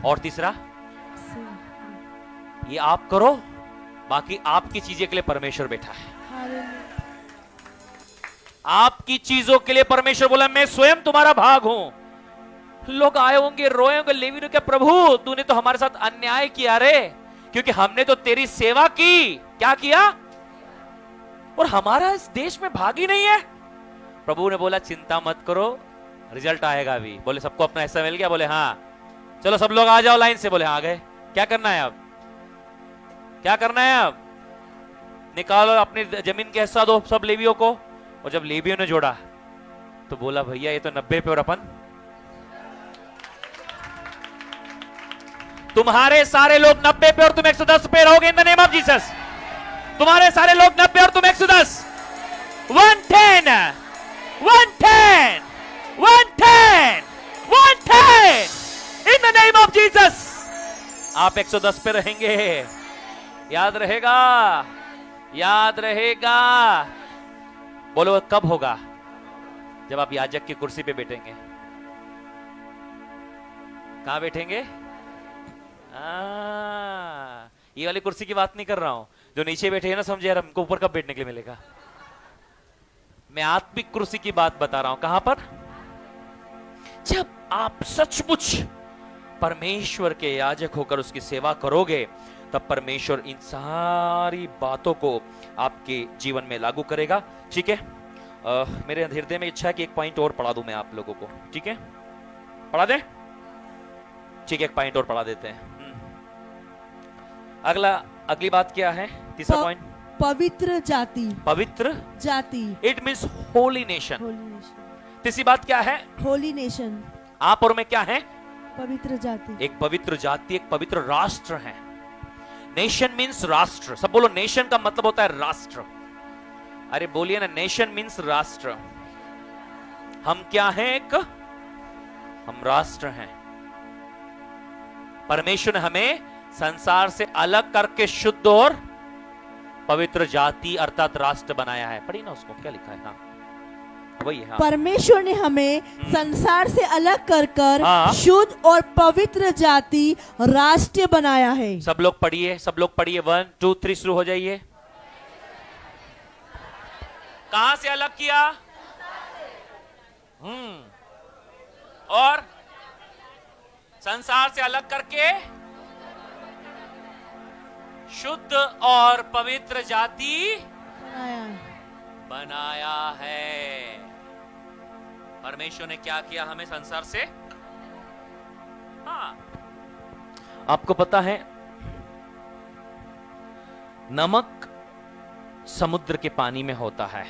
और तीसरा ये आप करो, बाकी आपकी चीजें के लिए परमेश्वर बैठा है। आपकी चीजों के लिए परमेश्वर बोला मैं स्वयं तुम्हारा भाग हूं। लोग आए होंगे, रोए होंगे, लेवी ने कहा प्रभु तूने तो हमारे साथ अन्याय किया रे, क्योंकि हमने तो तेरी सेवा की। क्या किया? और हमारा इस देश में भाग ही नहीं है। प्रभु ने बोला चिंता मत करो, रिजल्ट आएगा अभी। बोले सबको अपना हिस्सा मिल गया? बोले हाँ। चलो सब लोग आ जाओ लाइन से। बोले आ गए। क्या करना है अब? क्या करना है अब? निकालो अपनी जमीन के हिस्सा दो सब लेवियों को। और जब लेवियों ने जोड़ा तो बोला भैया ये तो 90 पे और अपन, तुम्हारे सारे लोग 90 पे और तुम 110 पे रहोगे इन द नेम ऑफ जीसस। तुम्हारे सारे लोग 90 और तुम 110। 110 110 110 110 इन द नेम ऑफ जीसस। आप 110 पे रहेंगे। याद रहेगा, याद रहेगा। बोलो कब होगा? जब आप याजक की कुर्सी पे बैठेंगे। कहां बैठेंगे? ये वाली कुर्सी की बात नहीं कर रहा हूं, जो नीचे बैठे हैं ना, समझे यार हमको ऊपर कब बैठने के लिए मिलेगा। मैं आत्मिक कुर्सी की बात बता रहा हूं। कहां पर? जब आप सचमुच परमेश्वर के याजक होकर उसकी सेवा करोगे, तब परमेश्वर इन सारी बातों को आपके जीवन में लागू करेगा। ठीक है, मेरे हृदय में इच्छा है कि एक पॉइंट और पढ़ा दूं मैं आप लोगों को। ठीक है, पढ़ा दें? ठीक है, एक पॉइंट और पढ़ा देते हैं। अगली बात क्या है? तीसरा पॉइंट, पवित्र जाति। पवित्र जाति, इट मीन्स होली नेशन। तीसरी बात क्या है? होली नेशन। आप और मैं क्या है? पवित्र जाति। एक पवित्र जाति, एक पवित्र राष्ट्र है। नेशन मीन्स राष्ट्र। सब बोलो, नेशन का मतलब होता है राष्ट्र। अरे बोलिए ना, नेशन मीन्स राष्ट्र। हम क्या हैं? एक हम राष्ट्र हैं। परमेश्वर ने हमें संसार से अलग करके शुद्ध और पवित्र जाति अर्थात राष्ट्र बनाया है। पढ़ी ना उसको, क्या लिखा है? हाँ वही है। हाँ। परमेश्वर ने हमें संसार से अलग कर हाँ। शुद्ध और पवित्र जाति राष्ट्र बनाया है। सब लोग पढ़िए, सब लोग पढ़िए। 1 2 3 शुरू हो जाइए। कहां से अलग किया? और संसार से अलग करके शुद्ध और पवित्र जाति बनाया है। परमेश्वर ने क्या किया? हमें संसार से, हाँ, आपको पता है नमक समुद्र के पानी में होता है,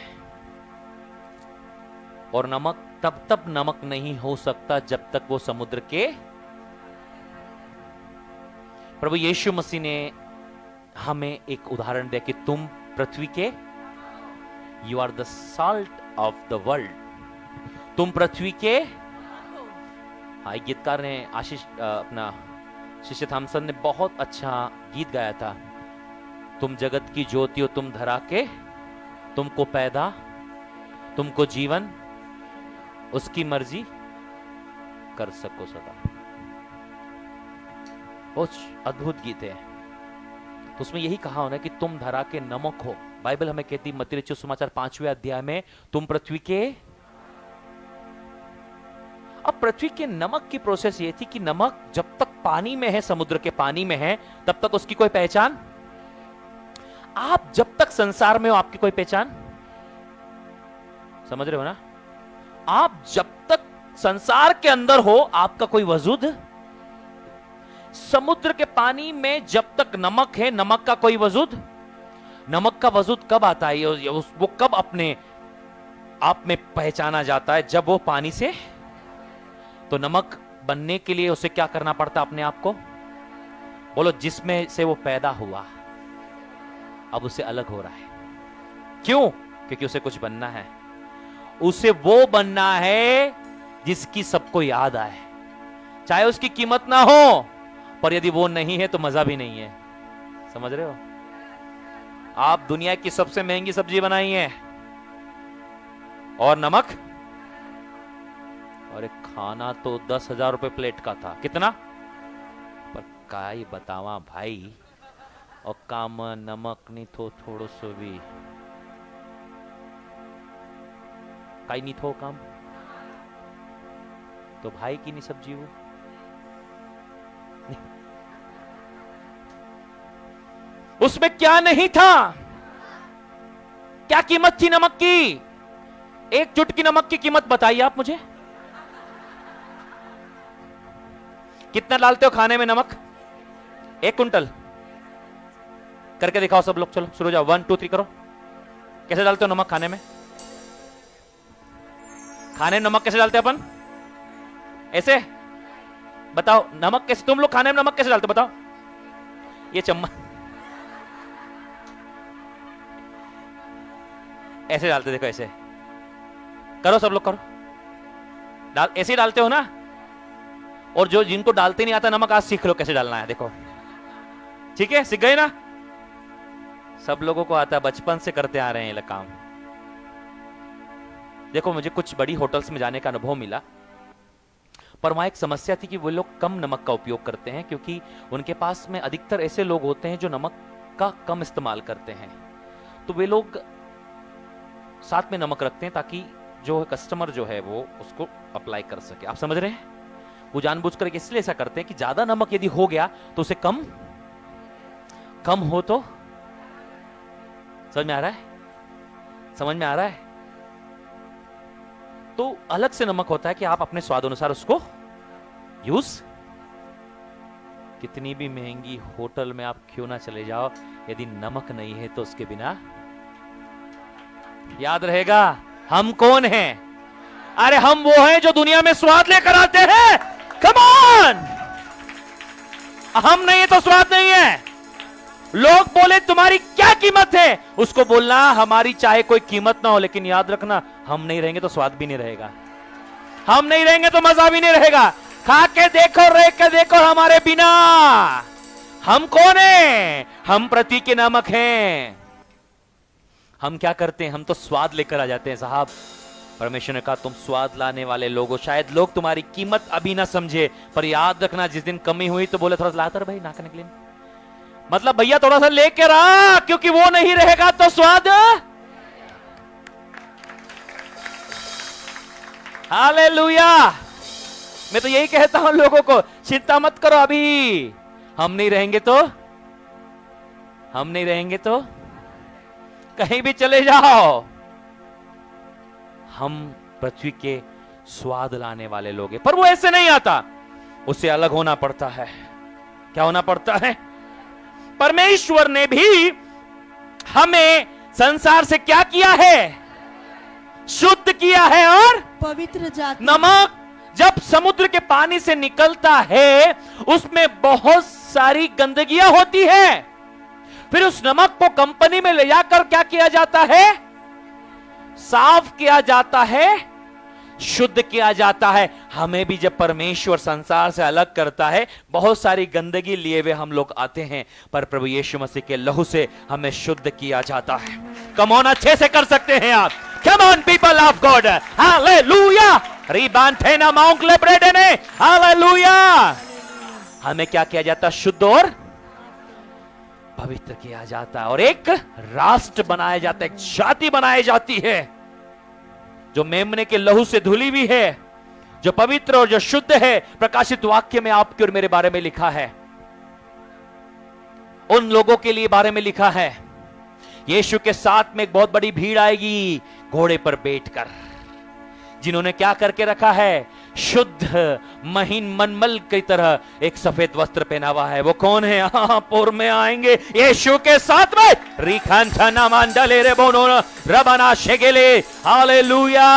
और नमक तब नमक नहीं हो सकता जब तक वो समुद्र के। प्रभु यीशु मसीह ने हमें एक उदाहरण दिया कि तुम पृथ्वी के, you are the salt of the world. तुम पृथ्वी के। हाँ, गीतकार ने आशीष अपना शिष्य थॉमसन ने बहुत अच्छा गीत गाया था। तुम जगत की ज्योति हो, तुम धरा के, तुमको पैदा, तुमको जीवन, उसकी मर्जी कर सको सदा। बहुत अद्भुत गीत है। तो उसमें यही कहा होना कि तुम धरा के नमक हो। बाइबल हमें कहती मत्ती रचित सुसमाचार 5वें अध्याय में, तुम पृथ्वी के। अब पृथ्वी के नमक की प्रोसेस ये थी कि नमक जब तक पानी में है, समुद्र के पानी में है, तब तक उसकी कोई पहचान। आप जब तक संसार में हो, आपकी कोई पहचान। समझ रहे हो ना? आप जब तक संसार के अंदर हो आपका कोई वजूद, समुद्र के पानी में जब तक नमक है नमक का कोई वजूद, नमक का वजूद कब आता है, वो कब अपने आप में पहचाना जाता है? जब वो पानी से, तो नमक बनने के लिए उसे क्या करना पड़ता अपने आप को? बोलो, जिसमें से वो पैदा हुआ अब उसे अलग हो रहा है। क्यों? क्योंकि उसे कुछ बनना है, उसे वो बनना है जिसकी सबको याद आए, चाहे उसकी कीमत ना हो, पर यदि वो नहीं है तो मजा भी नहीं है। समझ रहे हो? आप दुनिया की सबसे महंगी सब्जी बनाई है और नमक, और एक खाना तो 10,000 रुपए प्लेट का था। कितना? पर काई बतावा भाई, और काम नमक नहीं थो थोड़ो सो भी, काई नहीं थो काम, तो भाई की नहीं सब्जी वो। उसमें क्या नहीं था? क्या कीमत थी नमक की? एक चुटकी नमक की कीमत बताइए आप मुझे। कितना डालते हो खाने में नमक? 1 कुंटल करके दिखाओ सब लोग, चलो शुरू जाओ, 1 2 3 करो। कैसे डालते हो नमक खाने में? खाने में नमक कैसे डालते हैं अपन? ऐसे बताओ, नमक कैसे तुम लोग खाने में नमक कैसे डालते हो बताओ? ये चम्मच ऐसे डालते, देखो ऐसे करो, सब लोग करो, डाल, ऐसे ही डालते हो ना? और जो जिनको डालते नहीं आता नमक, आज सीख लो कैसे डालना है, देखो। ठीक है, सीख गए ना? सब लोगों को आता है, बचपन से करते आ रहे हैं ये काम। देखो, मुझे कुछ बड़ी होटल्स में जाने का अनुभव मिला, पर वहां एक समस्या थी कि वो लोग कम नमक का उपयोग करते हैं, क्योंकि उनके पास में अधिकतर ऐसे लोग होते हैं जो नमक का कम इस्तेमाल करते हैं। तो वे लोग साथ में नमक रखते हैं ताकि जो कस्टमर जो है वो उसको अप्लाई कर सके। आप समझ रहे हैं? वो जानबूझकर इसलिए ऐसा करते हैं कि ज्यादा नमक यदि हो गया तो उसे कम हो तो। समझ में आ रहा है? समझ में आ रहा है? तो अलग से नमक होता है कि आप अपने स्वाद अनुसार उसको यूज। कितनी भी महंगी होटल में आप क्यों ना चले जाओ, यदि नमक नहीं है तो उसके बिना याद रहेगा हम कौन हैं। अरे हम वो हैं जो दुनिया में स्वाद लेकर आते हैं। कम ऑन, हम नहीं है तो स्वाद नहीं है। लोग बोले तुम्हारी क्या कीमत है, उसको बोलना हमारी चाहे कोई कीमत ना हो, लेकिन याद रखना हम नहीं रहेंगे तो स्वाद भी नहीं रहेगा, हम नहीं रहेंगे तो मजा भी नहीं रहेगा। खा के देखो, रह के देखो, हमारे बिना हम कौन है? हम पृथ्वी के नमक हैं। हम क्या करते हैं? हम तो स्वाद लेकर आ जाते हैं साहब। परमेश्वर ने कहा तुम स्वाद लाने वाले लोग हो। शायद लोग तुम्हारी कीमत अभी ना समझे, पर याद रखना जिस दिन कमी हुई तो बोले थोड़ा सा लातर भाई, ना करने के लिए मतलब भैया थोड़ा सा लेकर आ, क्योंकि वो नहीं रहेगा तो स्वाद। हालेलुया। मैं तो यही कहता हूं लोगों को, चिंता मत करो, अभी हम नहीं रहेंगे तो कहीं भी चले जाओ, हम पृथ्वी के स्वाद लाने वाले लोग हैं। पर वो ऐसे नहीं आता, उससे अलग होना पड़ता है। क्या होना पड़ता है? परमेश्वर ने भी हमें संसार से क्या किया है? शुद्ध किया है और पवित्र जाति। नमक जब समुद्र के पानी से निकलता है उसमें बहुत सारी गंदगियां होती है, फिर उस नमक को कंपनी में ले जाकर क्या किया जाता है? साफ किया जाता है, शुद्ध किया जाता है। हमें भी जब परमेश्वर संसार से अलग करता है, बहुत सारी गंदगी लिए हुए हम लोग आते हैं, पर प्रभु यीशु मसीह के लहू से हमें शुद्ध किया जाता है। कम ऑन, अच्छे से कर सकते हैं आप। Come on people of God, hallelujah. रिबांथेना माउंट लेब्रेडेने, हालेलुया। हमें क्या किया जाता? शुद्ध और पवित्र किया जाता है, और एक राष्ट्र बनाया जाता है, एक जाति बनाई जाती है जो मेमने के लहू से धुली हुई है, जो पवित्र और जो शुद्ध है। प्रकाशित वाक्य में आपके और मेरे बारे में लिखा है, उन लोगों के लिए बारे में लिखा है। यीशु के साथ में एक बहुत बड़ी भीड़ आएगी, घोड़े पर बैठकर, जिन्होंने क्या करके रखा है, शुद्ध महीन मनमल की तरह एक सफेद वस्त्र पहना हुआ है। वो कौन है? पोर में आएंगे यीशु के साथ में। रिखांथा नामांडले रे बोनो रबना शेगेले, हालेलुया।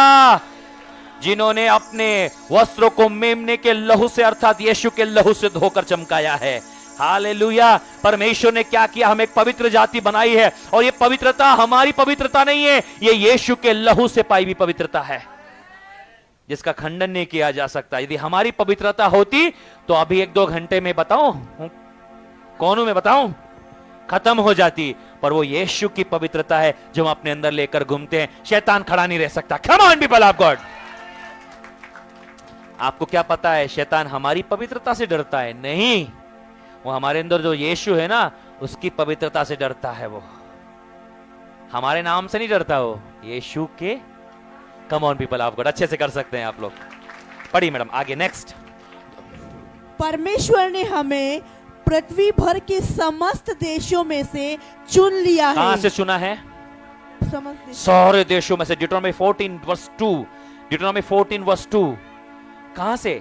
जिन्होंने अपने वस्त्रों को मेमने के लहू से अर्थात यीशु के लहू से धोकर चमकाया है। हालेलुया। परमेश्वर ने क्या किया? हमें एक पवित्र जाति बनाई है, और ये पवित्रता हमारी पवित्रता नहीं है, ये यीशु के लहू से पाई हुई पवित्रता है, जिसका खंडन नहीं किया जा सकता। यदि हमारी पवित्रता होती तो अभी 1-2 घंटे में बताऊं कौन हूं मैं, बताऊं, खत्म हो जाती। पर वो यीशु की पवित्रता है जो हम अपने अंदर लेकर घूमते हैं। शैतान खड़ा नहीं रह सकता। कम ऑन पीपल ऑफ गॉड। आपको क्या पता है शैतान हमारी पवित्रता से डरता है? नहीं, वो हमारे अंदर जो यीशु है ना, उसकी पवित्रता से डरता है। वो हमारे नाम से नहीं डरता, वो यीशु के। कम ऑन पीपल ऑफ गॉड। अच्छे से कर सकते हैं आप लोग। पढ़िए मैडम आगे, नेक्स्ट। परमेश्वर ने हमें पृथ्वी भर के समस्त देशों में से चुन लिया है। कहां से चुना है? समस्त देश। सारे देशों में से। डिट्रोनॉमी 14 वर्स 2, डिट्रोनॉमी 14 वर्स 2। कहां से?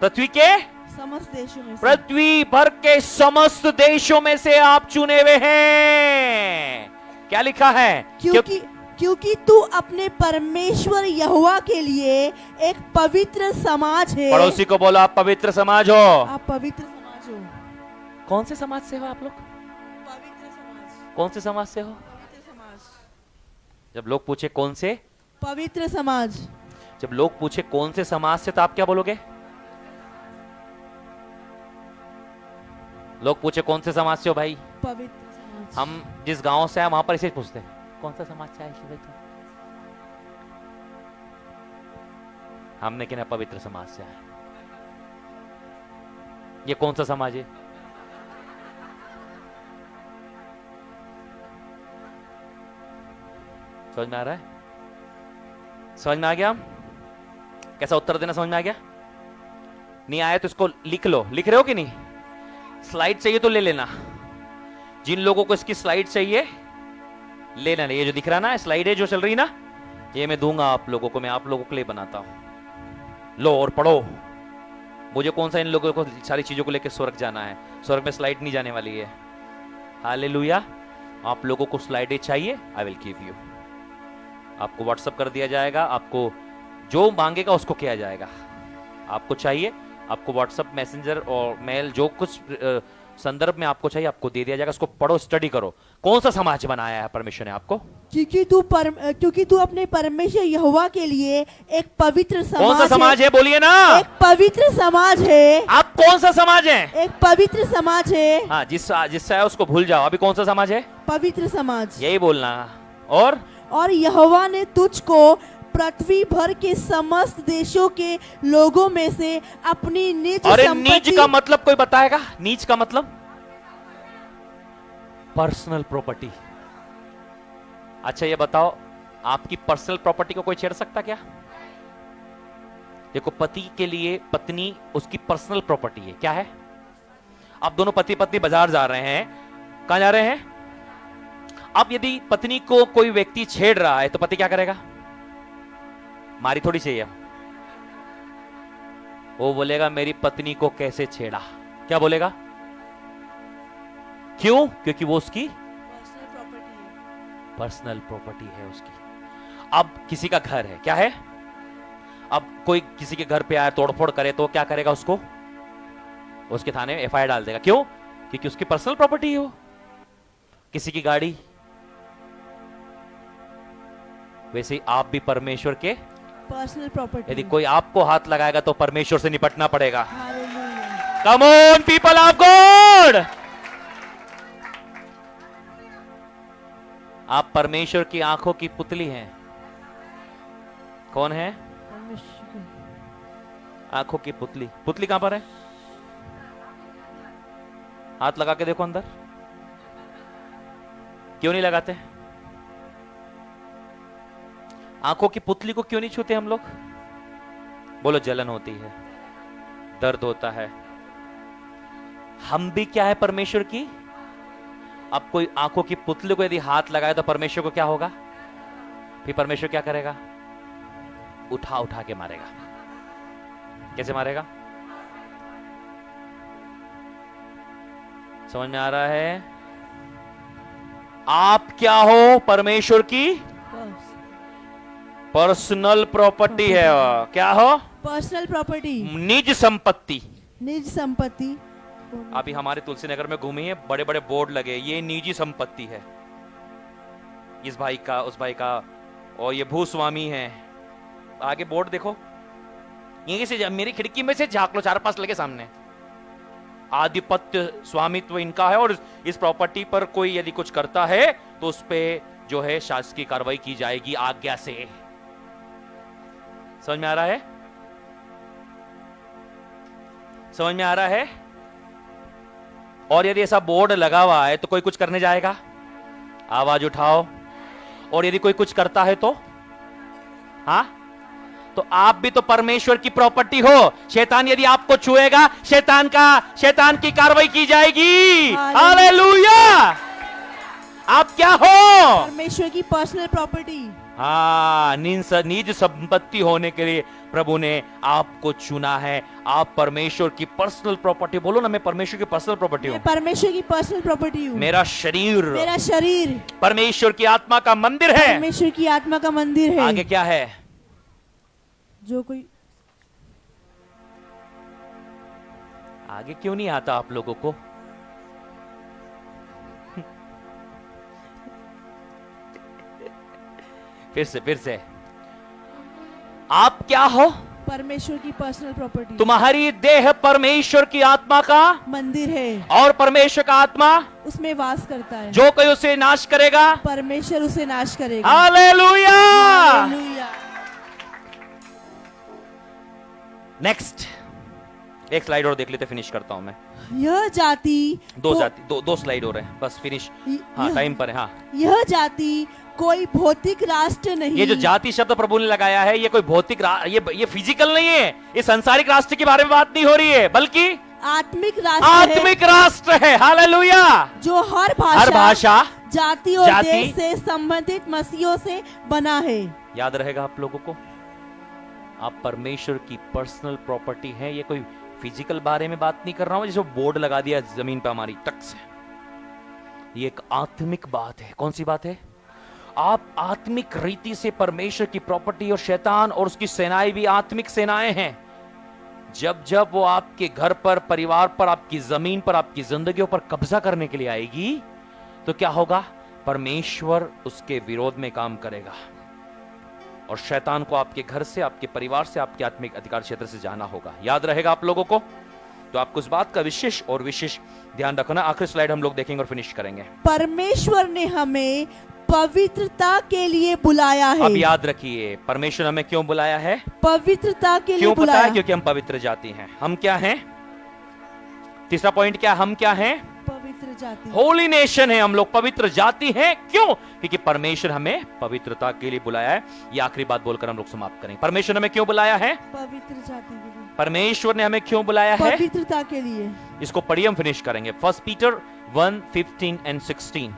पृथ्वी के समस्त देशों में से। पृथ्वी भर के समस्त देशों में से आप चुने हुए हैं। क्या लिखा है? क्योंकि तू अपने परमेश्वर यहोवा के लिए एक पवित्र समाज है। पड़ोसी को बोलो आप पवित्र समाज हो। आप पवित्र समाज हो। कौन से समाज से हो आप लोग? पवित्र समाज। कौन से समाज से हो? पवित्र समाज। जब लोग पूछे कौन से? पवित्र समाज। जब लोग पूछे कौन से समाज से, तो आप क्या बोलोगे? लोग पूछे कौन से समाज से हो भाई? पवित्र समाज। हम जिस गांव से आए वहां पर इसे पूछते हैं कौन सा समाज से आए भाई तुम? हमने कहना पवित्र समाज से आए। ये कौन सा समाज है? समझ में आ रहा है? समझ में आ गया? कैसा उत्तर देना समझ में आ गया? नहीं आया तो इसको लिख लो। लिख रहे हो कि नहीं? स्लाइड चाहिए तो ले लेना। जिन लोगों को इसकी स्लाइड चाहिए ले लेना। ये जो दिख रहा ना स्लाइड है जो चल रही ना, ये मैं दूंगा आप लोगों को। मैं आप लोगों के लिए बनाता हूं। लो और पढ़ो। मुझे कौन सा इन लोगों को सारी चीजों को लेकर स्वर्ग जाना है? स्वर्ग में स्लाइड नहीं जाने वाली है। हालेलुया। आप लोगों को स्लाइडें चाहिए, आई विल गिव यू। आपको व्हाट्सअप कर दिया जाएगा। आपको जो मांगेगा उसको किया जाएगा। आपको चाहिए, आपको व्हाट्सअप मैसेंजर और मेल जो कुछ संदर्भ में आपको चाहिए आपको दे दिया जाएगा। उसको पढ़ो, स्टडी करो। कौन सा समाज बनाया है परमेश्वर ने आपको? क्योंकि तू अपने परमेश्वर यहोवा के लिए एक पवित्र समाज। कौन सा समाज है? बोलिए ना। एक पवित्र समाज है। आप कौन सा समाज है? एक पवित्र समाज है। हाँ, जिससे आया उसको भूल जाओ। अभी कौन सा समाज है? पवित्र समाज। यही बोलना। और यहोवा ने तुझको पृथ्वी भर के समस्त देशों के लोगों में से अपनी निज अरे संपत्ति। नीच का मतलब कोई बताएगा? नीच का मतलब पर्सनल प्रॉपर्टी। अच्छा ये बताओ, आपकी पर्सनल प्रॉपर्टी को कोई छेड़ सकता क्या? देखो, पति के लिए पत्नी उसकी पर्सनल प्रॉपर्टी है। क्या है? आप दोनों पति पत्नी बाजार जा रहे हैं। कहां जा रहे हैं? अब यदि पत्नी को कोई व्यक्ति छेड़ रहा है तो पति क्या करेगा? मारी थोड़ी चाहिए। वो बोलेगा मेरी पत्नी को कैसे छेड़ा। क्या बोलेगा? क्यों? क्योंकि वो उसकी पर्सनल प्रॉपर्टी है उसकी। अब किसी का घर है, क्या है? अब कोई किसी के घर पे आया तोड़फोड़ करे तो क्या करेगा? उसको उसके थाने में एफआईआर डाल देगा। क्यों? क्योंकि उसकी पर्सनल प्रॉपर्टी है वो। किसी की गाड़ी, वैसे ही आप भी परमेश्वर के पर्सनल प्रॉपर्टी। यदि कोई आपको हाथ लगाएगा तो परमेश्वर से निपटना पड़ेगा। Hallelujah. Come on people of God. आप परमेश्वर की आंखों की पुतली हैं। कौन है? आंखों की पुतली। पुतली कहां पर है? हाथ लगा के देखो अंदर। क्यों नहीं लगाते? आंखों की पुतली को क्यों नहीं छूते हम लोग? बोलो, जलन होती है, दर्द होता है। हम भी क्या है? परमेश्वर की। अब कोई आंखों की पुतली को यदि हाथ लगाए तो परमेश्वर को क्या होगा? फिर परमेश्वर क्या करेगा? उठा उठा के मारेगा। कैसे मारेगा? समझ में आ रहा है? आप क्या हो? परमेश्वर की पर्सनल प्रॉपर्टी है। क्या हो? पर्सनल प्रॉपर्टी, निज संपत्ति। निज संपत्ति। अभी हमारे तुलसी नगर में घूमिए, बड़े बड़े बोर्ड लगे, ये निजी संपत्ति है, इस भाई का, उस भाई का, और ये भूस्वामी है। आगे बोर्ड देखो, यहीं से मेरी खिड़की में से झांक लो, 4-5 लगे सामने। आधिपत्य, स्वामित्व इनका है, और इस प्रॉपर्टी पर कोई यदि कुछ करता है तो उस पे जो है शासकीय कार्रवाई की जाएगी आज्ञा से। समझ में आ रहा है? समझ में आ रहा है? और यदि ऐसा बोर्ड लगा हुआ है तो कोई कुछ करने जाएगा? आवाज उठाओ। और यदि कोई कुछ करता है तो हाँ, तो आप भी तो परमेश्वर की प्रॉपर्टी हो। शैतान यदि आपको छुएगा, शैतान की कार्रवाई की जाएगी। हालेलुया! आप क्या हो? परमेश्वर की पर्सनल प्रॉपर्टी। हाँ, निज संपत्ति होने के लिए प्रभु ने आपको चुना है। आप परमेश्वर की पर्सनल प्रॉपर्टी। बोलो ना, मैं परमेश्वर की पर्सनल प्रॉपर्टी हूँ। परमेश्वर की पर्सनल प्रॉपर्टी हूँ। मेरा शरीर परमेश्वर की आत्मा का मंदिर है। परमेश्वर की आत्मा का मंदिर है। आगे क्या है? जो कोई आगे क्यों नहीं आता आप लोगों को? फिर से आप क्या हो? परमेश्वर की पर्सनल प्रॉपर्टी। तुम्हारी देह परमेश्वर की आत्मा का मंदिर है, और परमेश्वर का आत्मा उसमें वास करता है। जो कोई उसे नाश करेगा, परमेश्वर उसे नाश करेगा। हालेलुया! हालेलुया! नेक्स्ट, एक स्लाइड और देख लेते, फिनिश करता हूं मैं। यह जाति दो स्लाइड और है, बस फिनिश। हाँ, टाइम पर है। हाँ, यह जाति कोई भौतिक राष्ट्र नहीं। ये जो जाति शब्द प्रभु ने लगाया है, ये कोई भौतिक ये फिजिकल नहीं है। ये सांसारिक राष्ट्र के बारे में बात नहीं हो रही है, बल्कि आत्मिक राष्ट्र है। हालेलुया! जो हर भाषा, जाति और देश से संबंधित मसीहों से बना है। याद रहेगा आप लोगों को, आप परमेश्वर की पर्सनल प्रॉपर्टी है। ये कोई फिजिकल बारे में बात नहीं कर रहा हूं, जैसे बोर्ड लगा दिया जमीन पे हमारी टक से। ये एक आत्मिक बात है। कौन सी बात है? आप आत्मिक रीति से परमेश्वर की प्रॉपर्टी, और शैतान और उसकी सेनाएं भी आत्मिक सेनाएं हैं। जब जब वो आपके घर पर, परिवार पर, आपकी जमीन पर, आपकी जिंदगियों पर कब्जा करने के लिए आएगी, तो क्या होगा? परमेश्वर उसके विरोध में काम करेगा, और शैतान को आपके घर से, आपके परिवार से, आपके आत्मिक अधिकार क्षेत्र से जाना होगा। याद रहेगा आप लोगों को? तो आपको इस बात का विशेष ध्यान रखना। आखिरी स्लाइड हम लोग देखेंगे और फिनिश करेंगे। परमेश्वर ने हमें पवित्रता के लिए बुलाया है। अब याद रखिए, परमेश्वर हमें क्यों बुलाया है? पवित्रता के लिए क्यों बुलाया। पता है? क्योंकि हम पवित्र जाति हैं। हम क्या हैं? तीसरा पॉइंट क्या? हम क्या हैं? पवित्र जाति, होली नेशन है हम लोग, पवित्र जाति हैं। क्यों? क्योंकि परमेश्वर हमें पवित्रता के लिए बुलाया है। ये आखिरी बात बोलकर हम लोग समाप्त करेंगे। परमेश्वर हमें क्यों बुलाया है? पवित्र जाति के लिए। परमेश्वर ने हमें क्यों बुलाया है? पवित्रता के लिए। इसको पढ़िए, हम फिनिश करेंगे। 1 पीटर 1:15 and 16।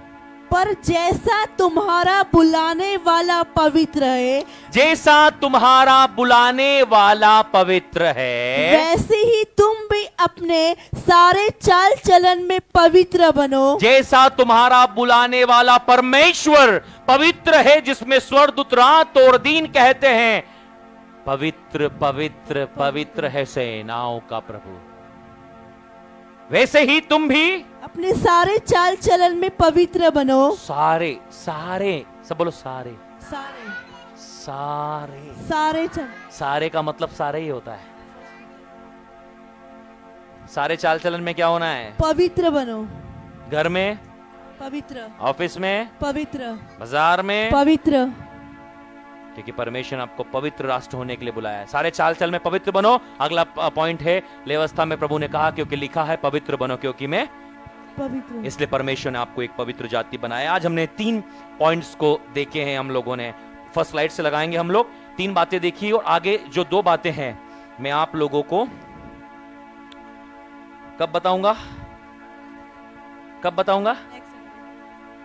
पर जैसा तुम्हारा बुलाने वाला पवित्र है, जैसा तुम्हारा बुलाने वाला पवित्र है, वैसे ही तुम भी अपने सारे चाल चलन में पवित्र बनो। जैसा तुम्हारा बुलाने वाला परमेश्वर पवित्र है, जिसमें स्वर्गदूत रात और दिन कहते हैं, पवित्र पवित्र पवित्र है सेनाओं का प्रभु, वैसे ही तुम भी अपने सारे चाल चलन में पवित्र बनो। सारे सब बोलो, सारे सारे का मतलब सारे ही होता है। सारे चाल चलन में क्या होना है? पवित्र बनो। घर में पवित्र, ऑफिस में पवित्र, बाजार में पवित्र, क्योंकि परमेश्वर ने आपको पवित्र राष्ट्र होने के लिए बुलाया है। सारे चाल चल में पवित्र बनो। अगला पॉइंट है, लेवस्था में प्रभु ने कहा, क्योंकि लिखा है पवित्र बनो क्योंकि मैं पवित्र। इसलिए परमेश्वर ने आपको एक पवित्र जाति बनाया। आज हमने 3 पॉइंट्स को देखे हैं हम लोगों ने। फर्स्ट स्लाइड से लगाएंगे हम लोग। 3 बातें देखी, और आगे जो 2 बातें हैं मैं आप लोगों को कब बताऊंगा?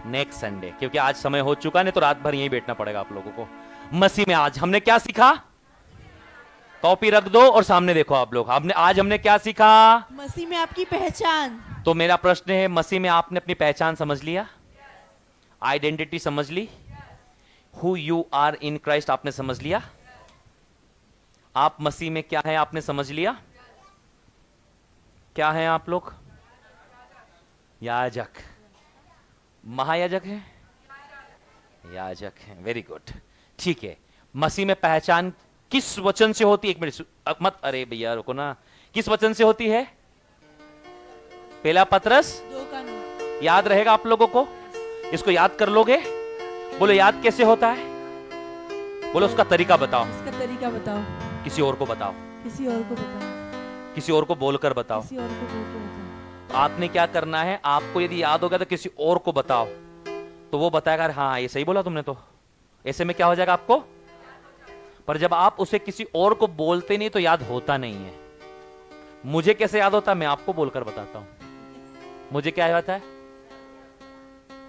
नेक्स्ट संडे, क्योंकि आज समय हो चुका नहीं तो रात भर यहीं बैठना पड़ेगा आप लोगों को। मसीह में आज हमने क्या सीखा? कॉपी रख दो और सामने देखो आप लोग। हमने क्या सीखा? मसीह में आपकी पहचान। तो मेरा प्रश्न है, मसीह में आपने अपनी पहचान समझ लिया? आइडेंटिटी समझ ली? Who you are in Christ आपने समझ लिया? आप मसीह में क्या है आपने समझ लिया? क्या है आप लोग? याजक। महायाजक है? याजक है। वेरी गुड, ठीक है। मसीह में पहचान किस वचन से होती है? एक मिनट मत, अरे भैया रुको ना। किस वचन से होती है? पहला पतरस 2 का 9। याद रहेगा आप लोगों को? इसको याद कर लोगे? बोलो याद कैसे होता है? बोलो उसका तरीका बताओ। इसका तरीका बताओ। किसी और को बताओ। किसी और को बताओ। किसी और को बोलकर बताओ। किसी और को बोल के बताओ। आपने क्या करना है, आपको यदि याद होगा तो किसी और को बताओ, तो वो बताएगा हाँ ये सही बोला तुमने। तो ऐसे में क्या हो जाएगा आपको? पर जब आप उसे किसी और को बोलते नहीं तो याद होता नहीं है। मुझे कैसे याद होता है? मैं आपको बोलकर बताता हूं। मुझे क्या याद है?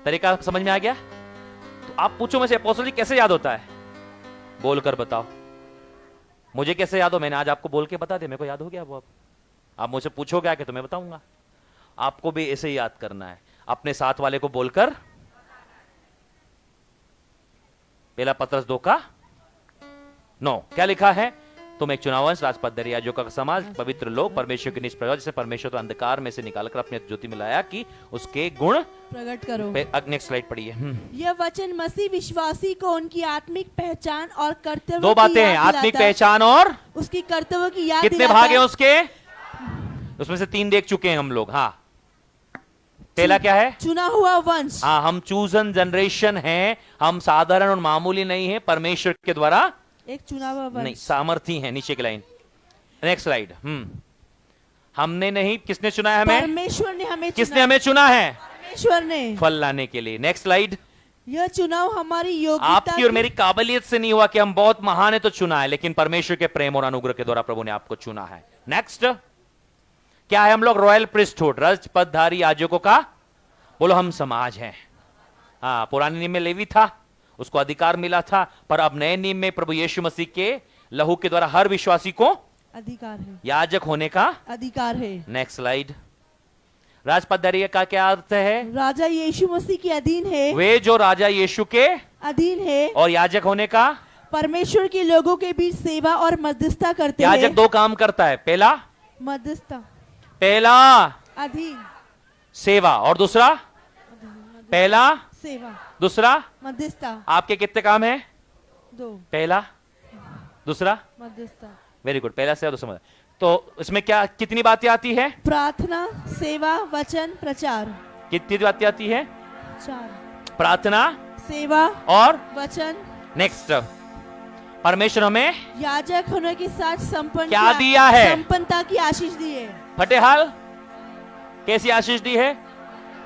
तरीका समझ में आ गया? तो आप पूछो मुझसे अपोस्टल जी कैसे याद होता है? बोलकर बताओ। मुझे कैसे याद हो? मैंने आज आपको बोल के बता दिया, मेरे को याद हो गया। वो आप मुझसे पूछोगे आके तो मैं बताऊंगा। आपको भी ऐसे ही याद करना है, अपने साथ वाले को बोलकर। पहला पतरस 2 का 9 क्या लिखा है? तुम एक चुनावंश, राजपद दरियाजों का समाज, पवित्र लोग, परमेश्वर के निज प्रजा, जिसे परमेश्वर तो अंधकार में से निकालकर अपने ज्योति में लाया कि उसके गुण प्रकट करो। नेक्स्ट स्लाइड पढ़िए। यह वचन मसीह विश्वासी को उनकी आत्मिक पहचान और कर्तव्य दो की बातें हैं, याद आत्मिक दिलाता है। पहचान और उसकी कर्तव्य की याद कितने दिलाता भाग हैं है। उसके? उसमें से 3 देख चुके हैं हम लोग। हाँ, पहला क्या है? चुना हुआ वंश। हाँ, हम चूजन जनरेशन हैं। हम साधारण और मामूली नहीं है, परमेश्वर के द्वारा एक चुना हुआ नहीं, वंश। सामर्थी है। नीचे की लाइन, नेक्स्ट स्लाइड। हमने नहीं, किसने चुना है हमें? परमेश्वर ने हमें किसने हमें चुना है? परमेश्वर ने। फल लाने के लिए। Next slide. यह चुनाव हमारी योग्यता आपकी और मेरी काबिलियत से नहीं हुआ कि हम बहुत महान है तो चुना है, लेकिन परमेश्वर के प्रेम और अनुग्रह के द्वारा प्रभु ने आपको चुना है। नेक्स्ट क्या है? हम लोग रॉयल प्रिस्टहुड, राजपदधारी याजकों का, बोलो हम समाज हैं। हाँ, पुराने नियम में लेवी था, उसको अधिकार मिला था, पर अब नए नियम में प्रभु यीशु मसीह के लहू के द्वारा हर विश्वासी को अधिकार है। याजक होने का अधिकार है। Next slide. राजपदधारी का क्या अर्थ है? राजा यीशु मसीह के अधीन है। वे जो राजा यीशु के अधीन है और याजक होने का, परमेश्वर के लोगों के बीच सेवा और मध्यस्थता करते हैं। याजक 2 काम करता है। पहला मध्यस्थता, पहला अधीन, सेवा, और दूसरा पहला, सेवा, दूसरा मध्यस्थता। आपके कितने काम है? 2 पहला, दूसरा। मध्यस्थता। वेरी गुड, पहला सेवा दूसरा। तो इसमें क्या कितनी बातें आती है? प्रार्थना, सेवा, वचन, प्रचार। कितनी बातें आती है? 4। प्रार्थना, सेवा और वचन। नेक्स्ट, परमेश्वर हमें याजक होने के साथ संपन्न क्या दिया है? संपन्नता की आशीष दी है। फटेहाल कैसी आशीष दी है?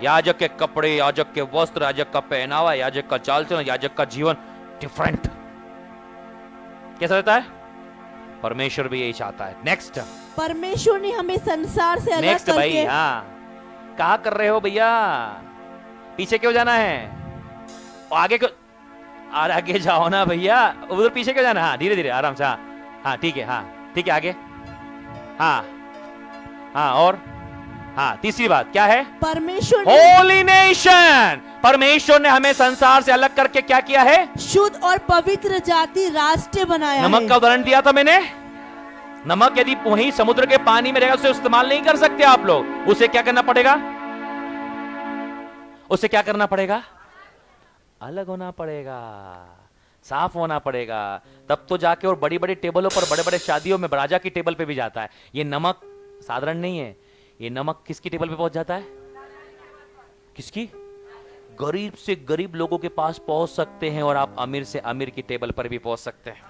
याजक के कपड़े, याजक के वस्त्र, याजक का पहनावा, याजक का चाल चलन, याजक का जीवन डिफरेंट। कैसा रहता है? परमेश्वर भी यही चाहता है। नेक्स्ट, परमेश्वर ने हमें संसार से अलग नेक्स्ट भाई। करके। हाँ, कहा कर रहे हो भैया? पीछे क्यों जाना है? आगे क्यों? आगे जाओ ना भैया, उधर पीछे क्यों जाना? हाँ, धीरे धीरे आराम से। हाँ ठीक है, हाँ ठीक है, आगे। हाँ हाँ, और हाँ, तीसरी बात क्या है? परमेश्वर होली नेशन, परमेश्वर ने हमें संसार से अलग करके क्या किया है? शुद्ध और पवित्र जाति राष्ट्र बनाया नमक है। का उदाहरण दिया था मैंने। नमक यदि वहीं समुद्र के पानी में रहेगा, उसे इस्तेमाल नहीं कर सकते आप लोग। उसे क्या करना पड़ेगा? उसे क्या करना पड़ेगा? अलग होना पड़ेगा, साफ होना पड़ेगा, तब तो जाके। और बड़ी बड़ी टेबलों पर, बड़े बड़े शादियों में राजा की टेबल पे भी जाता है। ये नमक साधारण नहीं है। ये नमक किसकी टेबल पे पहुंच जाता है? किसकी? गरीब से गरीब लोगों के पास पहुंच सकते हैं, और आप अमीर से अमीर की टेबल पर भी पहुंच सकते हैं।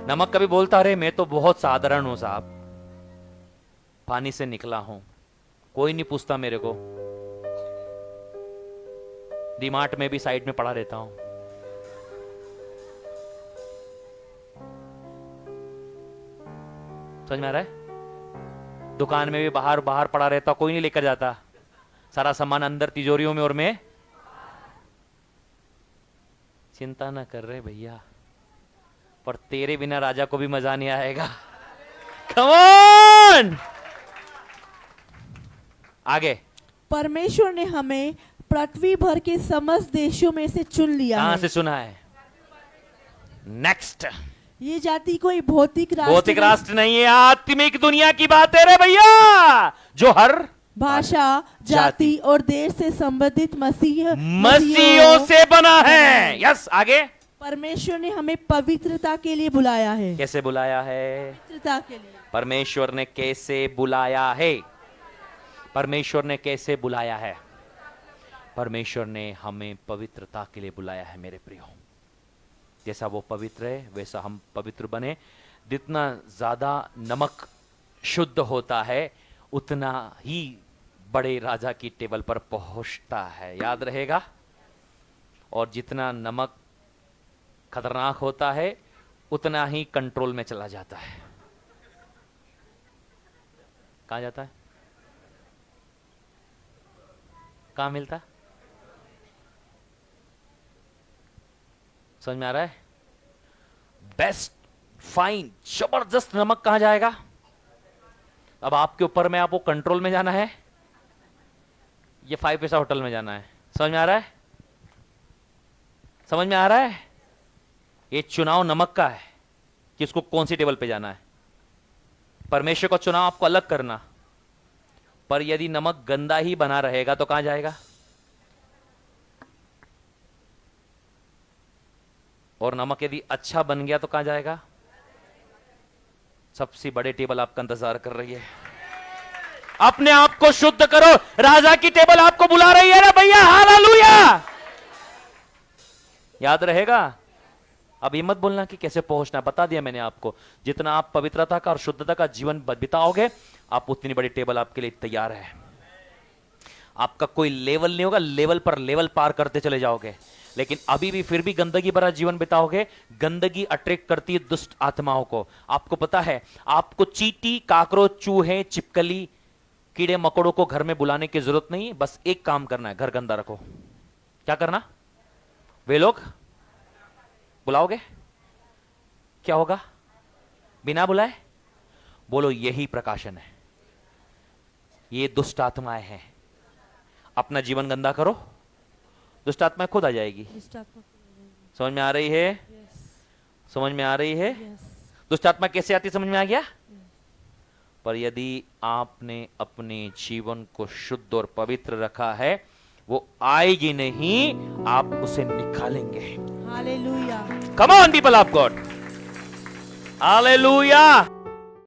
नमक कभी बोलता, अरे मैं तो बहुत साधारण हूं साहब, पानी से निकला हूं, कोई नहीं पूछता मेरे को, डीमार्ट में भी साइड में पड़ा रहता हूं। समझ में आ रहा है? दुकान में भी बाहर बाहर पड़ा रहता, कोई नहीं लेकर जाता। सारा सामान अंदर तिजोरियों में और मैं चिंता ना कर रहे भैया, पर तेरे बिना राजा को भी मजा नहीं आएगा। कम ऑन, आगे। परमेश्वर ने हमें पृथ्वी भर के समस्त देशों में से चुन लिया कहां है। से सुना है? नेक्स्ट। ये जाति कोई भौतिक भौतिक राष्ट्र नहीं है, आत्मिक दुनिया की बात है रे भैया, जो हर भाषा, जाति और देश से संबंधित मसीहों से बना है। यस, आगे। परमेश्वर ने हमें पवित्रता के लिए बुलाया है। कैसे बुलाया है? पवित्रता के लिए। परमेश्वर ने कैसे बुलाया है? परमेश्वर ने कैसे बुलाया है? परमेश्वर ने हमें पवित्रता के लिए बुलाया है मेरे प्रियो। जैसा वो पवित्र है वैसा हम पवित्र बने। जितना ज्यादा नमक शुद्ध होता है उतना ही बड़े राजा की टेबल पर पहुंचता है, याद रहेगा। और जितना नमक खतरनाक होता है उतना ही कंट्रोल में चला जाता है। कहां जाता है? कहां मिलता? समझ में आ रहा है? बेस्ट, फाइन, जबरदस्त नमक कहां जाएगा? अब आपके ऊपर में आपको कंट्रोल में जाना है, ये 5 पैसा होटल में जाना है। समझ में आ रहा है? समझ में आ रहा है? ये चुनाव नमक का है कि इसको कौन सी टेबल पे जाना है। परमेश्वर का चुनाव आपको अलग करना, पर यदि नमक गंदा ही बना रहेगा तो कहां जाएगा? और नमक यदि अच्छा बन गया तो कहां जाएगा? सबसे बड़े टेबल आपका इंतजार कर रही है। अपने आप को शुद्ध करो, राजा की टेबल आपको बुला रही है ना भैया। हालेलुया। याद रहेगा। अब ये मत बोलना कि कैसे पहुंचना, बता दिया मैंने आपको। जितना आप पवित्रता का और शुद्धता का जीवन बिताओगे, आप उतनी बड़ी टेबल आपके लिए तैयार है। आपका कोई लेवल नहीं होगा, लेवल पर लेवल पार करते चले जाओगे। लेकिन अभी भी फिर भी गंदगी भरा जीवन बिताओगे। गंदगी अट्रैक्ट करती है दुष्ट आत्माओं को। आपको पता है, आपको चींटी, काकरोच, चूहे, चिपकली, कीड़े मकोड़ों को घर में बुलाने की जरूरत नहीं है। बस एक काम करना है, घर गंदा रखो। क्या करना? वे लोग बुलाओगे, क्या होगा? बिना बुलाए बोलो, यही प्रकाशन है। ये दुष्ट आत्माएं हैं। अपना जीवन गंदा करो, दुष्ट आत्माएं खुद आ जाएगी। समझ में आ रही है? समझ में आ रही है? दुष्ट आत्मा कैसे आती, समझ में आ गया? पर यदि आपने अपने जीवन को शुद्ध और पवित्र रखा है, वो आएगी नहीं, आप उसे निकालेंगे। Hallelujah. Come on people of God, hallelujah.